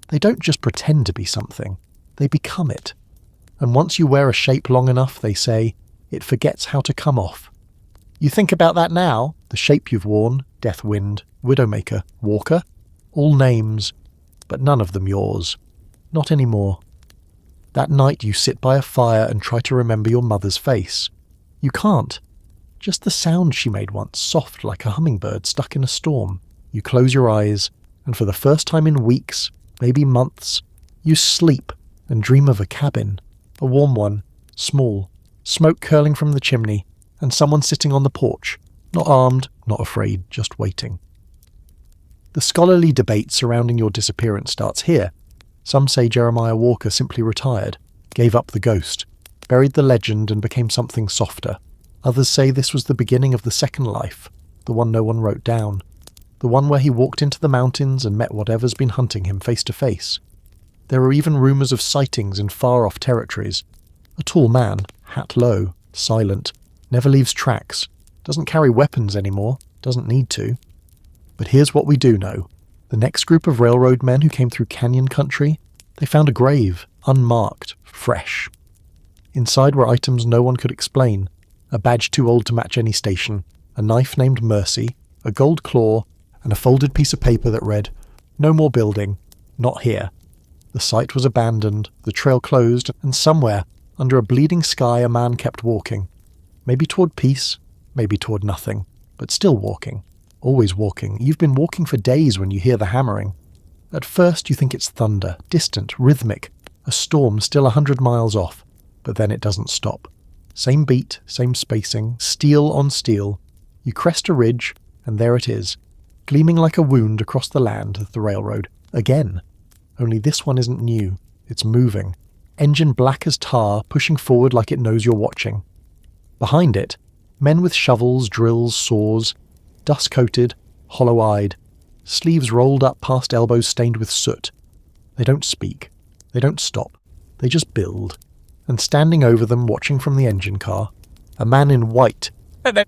Speaker 1: They don't just pretend to be something, they become it. And once you wear a shape long enough, they say, it forgets how to come off. You think about that now, the shape you've worn, Deathwind, Widowmaker, Walker, all names, but none of them yours. Not anymore. That night you sit by a fire and try to remember your mother's face. You can't. Just the sound she made once, soft like a hummingbird stuck in a storm. You close your eyes, and for the first time in weeks, maybe months, you sleep and dream of a cabin, a warm one, small, smoke curling from the chimney, and someone sitting on the porch, not armed, not afraid, just waiting. The scholarly debate surrounding your disappearance starts here. Some say Jeremiah Walker simply retired, gave up the ghost, buried the legend and became something softer. Others say this was the beginning of the second life, the one no one wrote down, the one where he walked into the mountains and met whatever's been hunting him face to face. There are even rumours of sightings in far-off territories. A tall man, hat low, silent, never leaves tracks, doesn't carry weapons anymore, doesn't need to. But here's what we do know. The next group of railroad men who came through canyon country, they found a grave, unmarked, fresh. Inside were items no one could explain, a badge too old to match any station, a knife named Mercy, a gold claw, and a folded piece of paper that read, "No more building, not here." The site was abandoned, the trail closed, and somewhere, under a bleeding sky, a man kept walking. Maybe toward peace, maybe toward nothing, but still walking. Always walking. You've been walking for days when you hear the hammering. At first you think it's thunder, distant, rhythmic, a storm still 100 miles off, but then it doesn't stop. Same beat, same spacing, steel on steel. You crest a ridge, and there it is, gleaming like a wound across the land of the railroad. Again. Only this one isn't new. It's moving. Engine black as tar, pushing forward like it knows you're watching. Behind it, men with shovels, drills, saws, dust-coated, hollow-eyed, sleeves rolled up past elbows stained with soot. They don't speak. They don't stop. They just build. And standing over them, watching from the engine car, a man in white.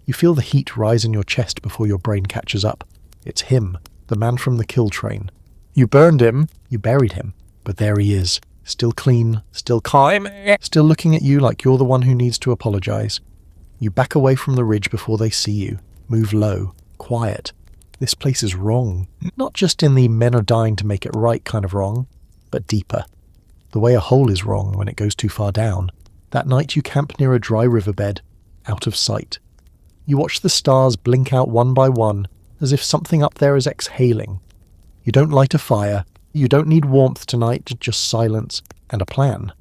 Speaker 1: You feel the heat rise in your chest before your brain catches up. It's him, the man from the kill train. You burned him, you buried him, but there he is, still clean, still calm, still looking at you like you're the one who needs to apologize. You back away from the ridge before they see you, move low, quiet. This place is wrong. Not just in the men are dying to make it right kind of wrong, but deeper. The way a hole is wrong when it goes too far down. That night you camp near a dry riverbed, out of sight. You watch the stars blink out one by one, as if something up there is exhaling. You don't light a fire. You don't need warmth tonight, just silence and a plan.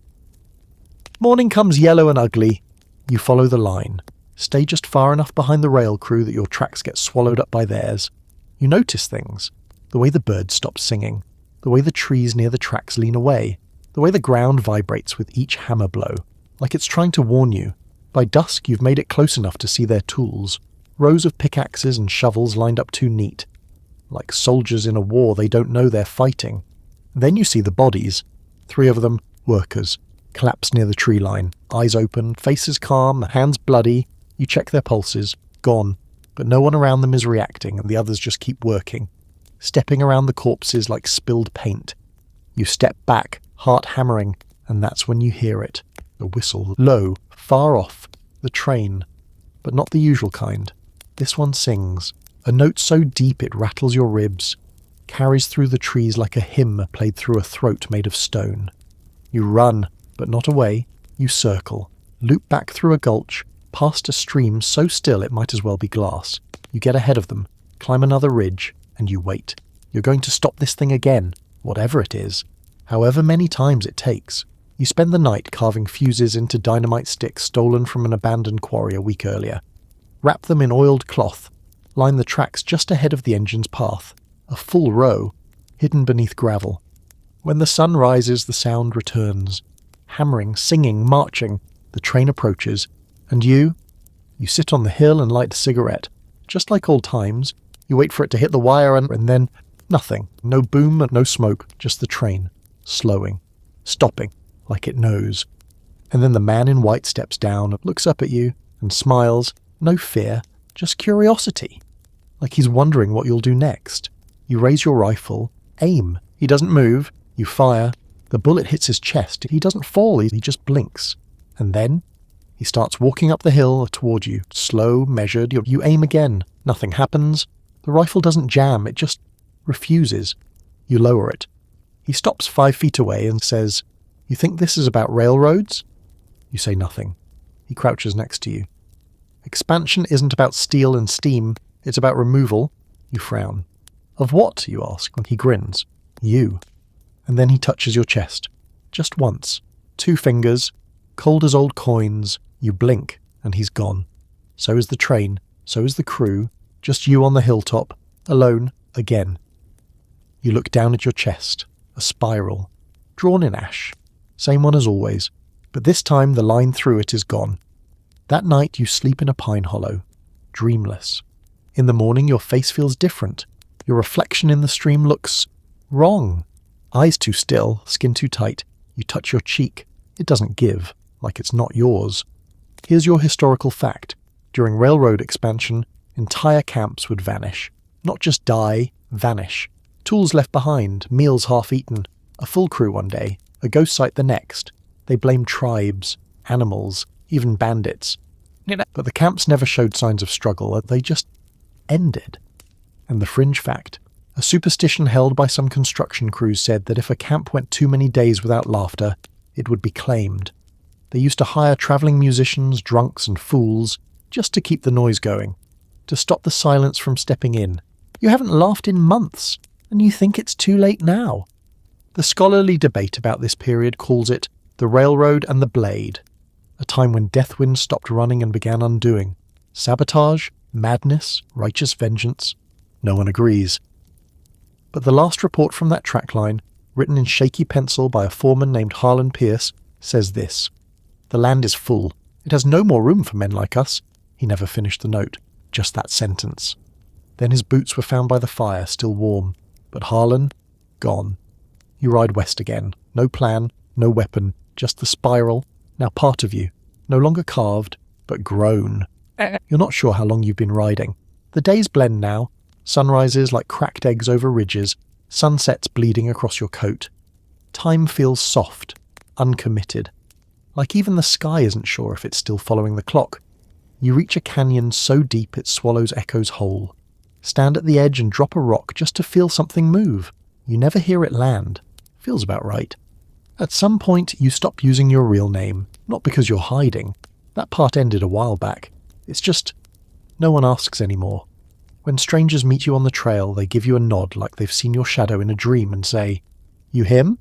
Speaker 1: Morning comes yellow and ugly. You follow the line. Stay just far enough behind the rail crew that your tracks get swallowed up by theirs. You notice things. The way the birds stop singing. The way the trees near the tracks lean away. The way the ground vibrates with each hammer blow, like it's trying to warn you. By dusk you've made it close enough to see their tools. Rows of pickaxes and shovels lined up too neat. Like soldiers in a war they don't know they're fighting. Then you see the bodies. 3 of them, workers, collapsed near the tree line. Eyes open, faces calm, hands bloody. You check their pulses. Gone. But no one around them is reacting and the others just keep working. Stepping around the corpses like spilled paint. You step back, heart hammering, and that's when you hear it. The whistle, low, far off, the train. But not the usual kind. This one sings. A note so deep it rattles your ribs. Carries through the trees like a hymn played through a throat made of stone. You run, but not away. You circle. Loop back through a gulch, past a stream so still it might as well be glass. You get ahead of them, climb another ridge, and you wait. You're going to stop this thing again, whatever it is. however many times it takes. You spend the night carving fuses into dynamite sticks stolen from an abandoned quarry a week earlier. Wrap them in oiled cloth. Line the tracks just ahead of the engine's path. A full row, hidden beneath gravel. When the sun rises, the sound returns. Hammering, singing, marching, the train approaches. And you sit on the hill and light a cigarette. Just like old times, you wait for it to hit the wire and then nothing. No boom and no smoke, just the train. Slowing. Stopping, like it knows. And then the man in white steps down, looks up at you, and smiles. No fear, just curiosity. Like he's wondering what you'll do next. You raise your rifle, aim. He doesn't move. You fire. The bullet hits his chest. He doesn't fall, he just blinks. And then he starts walking up the hill toward you, slow, measured. You aim again. Nothing happens. The rifle doesn't jam, it just refuses. You lower it. He stops 5 feet away and says, "You think this is about railroads?" You say nothing. He crouches next to you. "Expansion isn't about steel and steam, it's about removal." You frown. "Of what?" you ask. He grins. "You." And then he touches your chest. Just once. 2 fingers, cold as old coins. You blink, and he's gone. So is the train, so is the crew, just you on the hilltop, alone, again. You look down at your chest, a spiral, drawn in ash. Same one as always, but this time the line through it is gone. That night you sleep in a pine hollow, dreamless. In the morning your face feels different. Your reflection in the stream looks wrong. Eyes too still, skin too tight. You touch your cheek. It doesn't give, like it's not yours. Here's your historical fact. During railroad expansion, entire camps would vanish. Not just die, vanish. Tools left behind, meals half eaten, a full crew one day, a ghost site the next. They blamed tribes, animals, even bandits. But the camps never showed signs of struggle, they just ended. And the fringe fact. A superstition held by some construction crews said that if a camp went too many days without laughter, it would be claimed. They used to hire travelling musicians, drunks and fools, just to keep the noise going, to stop the silence from stepping in. You haven't laughed in months, and you think it's too late now. The scholarly debate about this period calls it the railroad and the blade, a time when death winds stopped running and began undoing. Sabotage, madness, righteous vengeance. No one agrees. But the last report from that track line, written in shaky pencil by a foreman named Harlan Pierce, says this. The land is full. It has no more room for men like us. He never finished the note, just that sentence. Then his boots were found by the fire, still warm. But Harlan, gone. You ride west again. No plan, no weapon, just the spiral, now part of you. No longer carved, but grown. You're not sure how long you've been riding. The days blend now. Sunrises like cracked eggs over ridges, sunsets bleeding across your coat. Time feels soft, uncommitted. Like even the sky isn't sure if it's still following the clock. You reach a canyon so deep it swallows echoes whole. Stand at the edge and drop a rock just to feel something move. You never hear it land. Feels about right. At some point you stop using your real name, not because you're hiding. That part ended a while back. It's just, no one asks anymore. When strangers meet you on the trail, they give you a nod like they've seen your shadow in a dream and say, "You him?"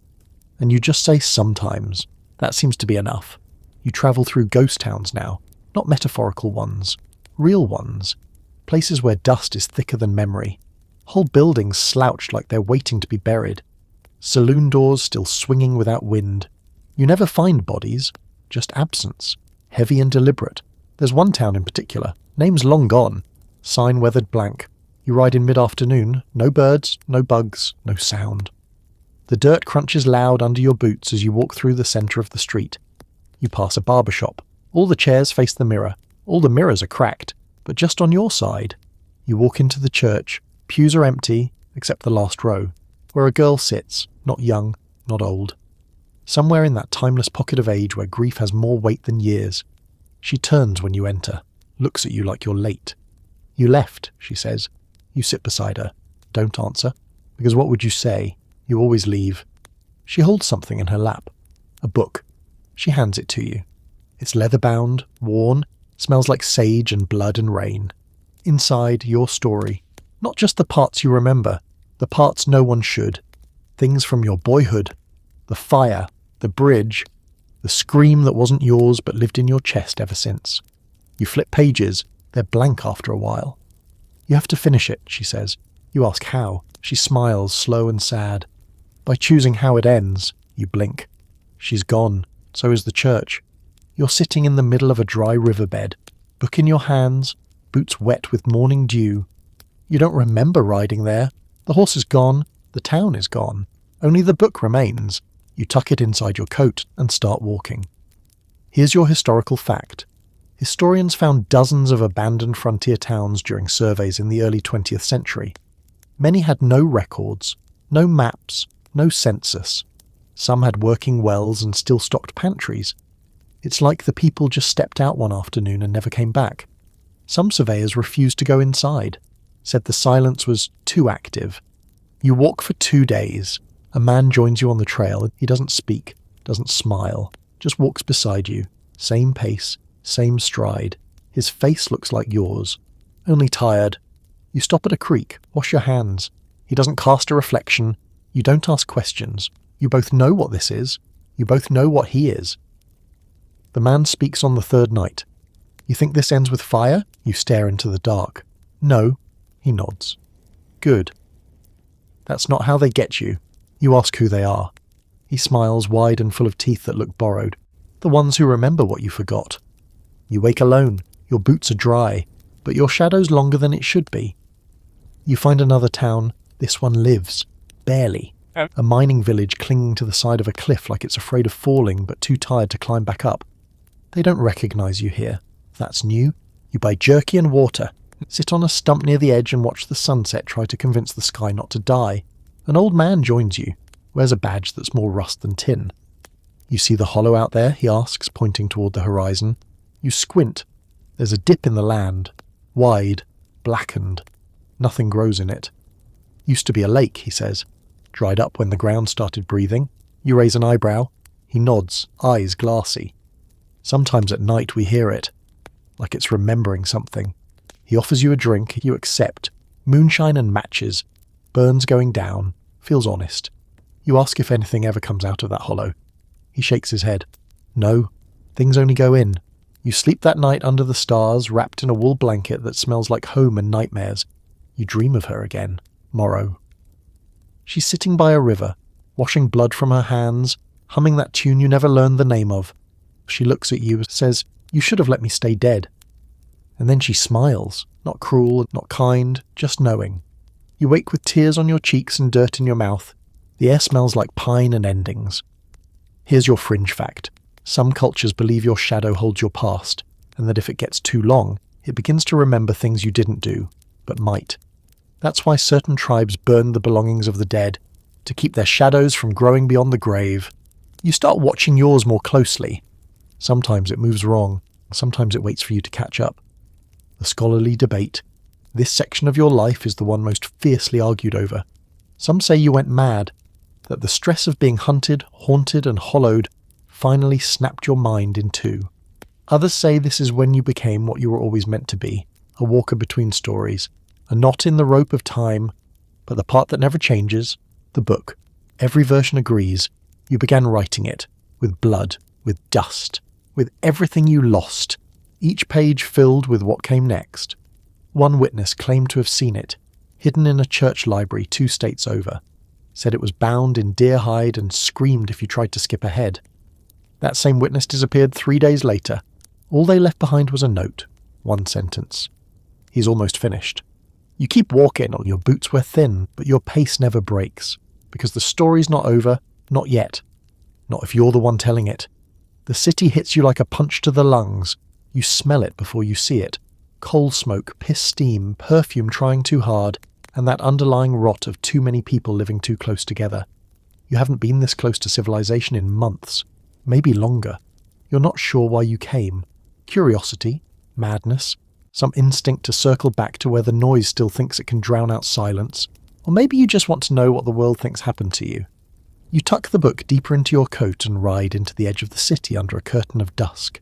Speaker 1: And you just say sometimes. That seems to be enough. You travel through ghost towns now, not metaphorical ones, real ones. Places where dust is thicker than memory. Whole buildings slouched like they're waiting to be buried. Saloon doors still swinging without wind. You never find bodies, just absence, heavy and deliberate. There's one town in particular, name's long gone. Sign weathered blank. You ride in mid-afternoon, no birds, no bugs, no sound. The dirt crunches loud under your boots as you walk through the centre of the street. You pass a barber shop. All the chairs face the mirror. All the mirrors are cracked, but just on your side. You walk into the church. Pews are empty, except the last row, where a girl sits, not young, not old. Somewhere in that timeless pocket of age where grief has more weight than years. She turns when you enter, looks at you like you're late. "You left," she says. You sit beside her. Don't answer, because what would you say? You always leave. She holds something in her lap. A book. She hands it to you. It's leather-bound, worn, smells like sage and blood and rain. Inside, your story. Not just the parts you remember, the parts no one should. Things from your boyhood. The fire, the bridge, the scream that wasn't yours but lived in your chest ever since. You flip pages, they're blank after a while. You have to finish it, she says. You ask how. She smiles, slow and sad. By choosing how it ends, you blink. She's gone. So is the church. You're sitting in the middle of a dry riverbed, book in your hands, boots wet with morning dew. You don't remember riding there. The horse is gone. The town is gone. Only the book remains. You tuck it inside your coat and start walking. Here's your historical fact. Historians found dozens of abandoned frontier towns during surveys in the early 20th century. Many had no records, no maps, no census. Some had working wells and still stocked pantries. It's like the people just stepped out one afternoon and never came back. Some surveyors refused to go inside, said the silence was too active. You walk for 2 days. A man joins you on the trail. He doesn't speak, doesn't smile, just walks beside you. Same pace, same stride. His face looks like yours, only tired. You stop at a creek, wash your hands. He doesn't cast a reflection. You don't ask questions. You both know what this is. You both know what he is. The man speaks on the third night. You think this ends with fire? You stare into the dark. No, he nods. Good. That's not how they get you. You ask who they are. He smiles, wide and full of teeth that look borrowed. The ones who remember what you forgot. You wake alone. Your boots are dry, but your shadow's longer than it should be. You find another town. This one lives. Barely. A mining village clinging to the side of a cliff like it's afraid of falling but too tired to climb back up. They don't recognize you here. That's new. You buy jerky and water. Sit on a stump near the edge and watch the sunset try to convince the sky not to die. An old man joins you. Wears a badge that's more rust than tin. You see the hollow out there, he asks, pointing toward the horizon. You squint. There's a dip in the land. Wide. Blackened. Nothing grows in it. Used to be a lake, he says. Dried up when the ground started breathing. You raise an eyebrow. He nods, eyes glassy. Sometimes at night we hear it, like it's remembering something. He offers you a drink, you accept. Moonshine and matches. Burns going down. Feels honest. You ask if anything ever comes out of that hollow. He shakes his head. No, things only go in. You sleep that night under the stars, wrapped in a wool blanket that smells like home and nightmares. You dream of her again. Morrow. She's sitting by a river, washing blood from her hands, humming that tune you never learned the name of. She looks at you, says, "You should have let me stay dead." And then she smiles, not cruel, not kind, just knowing. You wake with tears on your cheeks and dirt in your mouth. The air smells like pine and endings. Here's your fringe fact. Some cultures believe your shadow holds your past, and that if it gets too long, it begins to remember things you didn't do, but might. That's why certain tribes burn the belongings of the dead, to keep their shadows from growing beyond the grave. You start watching yours more closely. Sometimes it moves wrong, sometimes it waits for you to catch up. The scholarly debate. This section of your life is the one most fiercely argued over. Some say you went mad, that the stress of being hunted, haunted and hollowed finally snapped your mind in two. Others say this is when you became what you were always meant to be, a walker between stories, a knot in the rope of time, but the part that never changes, the book. Every version agrees. You began writing it, with blood, with dust, with everything you lost, each page filled with what came next. One witness claimed to have seen it, hidden in a church library 2 states over, said it was bound in deer hide and screamed if you tried to skip ahead. That same witness disappeared 3 days later. All they left behind was a note, 1 sentence. He's almost finished. You keep walking, or your boots wear thin, but your pace never breaks, because the story's not over, not yet. Not if you're the one telling it. The city hits you like a punch to the lungs. You smell it before you see it. Coal smoke, piss steam, perfume trying too hard, and that underlying rot of too many people living too close together. You haven't been this close to civilization in months, maybe longer. You're not sure why you came. Curiosity, madness, some instinct to circle back to where the noise still thinks it can drown out silence, or maybe you just want to know what the world thinks happened to you. You tuck the book deeper into your coat and ride into the edge of the city under a curtain of dusk.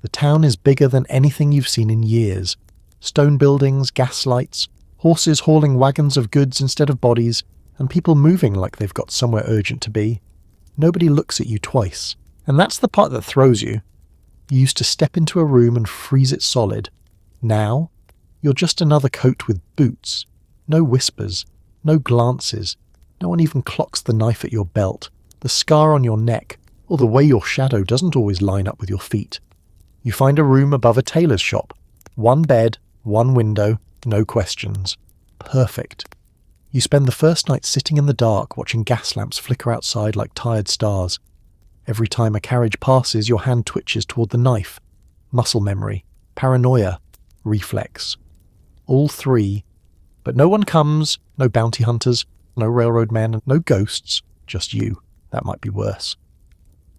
Speaker 1: The town is bigger than anything you've seen in years. Stone buildings, gas lights, horses hauling wagons of goods instead of bodies, and people moving like they've got somewhere urgent to be. Nobody looks at you twice. And that's the part that throws you. You used to step into a room and freeze it solid. Now, you're just another coat with boots. No whispers, no glances. No one even clocks the knife at your belt, the scar on your neck, or the way your shadow doesn't always line up with your feet. You find a room above a tailor's shop. One bed, one window, no questions. Perfect. You spend the first night sitting in the dark watching gas lamps flicker outside like tired stars. Every time a carriage passes, your hand twitches toward the knife. Muscle memory, paranoia, reflex. All three. But no one comes, no bounty hunters, no railroad men, no ghosts, just you. That might be worse.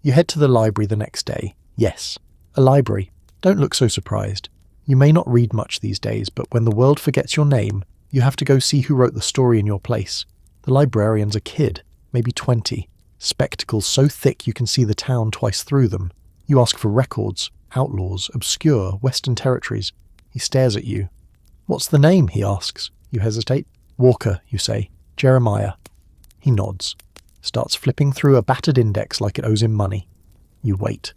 Speaker 1: You head to the library the next day. Yes, a library. Don't look so surprised. You may not read much these days, but when the world forgets your name, you have to go see who wrote the story in your place. The librarian's a kid, maybe 20. Spectacles so thick you can see the town twice through them. You ask for records, outlaws, obscure, Western territories. He stares at you. What's the name? He asks. You hesitate. Walker, you say. Jeremiah. He nods. Starts flipping through a battered index like it owes him money. You wait.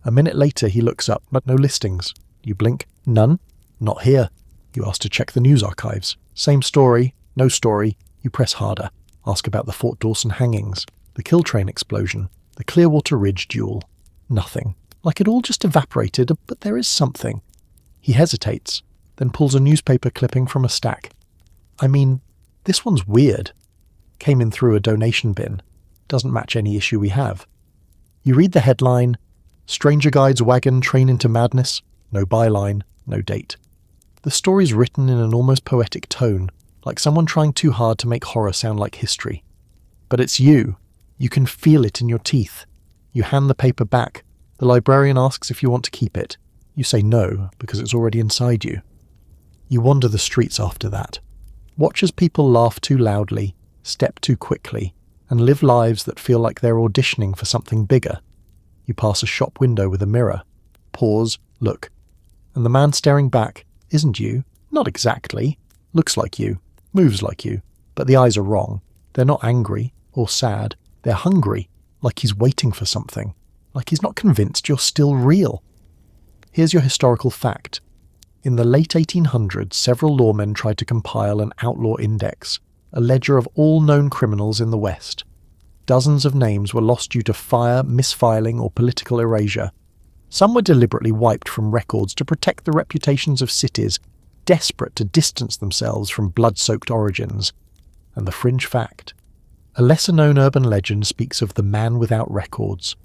Speaker 1: A minute later he looks up, but no listings. You blink. None? Not here. You ask to check the news archives. Same story, no story. You press harder. Ask about the Fort Dawson hangings, the kill train explosion, the Clearwater Ridge duel. Nothing. Like it all just evaporated, but there is something. He hesitates, then pulls a newspaper clipping from a stack. I mean, this one's weird. Came in through a donation bin. Doesn't match any issue we have. You read the headline, Stranger Guides Wagon Train into Madness. No byline, no date. The story's written in an almost poetic tone, like someone trying too hard to make horror sound like history. But it's you. You can feel it in your teeth. You hand the paper back. The librarian asks if you want to keep it. You say no, because it's already inside you. You wander the streets after that. Watch as people laugh too loudly, step too quickly, and live lives that feel like they're auditioning for something bigger. You pass a shop window with a mirror. Pause, look. And the man staring back isn't you. Not exactly. Looks like you. Moves like you. But the eyes are wrong. They're not angry or sad. They're hungry, like he's waiting for something. Like he's not convinced you're still real. Here's your historical fact. In the late 1800s, several lawmen tried to compile an outlaw index, a ledger of all known criminals in the West. Dozens of names were lost due to fire, misfiling, or political erasure. Some were deliberately wiped from records to protect the reputations of cities, desperate to distance themselves from blood-soaked origins. And the fringe fact. A lesser-known urban legend speaks of the man without records,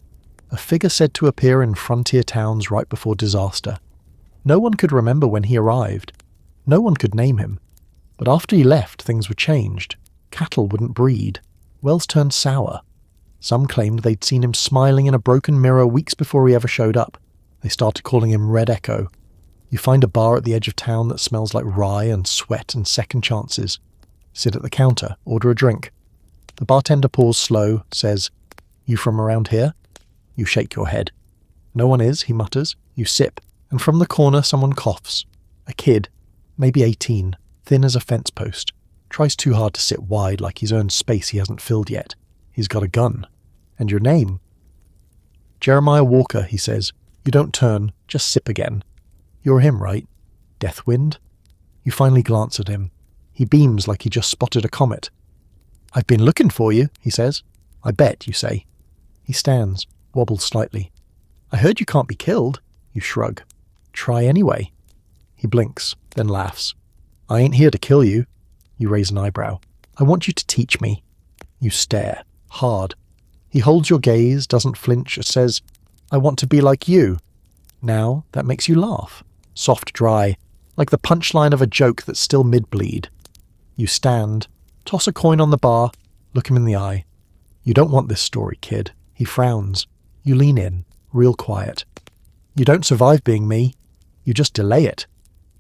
Speaker 1: a figure said to appear in frontier towns right before disaster. No one could remember when he arrived. No one could name him. But after he left, things were changed. Cattle wouldn't breed. Wells turned sour. Some claimed they'd seen him smiling in a broken mirror weeks before he ever showed up. They started calling him Red Echo. You find a bar at the edge of town that smells like rye and sweat and second chances. Sit at the counter, order a drink. The bartender pours slow, says, "You from around here?" You shake your head. "No one is," he mutters. You sip, and from the corner someone coughs. A kid, maybe 18, thin as a fence post. Tries too hard to sit wide like he's earned space he hasn't filled yet. He's got a gun. And your name? Jeremiah Walker, he says. You don't turn, just sip again. You're him, right? Deathwind? You finally glance at him. He beams like he just spotted a comet. I've been looking for you, he says. I bet, you say. He stands, wobbles slightly. I heard you can't be killed. You shrug. Try anyway. He blinks, then laughs. I ain't here to kill you. You raise an eyebrow. I want you to teach me. You stare, hard. He holds your gaze, doesn't flinch, says, I want to be like you. Now that makes you laugh. Soft, dry, like the punchline of a joke that's still mid-bleed. You stand, toss a coin on the bar, look him in the eye. You don't want this story, kid. He frowns. You lean in, real quiet. You don't survive being me. You just delay it.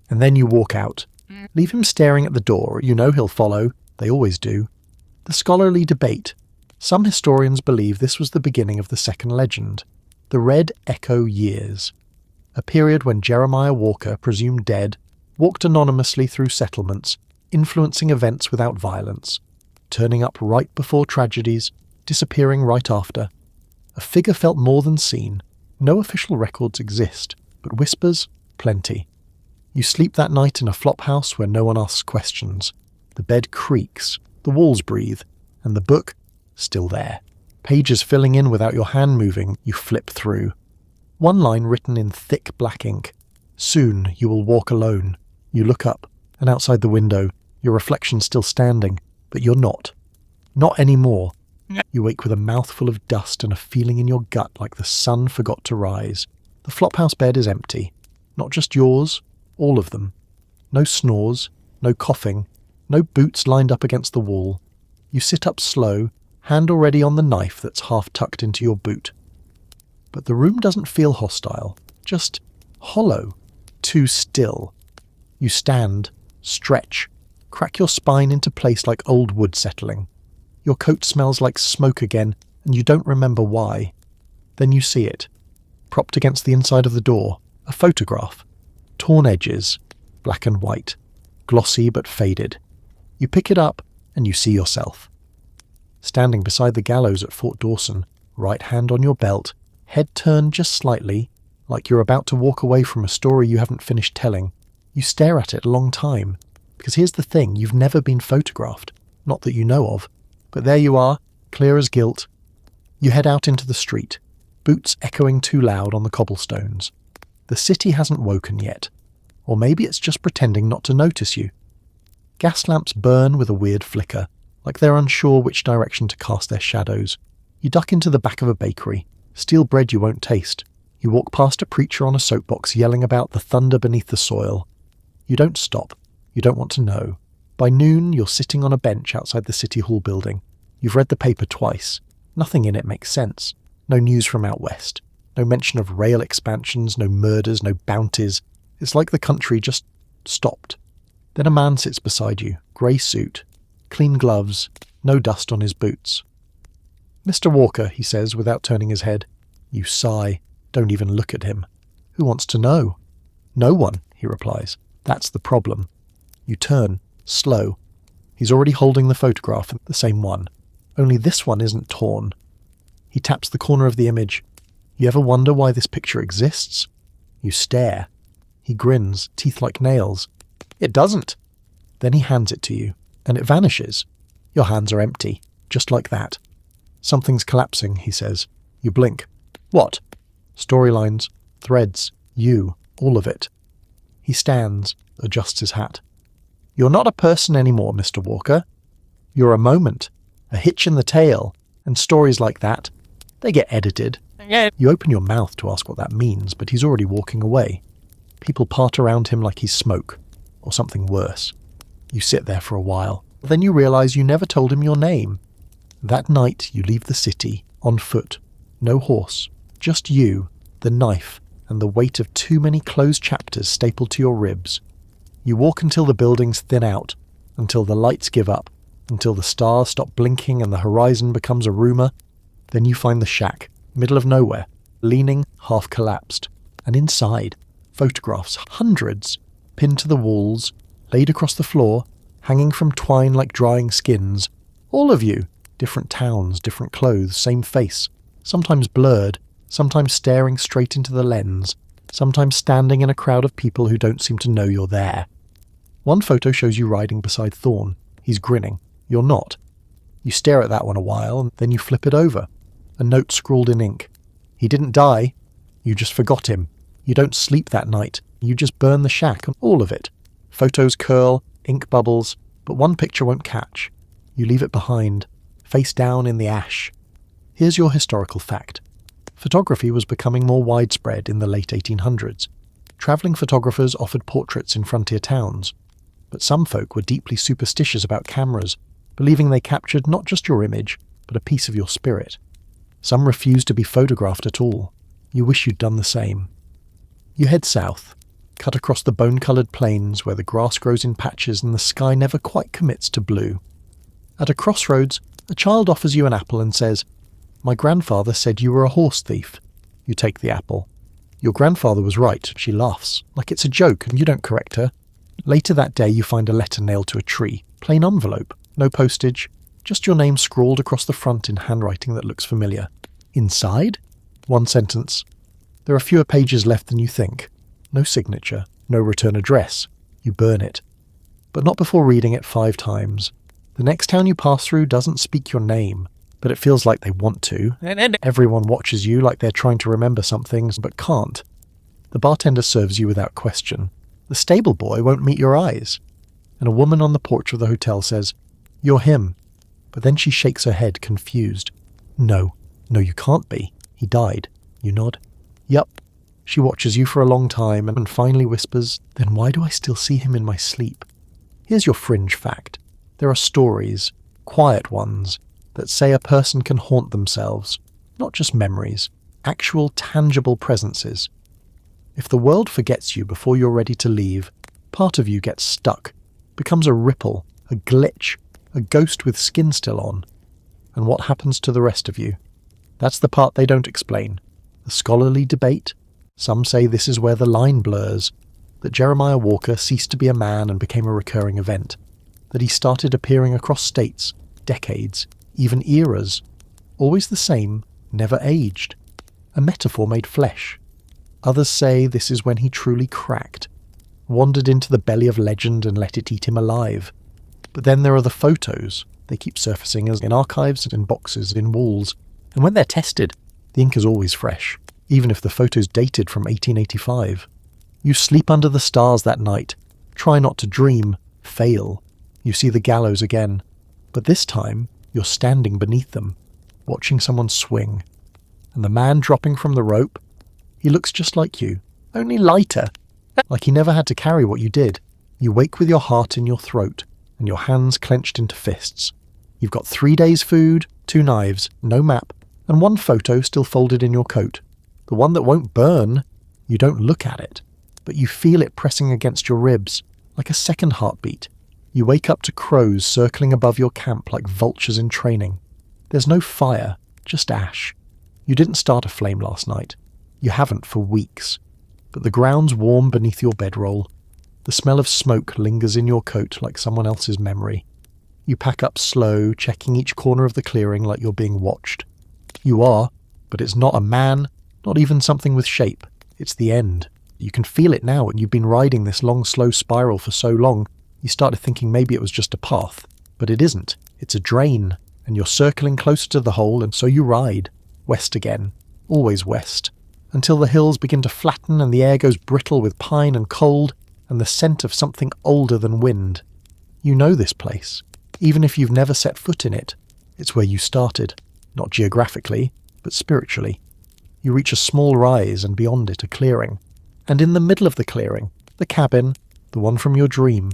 Speaker 1: And then you walk out. Leave him staring at the door. You know he'll follow. They always do. The scholarly debate. Some historians believe this was the beginning of the second legend, the Red Echo years, a period when Jeremiah Walker, presumed dead, walked anonymously through settlements, influencing events without violence, turning up right before tragedies, disappearing right after. A figure felt more than seen. No official records exist, but whispers, plenty. You sleep that night in a flop house where no one asks questions. The bed creaks, the walls breathe, and the book, still there. Pages filling in without your hand moving, you flip through. One line written in thick black ink. Soon you will walk alone. You look up, and outside the window, your reflection still standing, but you're not. Not anymore. You wake with a mouthful of dust and a feeling in your gut like the sun forgot to rise. The flophouse bed is empty. Not just yours, all of them. No snores, no coughing, no boots lined up against the wall. You sit up slow, hand already on the knife that's half tucked into your boot. But the room doesn't feel hostile, just hollow, too still. You stand, stretch, crack your spine into place like old wood settling. Your coat smells like smoke again, and you don't remember why. Then you see it. Propped against the inside of the door, a photograph. Torn edges, black and white, glossy but faded. You pick it up, and you see yourself. Standing beside the gallows at Fort Dawson, right hand on your belt, head turned just slightly, like you're about to walk away from a story you haven't finished telling. You stare at it a long time, because here's the thing, you've never been photographed. Not that you know of. But there you are, clear as guilt. You head out into the street, boots echoing too loud on the cobblestones. The city hasn't woken yet. Or maybe it's just pretending not to notice you. Gas lamps burn with a weird flicker, like they're unsure which direction to cast their shadows. You duck into the back of a bakery, steal bread you won't taste. You walk past a preacher on a soapbox yelling about the thunder beneath the soil. You don't stop. You don't want to know. By noon, you're sitting on a bench outside the City Hall building. You've read the paper twice. Nothing in it makes sense. No news from out west. No mention of rail expansions, no murders, no bounties. It's like the country just stopped. Then a man sits beside you, grey suit, clean gloves, no dust on his boots. "Mr. Walker," he says without turning his head. You sigh, don't even look at him. "Who wants to know?" "No one," he replies. "That's the problem." You turn. Slow. He's already holding the photograph, the same one. Only this one isn't torn. He taps the corner of the image. You ever wonder why this picture exists? You stare. He grins, teeth like nails. "It doesn't." Then he hands it to you, and it vanishes. Your hands are empty, just like that. "Something's collapsing," he says. You blink. "What?" "Storylines, threads, you, all of it." He stands, adjusts his hat. "You're not a person anymore, Mr. Walker. You're a moment, a hitch in the tail, and stories like that, they get edited." You open your mouth to ask what that means, but he's already walking away. People part around him like he's smoke, or something worse. You sit there for a while. Then you realize you never told him your name. That night you leave the city, on foot. No horse, just you, the knife, and the weight of too many closed chapters stapled to your ribs. You walk until the buildings thin out, until the lights give up, until the stars stop blinking and the horizon becomes a rumour. Then you find the shack, middle of nowhere, leaning, half collapsed. And inside, photographs, hundreds, pinned to the walls, laid across the floor, hanging from twine like drying skins. All of you, different towns, different clothes, same face, sometimes blurred, sometimes staring straight into the lens, sometimes standing in a crowd of people who don't seem to know you're there. One photo shows you riding beside Thorne. He's grinning. You're not. You stare at that one a while, and then you flip it over. A note scrawled in ink. He didn't die. You just forgot him. You don't sleep that night. You just burn the shack, all of it. Photos curl, ink bubbles, but one picture won't catch. You leave it behind, face down in the ash. Here's your historical fact. Photography was becoming more widespread in the late 1800s. Travelling photographers offered portraits in frontier towns. But some folk were deeply superstitious about cameras, believing they captured not just your image, but a piece of your spirit. Some refused to be photographed at all. You wish you'd done the same. You head south, cut across the bone-coloured plains where the grass grows in patches and the sky never quite commits to blue. At a crossroads, a child offers you an apple and says, "My grandfather said you were a horse thief." You take the apple. Your grandfather was right. She laughs, like it's a joke, and you don't correct her. Later that day you find a letter nailed to a tree. Plain envelope. No postage. Just your name scrawled across the front in handwriting that looks familiar. Inside? One sentence. There are fewer pages left than you think. No signature, no return address. You burn it. But not before reading it 5 times. The next town you pass through doesn't speak your name, but it feels like they want to. And everyone watches you like they're trying to remember something, but can't. The bartender serves you without question. The stable boy won't meet your eyes. And a woman on the porch of the hotel says, "You're him." But then she shakes her head, confused. No, you can't be. He died. You nod. Yup. She watches you for a long time and finally whispers, "Then why do I still see him in my sleep?" Here's your fringe fact. There are stories, quiet ones, that say a person can haunt themselves, not just memories, actual tangible presences. If the world forgets you before you're ready to leave, part of you gets stuck, becomes a ripple, a glitch, a ghost with skin still on. And what happens to the rest of you? That's the part they don't explain. The scholarly debate. Some say this is where the line blurs, that Jeremiah Walker ceased to be a man and became a recurring event, that he started appearing across states, decades, even eras, always the same, never aged, a metaphor made flesh. Others say this is when he truly cracked, wandered into the belly of legend and let it eat him alive. But then there are the photos. They keep surfacing as in archives and in boxes, in walls, and when they're tested, the ink is always fresh, even if the photo's dated from 1885. You sleep under the stars that night, try not to dream, fail. You see the gallows again, but this time you're standing beneath them, watching someone swing. And the man dropping from the rope, he looks just like you, only lighter, like he never had to carry what you did. You wake with your heart in your throat, and your hands clenched into fists. You've got 3 days' food, 2 knives, no map, and 1 photo still folded in your coat. The one that won't burn. You don't look at it, but you feel it pressing against your ribs, like a second heartbeat. You wake up to crows circling above your camp like vultures in training. There's no fire, just ash. You didn't start a flame last night. You haven't for weeks. But the ground's warm beneath your bedroll. The smell of smoke lingers in your coat like someone else's memory. You pack up slow, checking each corner of the clearing like you're being watched. You are, but it's not a man, not even something with shape. It's the end. You can feel it now, and you've been riding this long, slow spiral for so long, you started thinking maybe it was just a path. But it isn't. It's a drain, and you're circling closer to the hole, and so you ride. West again. Always west. Until the hills begin to flatten and the air goes brittle with pine and cold, and the scent of something older than wind. You know this place. Even if you've never set foot in it, it's where you started. Not geographically, but spiritually. You reach a small rise, and beyond it a clearing. And in the middle of the clearing, the cabin, the one from your dream.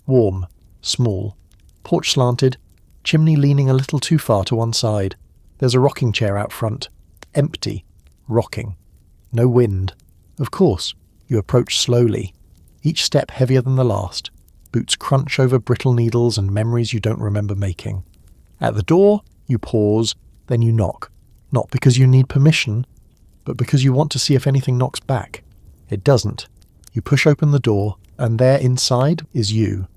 Speaker 1: Warm, small, porch slanted, chimney leaning a little too far to one side. There's a rocking chair out front. Empty. Rocking. No wind. Of course, you approach slowly. Each step heavier than the last. Boots crunch over brittle needles and memories you don't remember making. At the door, you pause, then you knock. Not because you need permission, but because you want to see if anything knocks back. It doesn't. You push open the door, and there inside is you.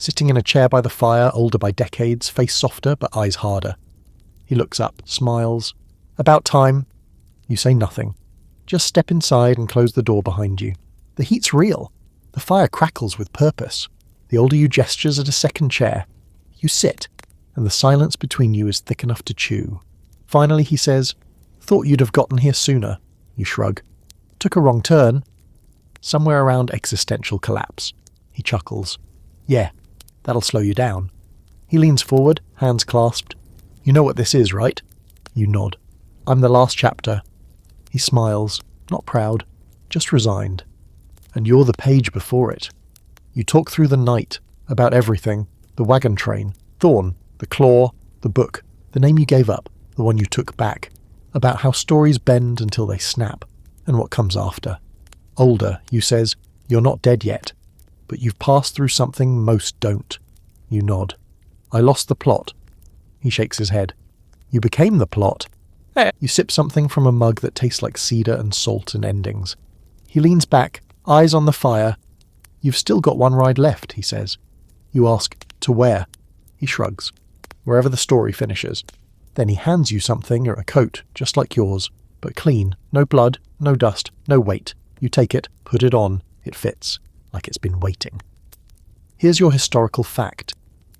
Speaker 1: Sitting in a chair by the fire, older by decades, face softer but eyes harder. He looks up, smiles. About time. You say nothing. Just step inside and close the door behind you. The heat's real. The fire crackles with purpose. The older you gestures at a second chair. You sit, and the silence between you is thick enough to chew. Finally he says, "Thought you'd have gotten here sooner." You shrug. "Took a wrong turn." Somewhere around existential collapse. He chuckles. "Yeah, that'll slow you down." He leans forward, hands clasped. "You know what this is, right?" You nod. "I'm the last chapter." He smiles, not proud, just resigned. And you're the page before it. You talk through the night, about everything, the wagon train, Thorn, the claw, the book, the name you gave up, the one you took back, about how stories bend until they snap, and what comes after. Older, you says, "You're not dead yet, but you've passed through something most don't." You nod. "I lost the plot." He shakes his head. "You became the plot." You sip something from a mug that tastes like cedar and salt and endings. He leans back, eyes on the fire. "You've still got one ride left," he says. You ask, "To where?" He shrugs. wherever the story finishes. Then he hands you something, a coat, just like yours, but clean, no blood, no dust, no weight. You take it, put it on, it fits, like it's been waiting. Here's your historical fact.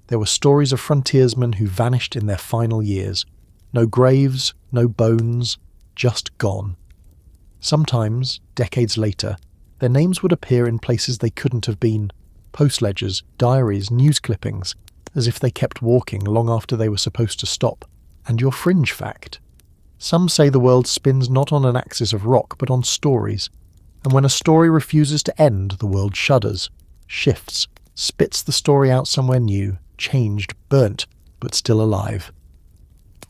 Speaker 1: There were stories of frontiersmen who vanished in their final years. No graves, no bones, just gone. Sometimes, decades later, their names would appear in places they couldn't have been. Post ledgers, diaries, news clippings, as if they kept walking long after they were supposed to stop. And your fringe fact. Some say the world spins not on an axis of rock, but on stories. And when a story refuses to end, the world shudders, shifts, spits the story out somewhere new, changed, burnt, but still alive.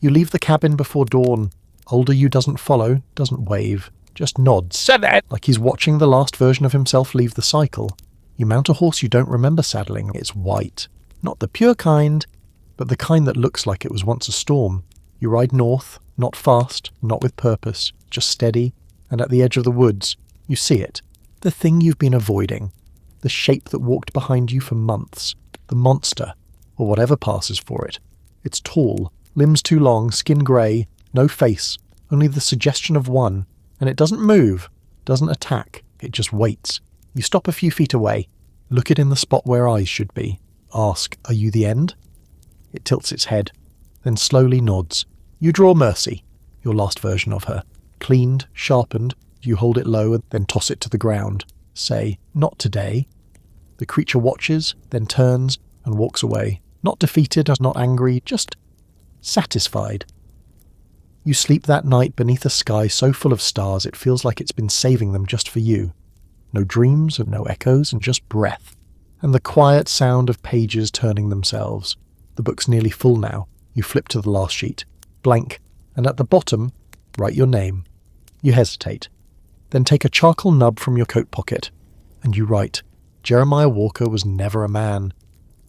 Speaker 1: You leave the cabin before dawn. Older you doesn't follow, doesn't wave, just nods.
Speaker 2: Said it!
Speaker 1: Like he's watching the last version of himself leave the cycle. You mount a horse you don't remember saddling. It's white. Not the pure kind, but the kind that looks like it was once a storm. You ride north, not fast, not with purpose, just steady, and at the edge of the woods, you see it. The thing you've been avoiding. The shape that walked behind you for months. The monster, or whatever passes for it. It's tall, limbs too long, skin grey, no face, only the suggestion of one, and it doesn't move, doesn't attack, it just waits. You stop a few feet away, look it in the spot where eyes should be, ask, "Are you the end?" It tilts its head, then slowly nods. You draw Mercy, your last version of her. Cleaned, sharpened, you hold it low and then toss it to the ground. Say, "Not today." The creature watches, then turns and walks away. Not defeated, not angry, just satisfied. You sleep that night beneath a sky so full of stars it feels like it's been saving them just for you. No dreams and no echoes and just breath. And the quiet sound of pages turning themselves. The book's nearly full now. You flip to the last sheet. Blank. And at the bottom, write your name. You hesitate. Then take a charcoal nub from your coat pocket. And you write, Jeremiah Walker was never a man.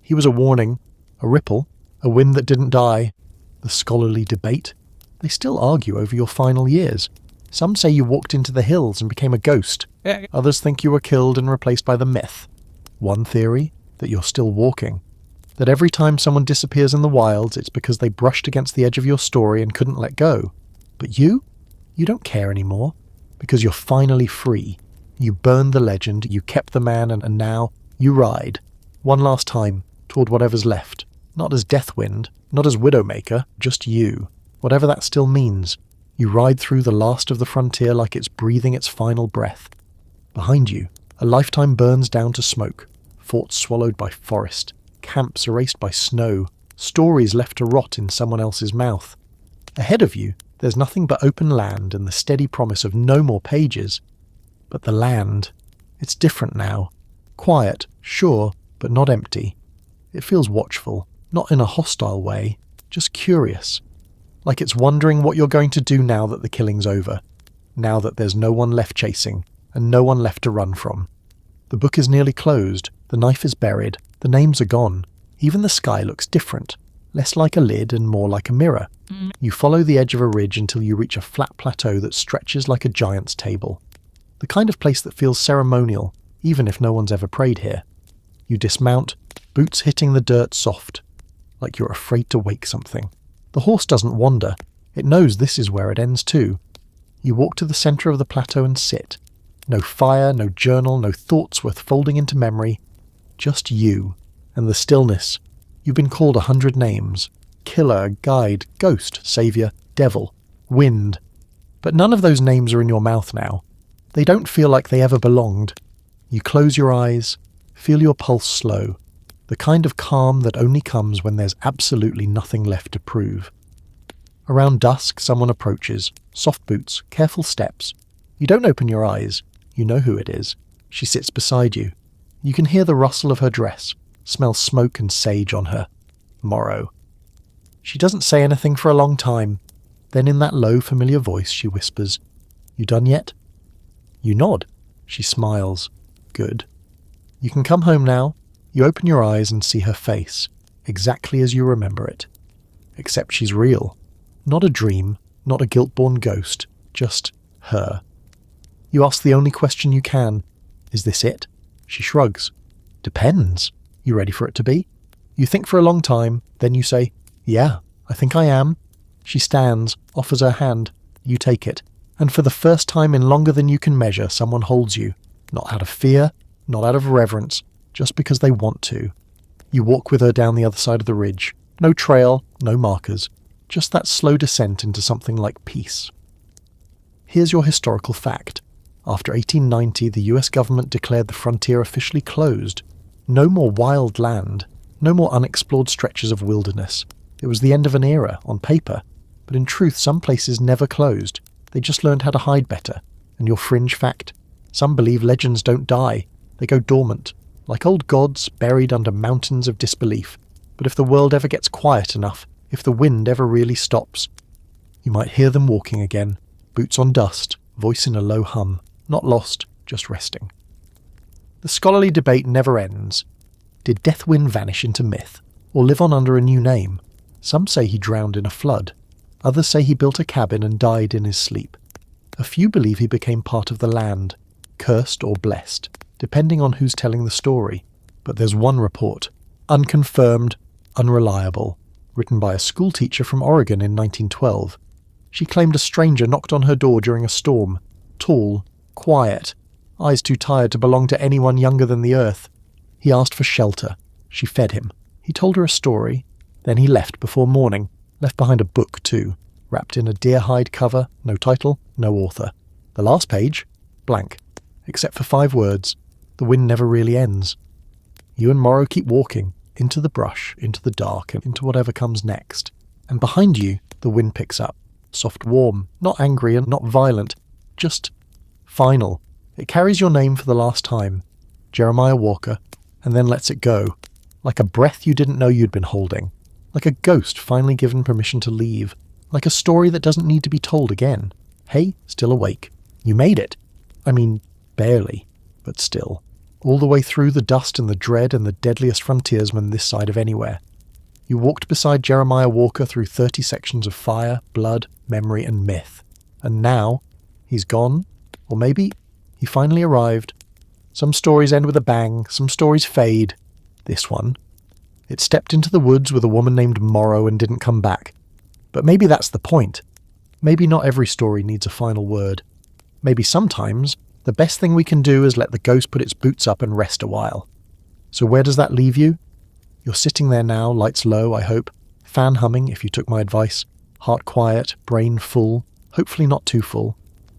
Speaker 1: He was a warning, a ripple, a wind that didn't die. The scholarly debate. They still argue over your final years. Some say you walked into the hills and became a ghost. Others think you were killed and replaced by the myth. One theory, that you're still walking. That every time someone disappears in the wilds, it's because they brushed against the edge of your story and couldn't let go. But you don't care anymore, because you're finally free. You burned the legend, you kept the man, and now you ride. One last time, toward whatever's left. Not as Deathwind, not as Widowmaker, just you. Whatever that still means. You ride through the last of the frontier like it's breathing its final breath. Behind you, a lifetime burns down to smoke. Forts swallowed by forest. Camps erased by snow. Stories left to rot in someone else's mouth. Ahead of you, there's nothing but open land and the steady promise of no more pages. But the land, it's different now. Quiet, sure, but not empty. It feels watchful, not in a hostile way, just curious. Like it's wondering what you're going to do now that the killing's over. Now that there's no one left chasing, and no one left to run from. The book is nearly closed, the knife is buried, the names are gone. Even the sky looks different, less like a lid and more like a mirror. You follow the edge of a ridge until you reach a flat plateau that stretches like a giant's table. The kind of place that feels ceremonial, even if no one's ever prayed here. You dismount, boots hitting the dirt soft, like you're afraid to wake something. The horse doesn't wander. It knows this is where it ends too. You walk to the centre of the plateau and sit. No fire, no journal, no thoughts worth folding into memory. Just you. And the stillness. You've been called 100 names. Killer, guide, ghost, saviour, devil, wind. But none of those names are in your mouth now. They don't feel like they ever belonged. You close your eyes, feel your pulse slow. The kind of calm that only comes when there's absolutely nothing left to prove. Around dusk, someone approaches. Soft boots, careful steps. You don't open your eyes. You know who it is. She sits beside you. You can hear the rustle of her dress, smell smoke and sage on her. Morrow. She doesn't say anything for a long time. Then in that low, familiar voice, she whispers, "You done yet?" You nod. She smiles. Good. You can come home now. You open your eyes and see her face, exactly as you remember it. Except she's real. Not a dream, not a guilt-born ghost, just her. You ask the only question you can. Is this it? She shrugs. Depends. You ready for it to be? You think for a long time, then you say, Yeah, I think I am. She stands, offers her hand. You take it. And for the first time in longer than you can measure, someone holds you. Not out of fear, not out of reverence, just because they want to. You walk with her down the other side of the ridge. No trail, no markers. Just that slow descent into something like peace. Here's your historical fact. After 1890, the US government declared the frontier officially closed. No more wild land, no more unexplored stretches of wilderness. It was the end of an era, on paper, but in truth some places never closed. They just learned how to hide better. And your fringe fact? Some believe legends don't die. They go dormant, like old gods buried under mountains of disbelief. But if the world ever gets quiet enough, if the wind ever really stops, you might hear them walking again, boots on dust, voice in a low hum, not lost, just resting. The scholarly debate never ends. Did Deathwind vanish into myth, or live on under a new name? Some say he drowned in a flood. Others say he built a cabin and died in his sleep. A few believe he became part of the land, cursed or blessed, depending on who's telling the story. But there's one report, unconfirmed, unreliable, written by a schoolteacher from Oregon in 1912. She claimed a stranger knocked on her door during a storm, tall, quiet, eyes too tired to belong to anyone younger than the earth. He asked for shelter. She fed him. He told her a story. Then he left before morning, left behind a book too, wrapped in a deer hide cover, no title, no author. The last page, blank, except for 5 words. The wind never really ends. You and Morrow keep walking, into the brush, into the dark, and into whatever comes next. And behind you, the wind picks up. Soft warm, not angry and not violent, just final. It carries your name for the last time, Jeremiah Walker, and then lets it go, like a breath you didn't know you'd been holding, like a ghost finally given permission to leave, like a story that doesn't need to be told again. Hey, still awake. You made it. I mean, barely, but still. All the way through the dust and the dread and the deadliest frontiersman this side of anywhere. You walked beside Jeremiah Walker through 30 sections of fire, blood, memory, and myth. And now, he's gone, or maybe he finally arrived. Some stories end with a bang, some stories fade. This one. It stepped into the woods with a woman named Morrow and didn't come back. But maybe that's the point. Maybe not every story needs a final word. Maybe sometimes the best thing we can do is let the ghost put its boots up and rest a while. So where does that leave you? You're sitting there now, lights low, I hope, fan humming if you took my advice, heart quiet, brain full, hopefully not too full.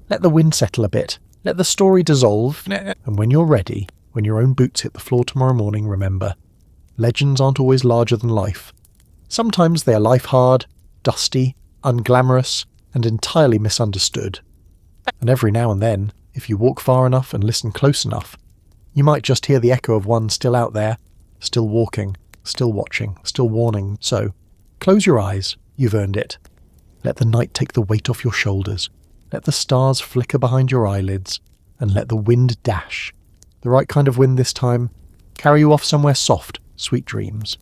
Speaker 1: Let the wind settle a bit, let the story dissolve, and when you're ready, when your own boots hit the floor tomorrow morning, remember, legends aren't always larger than life. Sometimes they are life-hard, dusty, unglamorous, and entirely misunderstood. And every now and then, if you walk far enough and listen close enough, you might just hear the echo of one still out there, still walking, still watching, still warning. So, close your eyes, you've earned it. Let the night take the weight off your shoulders. Let the stars flicker behind your eyelids, and let the wind dash. The right kind of wind this time. Carry you off somewhere soft, sweet dreams.